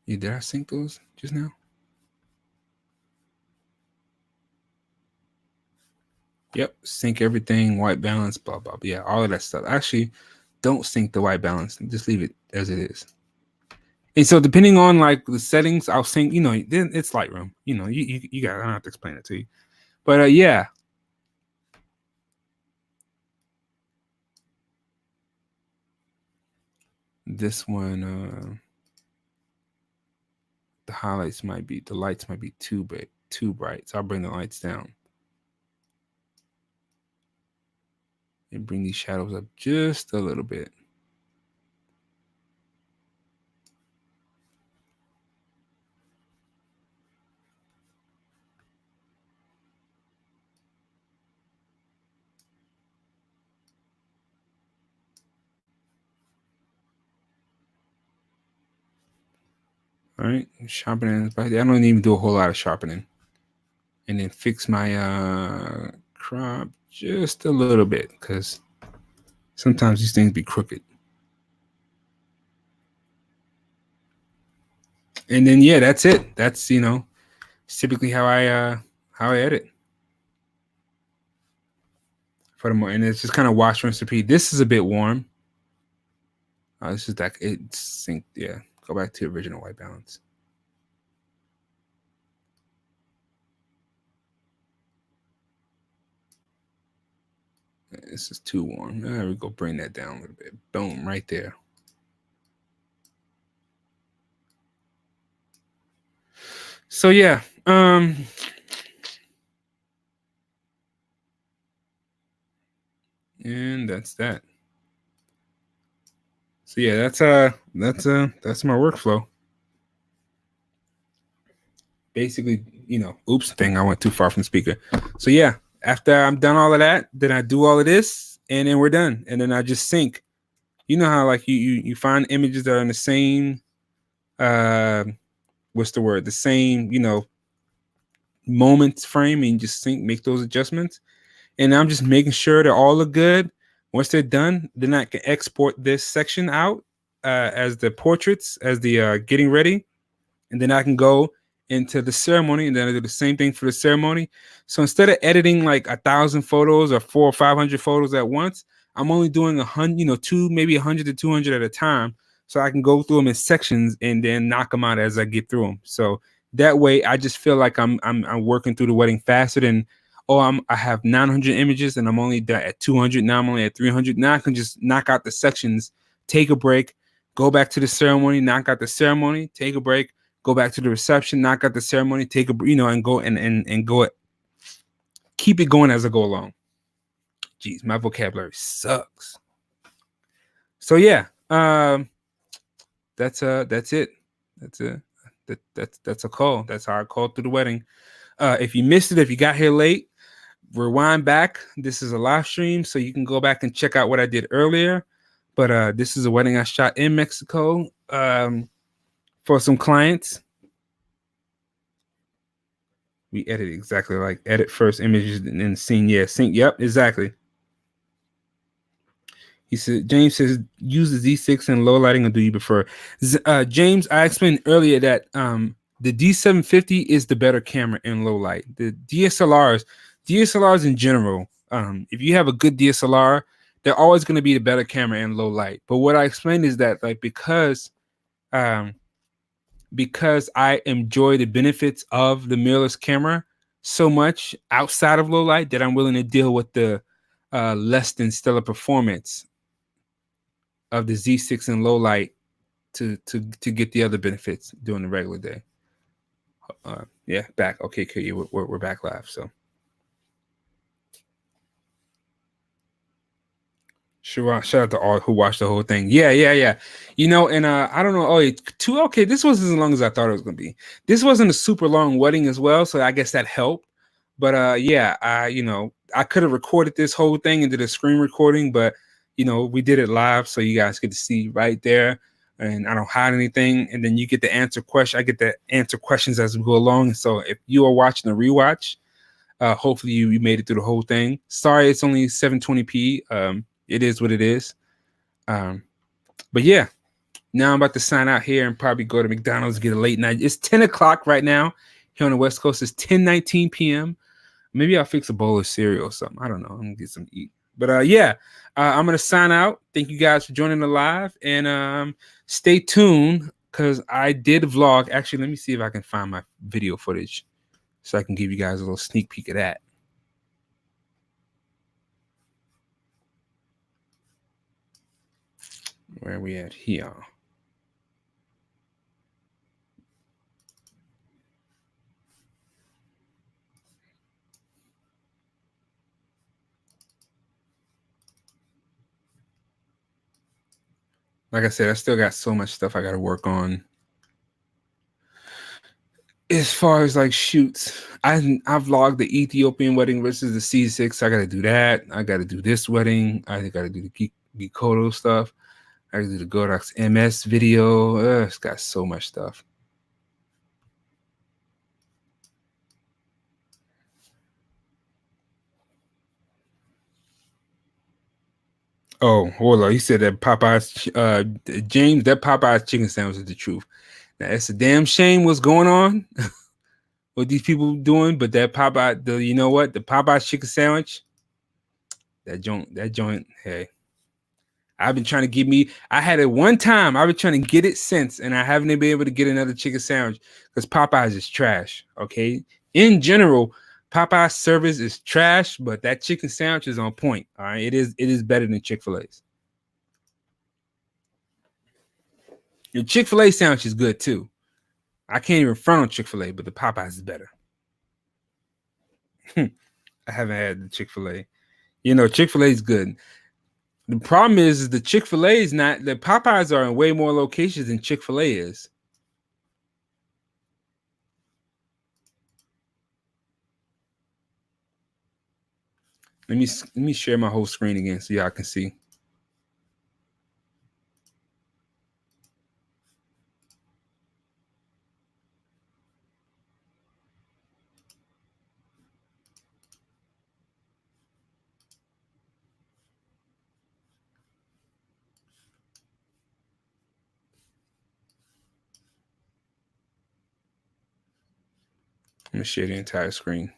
Yeah, did I sync those just now? Yep, sync everything, white balance, blah, blah, blah. Yeah, all of that stuff. Actually, don't sync the white balance. Just leave it as it is. And so depending on like the settings, I'll sync, then it's Lightroom. You got, I don't have to explain it to you. But yeah. This one, the lights might be too bright. So I'll bring the lights down. And bring these shadows up just a little bit. All right, sharpening. I don't even do a whole lot of sharpening. And then fix my crop just a little bit, because sometimes these things be crooked. And then yeah, that's it. That's typically how I edit. For the more, and it's just kind of wash, rinse, repeat. This is a bit warm. This is that it's synced. Yeah, go back to original white balance. This is too warm. There we go. Bring that down a little bit. Boom, right there. So yeah, and that's that. So yeah, that's my workflow. Basically, oops, thing, I went too far from the speaker. So yeah, after I'm done all of that, then I do all of this, and then we're done. And then I just sync. You know how like you find images that are in the same what's the word? The same, moment frame, and you just sync, make those adjustments. And I'm just making sure they all look good. Once they're done, then I can export this section out as the portraits, as the getting ready, and then I can go into the ceremony, and then I do the same thing for the ceremony. So instead of editing like 1,000 photos or 400 or 500 photos at once, I'm only doing 100, two, maybe 100 to 200 at a time, so I can go through them in sections and then knock them out as I get through them. So that way, I just feel like I'm working through the wedding faster than, I have 900 images and I'm only at 200. Now I'm only at 300. Now I can just knock out the sections, take a break, go back to the ceremony, knock out the ceremony, take a break, go back to the reception, knock out the ceremony, take a, and go and go it. Keep it going as I go along. Jeez, my vocabulary sucks. So yeah, that's it. That's it. That's a call. That's how I called through the wedding. If you missed it, if you got here late, rewind back. This is a live stream, so you can go back and check out what I did earlier. But this is a wedding I shot in Mexico for some clients. We edit exactly like edit first images and then scene. Yeah, sync. Yep, exactly. He said, James says, use the Z6 and low lighting, or do you prefer? James, I explained earlier that the D750 is the better camera in low light. The DSLRs in general, if you have a good DSLR, they're always going to be the better camera in low light. But what I explained is that like because I enjoy the benefits of the mirrorless camera so much outside of low light, that I'm willing to deal with the less than stellar performance of the Z6 in low light to get the other benefits during the regular day. Yeah, back. Okay, we're back live. So sure, shout out to all who watched the whole thing. Yeah. And I don't know. Okay, this wasn't as long as I thought it was gonna be. This wasn't a super long wedding as well, so I guess that helped. But yeah, I could have recorded this whole thing and did a screen recording, but we did it live, so you guys get to see right there, and I don't hide anything. And then you get to answer questions. I get to answer questions as we go along. So if you are watching a rewatch, hopefully you made it through the whole thing. Sorry, it's only 720p. It is what it is. But yeah, now I'm about to sign out here and probably go to McDonald's and get a late night. It's 10 o'clock right now here on the West Coast. It's 10:19 p.m. Maybe I'll fix a bowl of cereal or something. I don't know. I'm gonna get some to eat. But yeah, I'm gonna sign out. Thank you guys for joining the live, and stay tuned because I did vlog. Actually, let me see if I can find my video footage so I can give you guys a little sneak peek of that. Where are we at here? Like I said, I still got so much stuff I got to work on. As far as like shoots, I vlogged the Ethiopian wedding versus the C6. I got to do that. I got to do this wedding. I got to do the Gikoto stuff. I got to do the Godox MS video. It's got so much stuff. Oh, hold on. He said that Popeye's, James, that Popeye's chicken sandwich is the truth. Now, it's a damn shame what's going on, what these people doing, but that Popeye, you know what? The Popeye's chicken sandwich, that joint, hey. I've been trying to I had it one time. I've been trying to get it since, and I haven't been able to get another chicken sandwich because Popeyes is trash, okay? In general, Popeye's service is trash, but that chicken sandwich is on point. All right, it is better than Chick-fil-A's. Your Chick-fil-A sandwich is good too. I can't even front on Chick-fil-A, but the Popeyes is better. I haven't had the Chick-fil-A. You know, Chick-fil-A is good. The problem is the Chick-fil-A is not, the Popeyes are in way more locations than Chick-fil-A is. Let me share my whole screen again so y'all can see. I'm gonna share the entire screen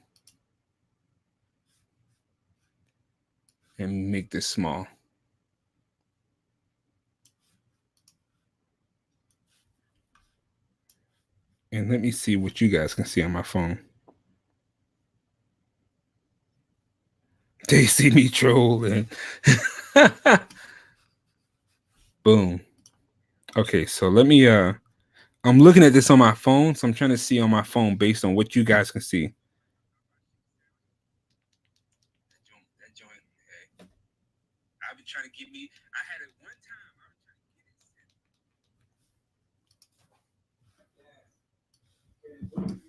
and make this small. And let me see what you guys can see on my phone. They see me trolling. Boom. Okay, so let me I'm looking at this on my phone, so I'm trying to see on my phone based on what you guys can see. I've been trying to get me. I had it one time.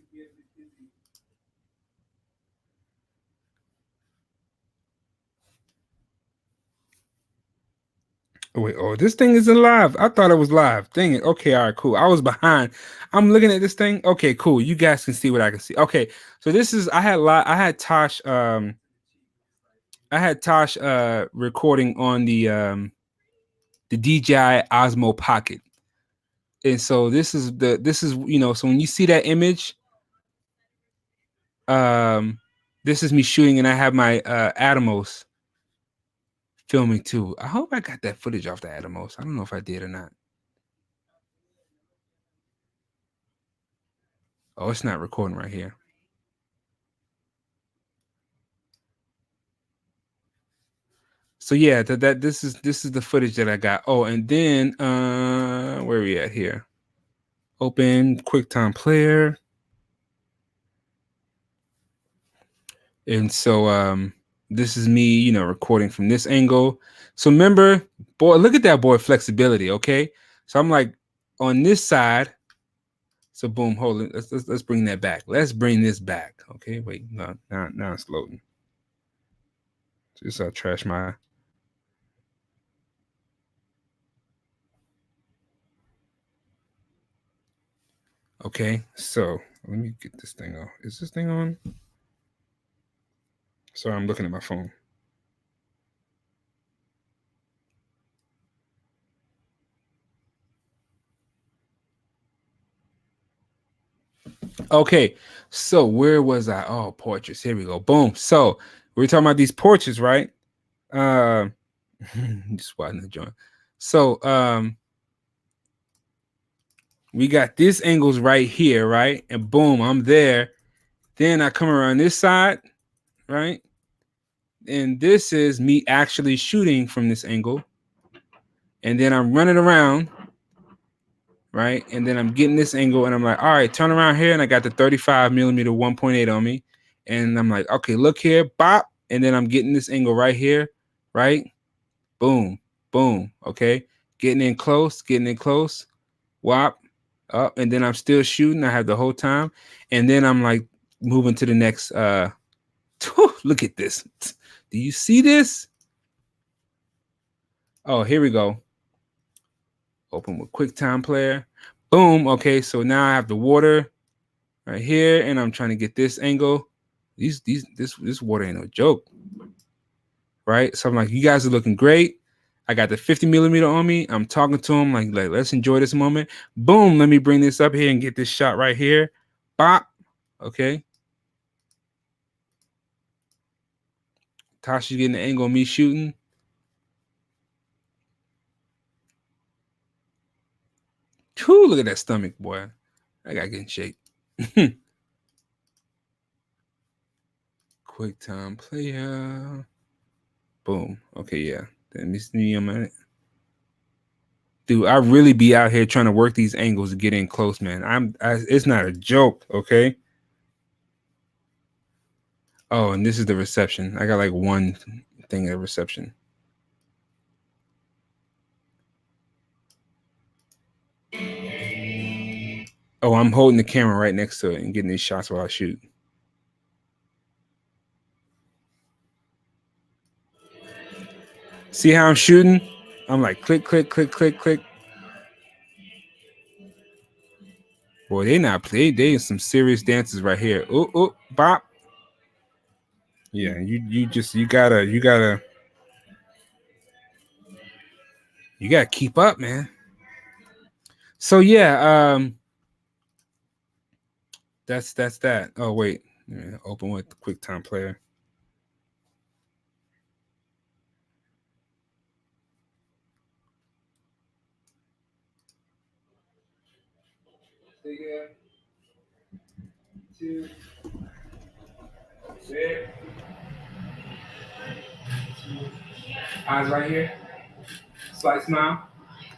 Oh wait, oh, this thing isn't live. I thought it was live. Dang it. Okay, all right, cool. I was behind. I'm looking at this thing. Okay, cool. You guys can see what I can see. Okay, so this is I had Tosh recording on the DJI Osmo Pocket. And so this is so when you see that image, this is me shooting and I have my Atomos filming too. I hope I got that footage off the Atomos. I don't know if I did or not. Oh, it's not recording right here. So yeah, this is the footage that I got. Oh, and then where are we at here? Open QuickTime Player. And so this is me, recording from this angle. So remember, boy, look at that boy flexibility, okay? So I'm like on this side. So boom, hold it. Let's bring that back. Let's bring this back. Okay, wait, no, now it's loading. Just trash my. Okay, so let me get this thing off. Is this thing on? Sorry, I'm looking at my phone. Okay, so where was I? Oh, portraits. Here we go. Boom. So we're talking about these portraits, right? Just watching the joint. So we got this angles right here, right? And boom, I'm there. Then I come around this side, right? And this is me actually shooting from this angle. And then I'm running around, right? And then I'm getting this angle and I'm like, all right, turn around here. And I got the 35 millimeter 1.8 on me. And I'm like, okay, look here, bop. And then I'm getting this angle right here, right? Boom, boom. Okay. Getting in close, whop, up. And then I'm still shooting. I have the whole time. And then I'm like moving to the next. Look at this. Do you see this? Oh, here we go. Open with QuickTime Player. Boom. Okay, so now I have the water right here, and I'm trying to get this angle. This water ain't no joke, right? So I'm like, you guys are looking great. I got the 50 millimeter on me. I'm talking to him like let's enjoy this moment. Boom. Let me bring this up here and get this shot right here. Bop. Okay. Tasha's getting the angle on me shooting. Whew, look at that stomach, boy. I got to get in shape. QuickTime Player. Boom. Okay, yeah. Then this me on my dude. I really be out here trying to work these angles to get in close, man. It's not a joke, okay? Oh, and this is the reception. I got like one thing at reception. Oh, I'm holding the camera right next to it and getting these shots while I shoot. See how I'm shooting? I'm like click, click, click, click, click. Boy, they not play. They some serious dances right here. Oh, bop. Yeah, you gotta keep up, man. So yeah, that's that. Oh wait, open with the QuickTime Player. Two, there. Eyes right here. Slight smile.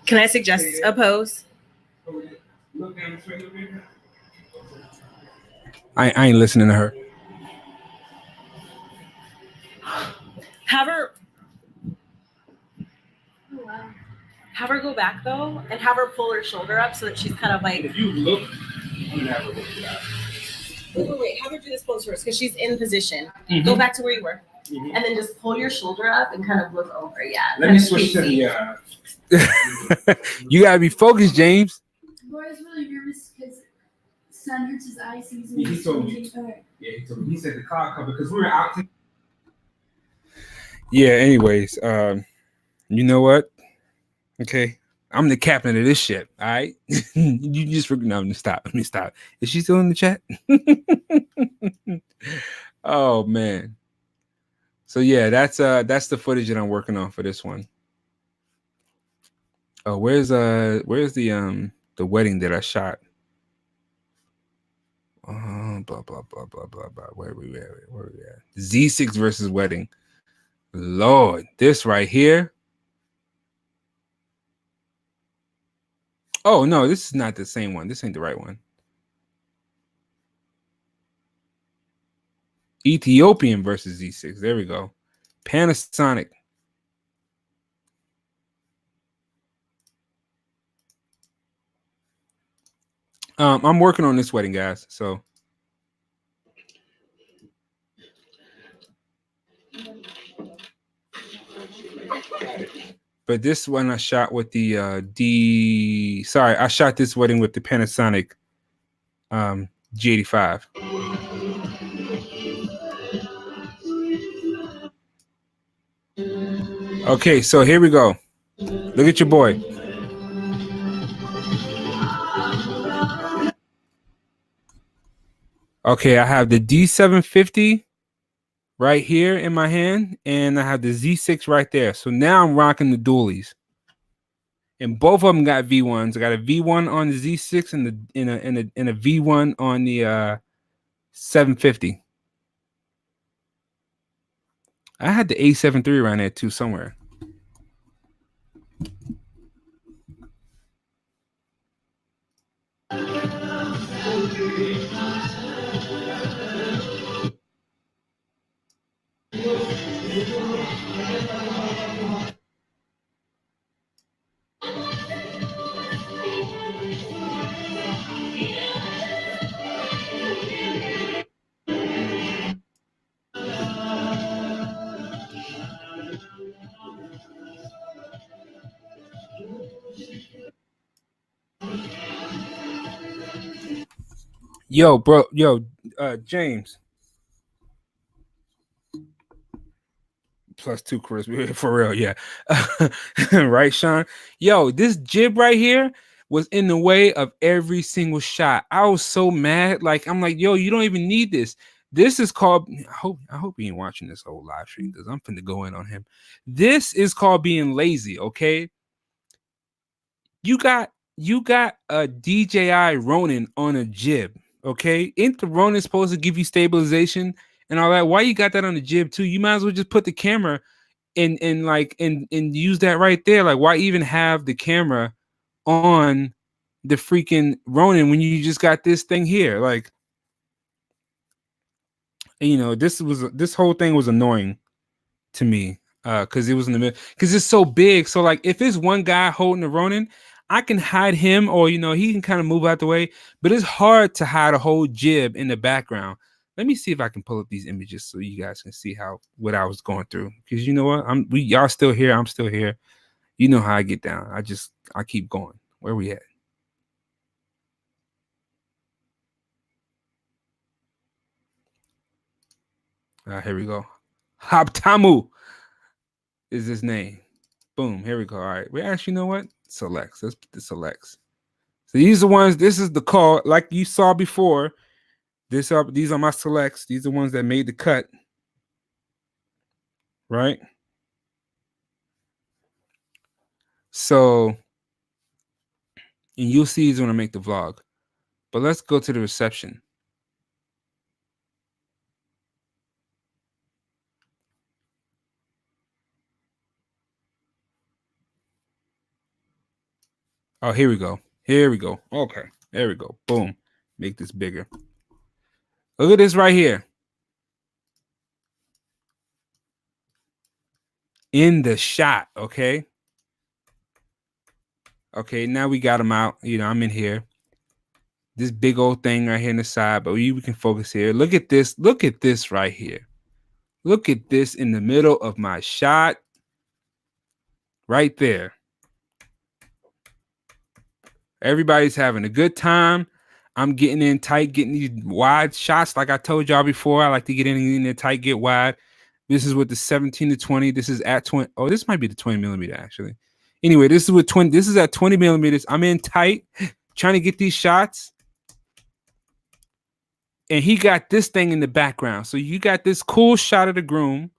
Can I suggest a pose? Look down this way a little bit. I ain't listening to her. Have her go back though, and have her pull her shoulder up so that she's kind of like. If you look, I'm gonna have her look at that. Wait. Have her do this pose first because she's in position. Mm-hmm. Go back to where you were, and then just pull your shoulder up and kind of look over. Yeah. Let me switch to the. You gotta be focused, James. Boy, I was really nervous because sun hurts his eyes. Yeah, he told me. Yeah, he told me. He said the cloud cover because we were out. Yeah. Anyways, you know what? Okay, I'm the captain of this ship. All right, you just no. Let me stop. Is she still in the chat? Oh man. So yeah, that's the footage that I'm working on for this one. Oh, where's the wedding that I shot? Blah blah blah blah blah blah. Where are we at? Z6 versus wedding. Lord, this right here. Oh no, this is not the same one. This ain't the right one. Ethiopian versus Z6. There we go. Panasonic. I'm working on this wedding, guys. So but this one I shot with the I shot this wedding with the Panasonic G85. Okay, so here we go. Look at your boy. Okay, I have the D750 right here in my hand, and I have the Z6 right there. So now I'm rocking the dualies, and both of them got V1s. I got a V1 on the Z6 and a V1 on the 750. I had the A7 III around there too somewhere. Yo, bro, James. +2 charisma for real, yeah. Right, Sean? Yo, this jib right here was in the way of every single shot. I was so mad. Like, I'm like, yo, you don't even need this. This is called. I hope he ain't watching this whole live stream because I'm finna go in on him. This is called being lazy. Okay, you got a DJI Ronin on a jib. Okay, ain't the Ronin supposed to give you stabilization and all that. Why you got that on the jib too? You might as well just put the camera and use that right there. Like, why even have the camera on the freaking Ronin when you just got this thing here? Like, you know, this whole thing was annoying to me, because it was in the middle, because it's so big. So like, if it's one guy holding the Ronin, I can hide him, or you know, he can kind of move out the way. But it's hard to hide a whole jib in the background. Let me see if I can pull up these images so you guys can see what I was going through. Because you know what, y'all still here, I'm still here. You know how I get down. I keep going. Where we at? Here we go. Habtamu is his name. Boom. Here we go. All right. We actually, you know what? Selects. Let's put the selects. So these are ones. This is the call, like you saw before. These are my selects. These are ones that made the cut. Right. So, and you'll see these when I make the vlog. But let's go to the reception. Oh, here we go. Here we go. Okay. There we go. Boom. Make this bigger. Look at this right here. In the shot. Okay. Okay. Now we got them out. You know, I'm in here. This big old thing right here in the side, but we can focus here. Look at this. Look at this right here. Look at this in the middle of my shot. Right there. Everybody's having a good time. I'm getting in tight, getting these wide shots. Like I told y'all before, I like to get in there tight, get wide. This is with the 17 to 20. This is at 20. Oh, this might be the 20 millimeter actually. Anyway, this is with 20. This is at 20 millimeters. I'm in tight, trying to get these shots. And he got this thing in the background. So you got this cool shot of the groom,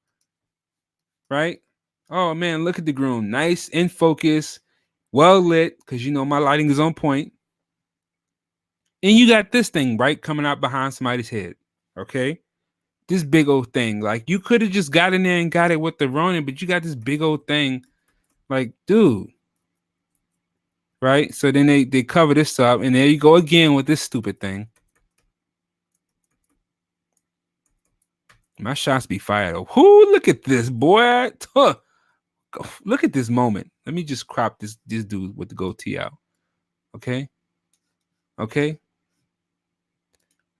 right? Oh man, look at the groom. Nice, in focus, well lit, because you know my lighting is on point. And you got this thing, right, coming out behind somebody's head. Okay. This big old thing. Like, you could have just got in there and got it with the Ronin, but you got this big old thing. Like, dude. Right? So then they cover this up, and there you go again with this stupid thing. My shots be fired. Oh, look at this, boy. Huh. Look at this moment. Let me just crop this dude with the goatee out. Okay? Okay?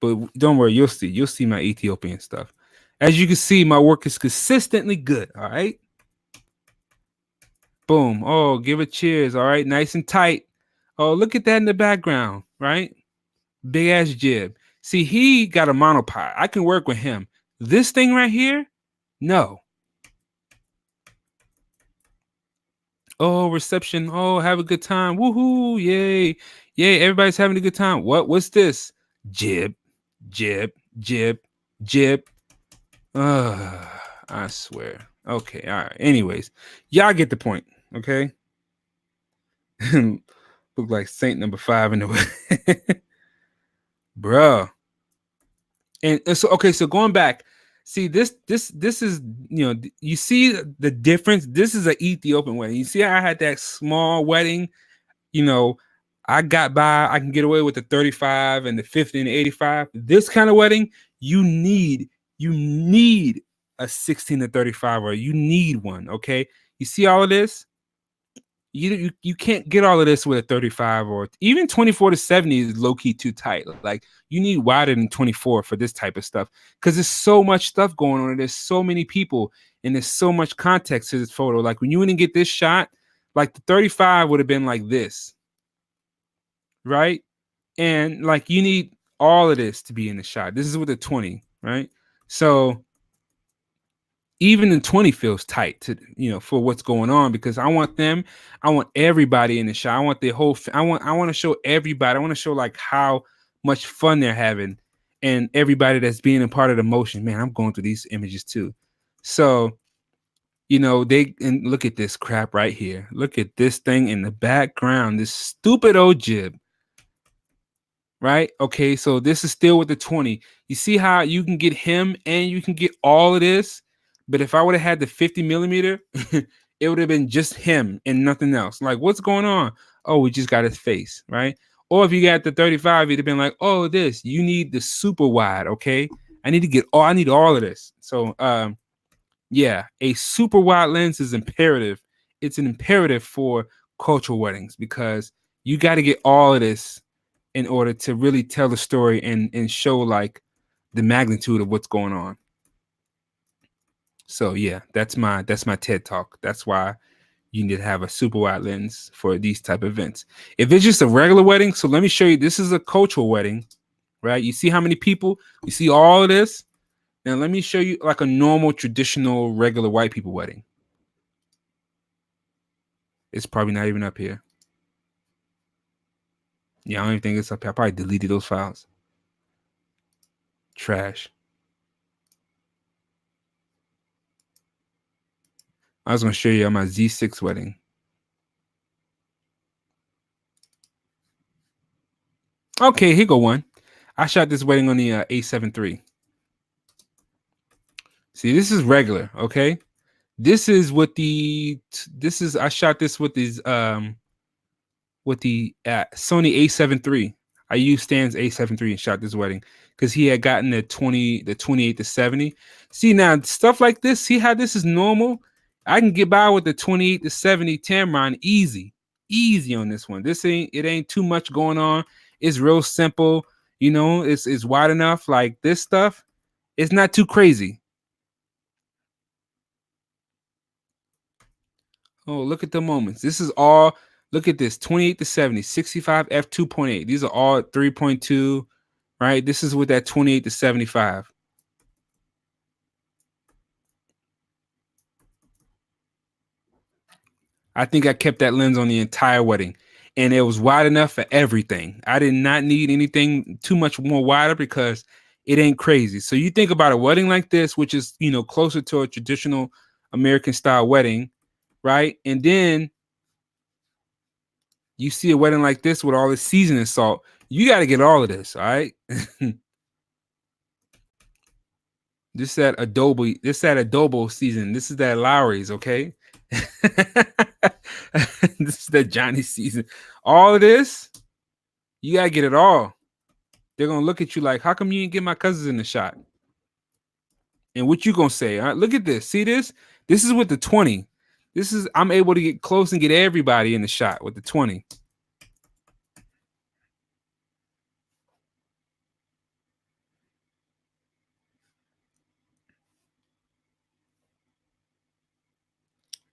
But don't worry, you'll see. You'll see my Ethiopian stuff. As you can see, my work is consistently good. All right? Boom. Oh, give it cheers. All right? Nice and tight. Oh, look at that in the background. Right? Big ass jib. See, he got a monopod. I can work with him. This thing right here, no. Oh, reception. Oh, have a good time. Woohoo. Yay. Yay. Everybody's having a good time. What's this? Jib, jib, jib, jib. I swear. Okay. All right. Anyways, y'all get the point. Okay. Look like Saint number 5 in the way. Bruh. And so, okay. So going back, see, this is, you know, you see the difference. This is an Ethiopian wedding. You see how I had that small wedding, you know, I got by, I can get away with the 35 and the 50 and the 85. This kind of wedding, you need a 16 to 35, or you need one. Okay. You see all of this? You can't get all of this with a 35, or even 24 to 70 is low-key too tight. Like, you need wider than 24 for this type of stuff, because there's so much stuff going on, and there's so many people, and there's so much context to this photo. Like, when you wouldn't get this shot, like the 35 would have been like this, right? And like, you need all of this to be in the shot. This is with a 20, right? So even the 20 feels tight to, you know, for what's going on, because I want everybody in the shot. I want the whole, I want to show everybody. I want to show like how much fun they're having, and everybody that's being a part of the motion. Man, I'm going through these images too. So, you know, and look at this crap right here. Look at this thing in the background, this stupid old jib. right? Okay, so this is still with the 20. You see how you can get him and you can get all of this, but if I would have had the 50 millimeter, it would have been just him and nothing else. Like, what's going on? Oh, we just got his face, right? Or if you got the 35, it'd have been like, oh, this, you need the super wide, okay? I need all of this. So yeah, a super wide lens is imperative. It's an imperative for cultural weddings because you got to get all of this in order to really tell the story and show like the magnitude of what's going on. So yeah, that's my TED talk. That's why you need to have a super wide lens for these type of events. If it's just a regular wedding, so let me show you. This is a cultural wedding, right? You see how many people? You see all of this? Now let me show you like a normal, traditional, regular white people wedding. It's probably not even up here. Yeah, I don't even think it's up here. I probably deleted those files. Trash. I was going to show you on my Z6 wedding. Okay, here go one. I shot this wedding on the A7 III. See, this is regular, okay? This is what I shot this with these with the Sony A7 III. I used Stan's A7 III and shot this wedding because he had gotten the 28 to 70. See, now stuff like this, see how this is normal? I can get by with the 28 to 70 Tamron easy on this one. It ain't too much going on. It's real simple. You know, it's wide enough. Like this stuff, it's not too crazy. Oh, look at the moments. This is all, look at this, 28 to 70, 65 f2.8. These are all 3.2, right? This is with that 28 to 75. I think I kept that lens on the entire wedding, and it was wide enough for everything. I did not need anything too much more wider because it ain't crazy. So you think about a wedding like this, which is, you know, closer to a traditional American style wedding, right? And then you see a wedding like this with all this seasoning salt, you got to get all of this, all right? This that adobo season. This is that Lowry's, okay? This is that Johnny season. All of this, you gotta get it all. They're gonna look at you like, how come you didn't get my cousins in the shot? And what you gonna say? Look at this. See this? This is with the 20. I'm able to get close and get everybody in the shot with the 20.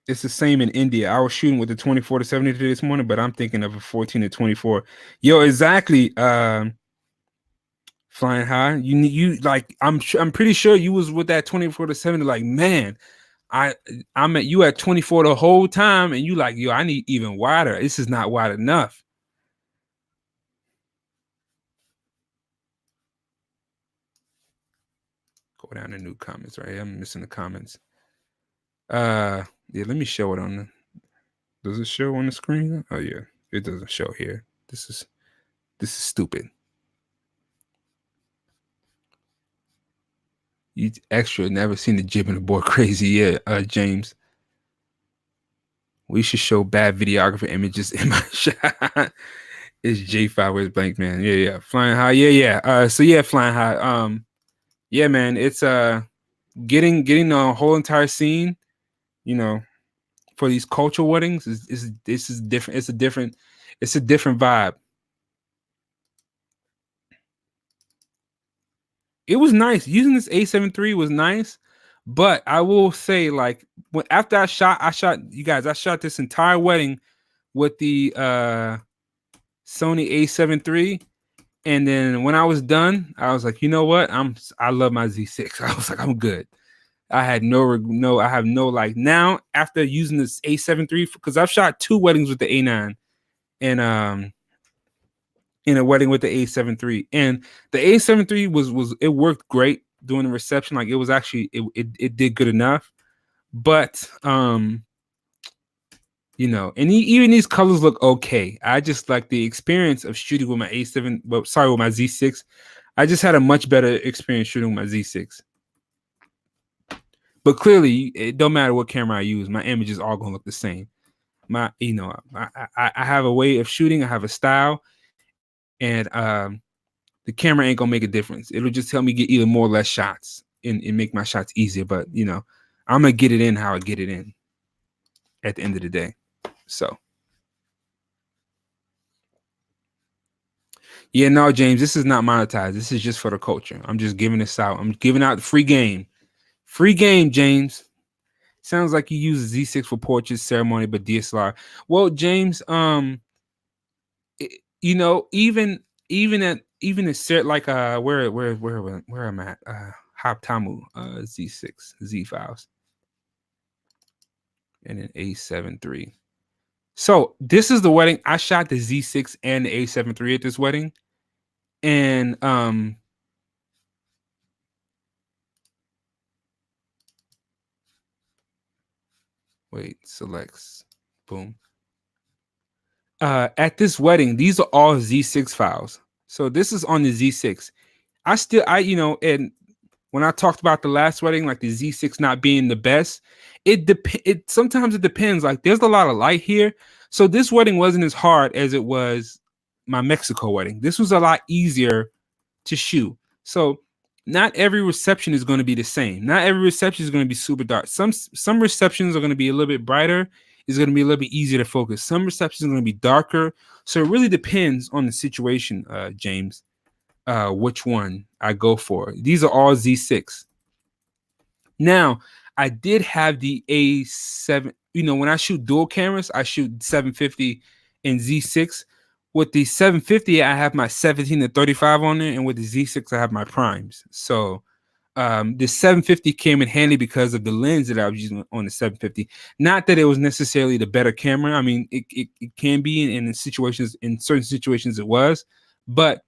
It's the same in India. I was shooting with the 24 to 70 this morning, but I'm thinking of a 14 to 24. Yo, exactly. Flying high. You like I'm pretty sure you was with that 24 to 70. Like, man, I'm at you at 24 the whole time, and you like, yo, I need even wider. This is not wide enough. Go down to new comments, right? I'm missing the comments. Yeah, let me show it on the. Does it show on the screen? Oh yeah, it doesn't show here. This is stupid. You extra never seen the jib and the board crazy yet, James. We should show bad videographer images in my shot. It's J5 where's blank man. Yeah. Flying high. Yeah. So yeah, flying high. Yeah, man, it's getting the whole entire scene, you know, for these cultural weddings is different. It's a different vibe. It was nice. Using this A7 III was nice, but I will say, like, after I shot you guys, I shot this entire wedding with the Sony A7 III, and then when I was done, I was like, you know what? I love my Z6. I was like, I'm good. I had I have no, like, now after using this A7 III, because I've shot 2 weddings with the A9 and in a wedding with the A7 III, and the A7 III was it worked great during the reception. Like, it was actually it did good enough, but you know, and even these colors look okay. I just like the experience of shooting with my A7, well, sorry, with my Z6. I just had a much better experience shooting with my Z6. But clearly, it don't matter what camera I use, my images all gonna look the same. My, you know, I have a way of shooting. I have a style, and the camera ain't gonna make a difference. It'll just help me get either more or less shots and make my shots easier. But you know, I'm gonna get it in how I get it in at the end of the day. So yeah, no, James, this is not monetized. This is just for the culture. I'm just giving this out. I'm giving out the free game. Free game, James. Sounds like you use Z6 for portraits, ceremony, but DSLR. Well, James, you know, even like where I'm at, Haptamu, Z6, Z files, and then A7 III. So this is the wedding. I shot the Z6 and the A7 III at this wedding, and wait, selects, boom. At this wedding, these are all Z6 files. So this is on the Z6. You know, and when I talked about the last wedding, like the Z6 not being the best, it sometimes it depends. Like there's a lot of light here. So this wedding wasn't as hard as it was my Mexico wedding. This was a lot easier to shoot. So not every reception is going to be the same. Not every reception is going to be super dark. Some receptions are going to be a little bit brighter. It's going to be a little bit easier to focus. Some receptions are going to be darker. So it really depends on the situation, James, which one I go for. These are all Z6. Now, I did have the A7. You know, when I shoot dual cameras, I shoot 750 and Z6. With the 750, I have my 17 to 35 on there, and with the Z6, I have my primes. So the 750 came in handy because of the lens that I was using on the 750. Not that it was necessarily the better camera. I mean, it can be in certain situations it was, but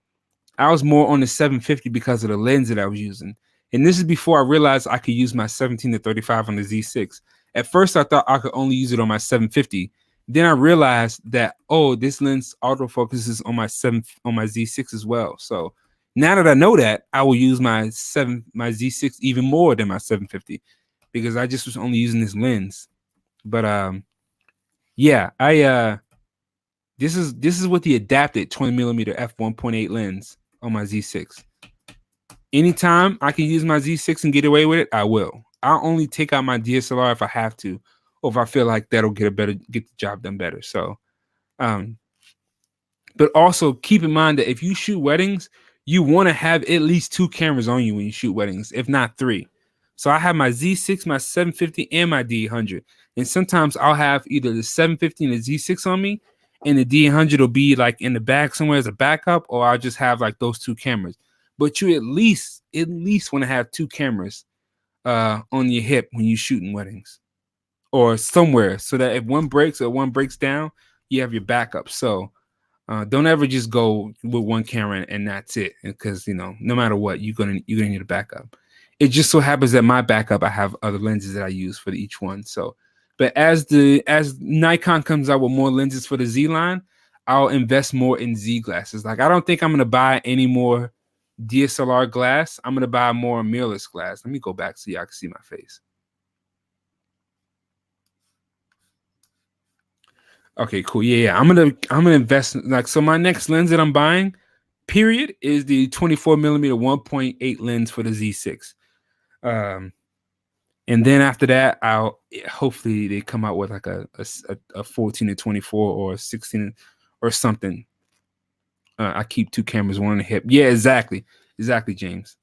I was more on the 750 because of the lens that I was using. And this is before I realized I could use my 17 to 35 on the Z6. At first, I thought I could only use it on my 750. Then I realized that, oh, this lens autofocuses on my Z6 as well. So now that I know that, I will use my Z6 even more than my 750 because I just was only using this lens. But yeah, this is with the adapted 20mm f1.8 lens on my Z6. Anytime I can use my Z6 and get away with it, I will. I'll only take out my DSLR if I have to, or if I feel like that'll get the job done better. So, but also keep in mind that if you shoot weddings, you want to have at least 2 cameras on you when you shoot weddings, if not 3. So I have my Z6, my 750, and my D100. And sometimes I'll have either the 750 and the Z6 on me, and the D100 will be like in the back somewhere as a backup, or I'll just have like those 2 cameras. But you at least want to have 2 cameras on your hip when you're shooting weddings or somewhere, so that if one breaks or one breaks down, you have your backup. So don't ever just go with 1 camera and that's it, because you know, no matter what, you're gonna need a backup. It just so happens that my backup, I have other lenses that I use for each one. So, but as Nikon comes out with more lenses for the Z line, I'll invest more in Z glasses. Like I don't think I'm gonna buy any more DSLR glass. I'm gonna buy more mirrorless glass. Let me go back so y'all can see my face. Okay, cool. Yeah. I'm gonna invest. Like, so my next lens that I'm buying, period, is the 24mm 1.8 lens for the Z6. And then after that, hopefully they come out with like a 14 to 24 or 16 or something. I keep 2 cameras, one on the hip. Yeah, exactly, James.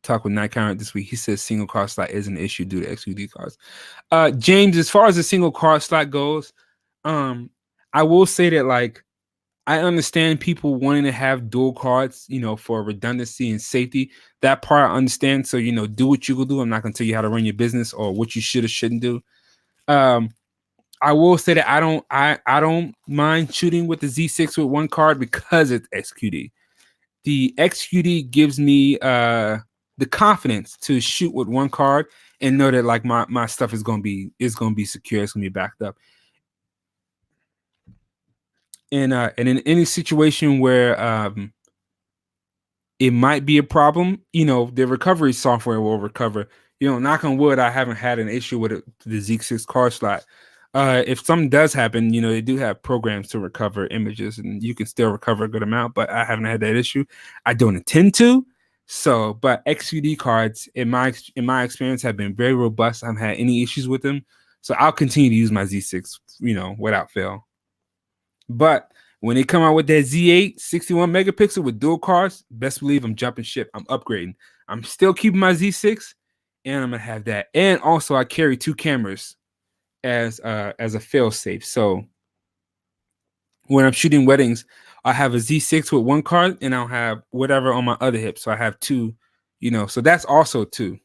Talk with Nikon this week. He says single card slot is an issue due to XUD cards. James, as far as the single card slot goes, I will say that, like, I understand people wanting to have dual cards, you know, for redundancy and safety. That part I understand. So, you know, do what you will do. I'm not going to tell you how to run your business or what you should or shouldn't do. I will say that I don't mind shooting with the Z6 with 1 card because it's XQD. The XQD gives me the confidence to shoot with 1 card and know that like my stuff is gonna be secure. It's gonna be backed up. And in any situation where it might be a problem, the recovery software will recover. Knock on wood, I haven't had an issue with the Z6 card slot. If something does happen, they do have programs to recover images, and you can still recover a good amount, but I haven't had that issue. I don't intend to. So, but XUD cards, in my experience, have been very robust. I haven't had any issues with them. So I'll continue to use my Z6, without fail. But when they come out with that Z8 61 megapixel with dual cards, best believe I'm jumping ship. I'm upgrading. I'm still keeping my Z6, and I'm gonna have that. And also, I carry 2 cameras as a fail safe. So when I'm shooting weddings, I have a Z6 with 1 card, and I'll have whatever on my other hip. So I have 2. So that's also 2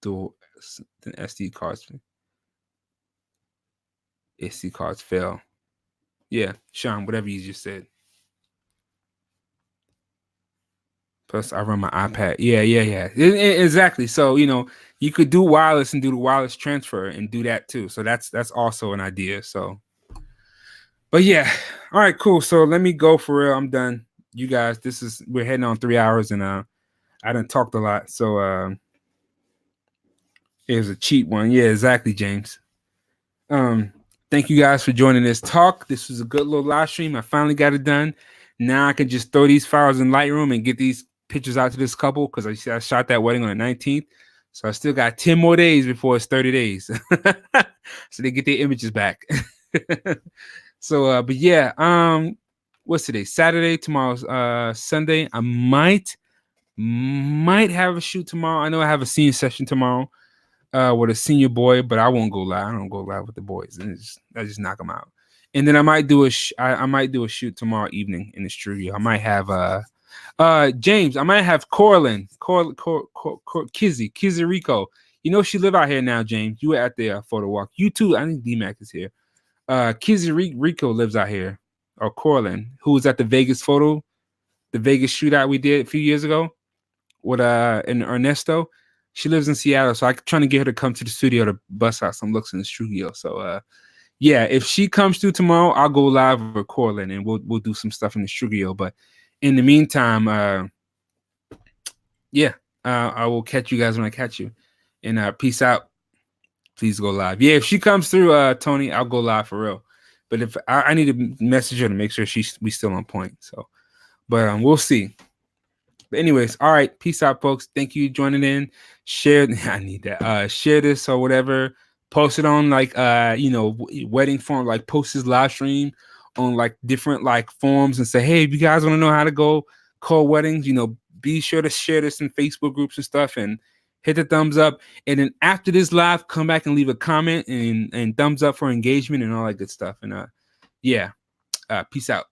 dual SD cards. SD cards fail. Yeah, Sean, whatever you just said. Plus, I run my iPad. Yeah. Exactly. So, you could do wireless and do the wireless transfer and do that too. So that's also an idea. So, but yeah. All right, cool. So let me go for real. I'm done. You guys, we're heading on 3 hours, and I done talked a lot. So it was a cheap one. Yeah, exactly, James. Thank you guys for joining this talk. This was a good little live stream. I finally got it done. Now I can just throw these files in Lightroom and get these pictures out to this couple, because I shot that wedding on the 19th. So I still got 10 more days before it's 30 days. So they get their images back. So but yeah, what's today? Saturday. Tomorrow's Sunday. I might have a shoot tomorrow. I know I have a scene session tomorrow with a senior boy, but I won't go live. I don't go live with the boys, and I just knock them out. And then I might do I might do a shoot tomorrow evening in the studio. I might have James. I might have Culling, Kizzy Rico. She live out here now, James. You were at the photo walk. You too. I think D-Mac is here. Kizzy Rico lives out here, or Culling, who was at the Vegas shootout we did a few years ago with and Ernesto. She lives in Seattle, so I'm trying to get her to come to the studio to bust out some looks in the studio. So yeah, if she comes through tomorrow, I'll go live with Culling, and we'll do some stuff in the studio. But in the meantime, yeah, I will catch you guys when I catch you. And peace out. Please go live. Yeah, if she comes through, Tony, I'll go live for real. But if I need to message her to make sure we still on point. So, but we'll see. But anyways, all right, peace out, folks. Thank you for joining in. Share. I need that. Share this or whatever. Post it on like wedding form, like post this live stream on like different like forums and say, hey, if you guys want to know how to go call weddings, be sure to share this in Facebook groups and stuff, and hit the thumbs up. And then after this live, come back and leave a comment and thumbs up for engagement and all that good stuff. And yeah, peace out.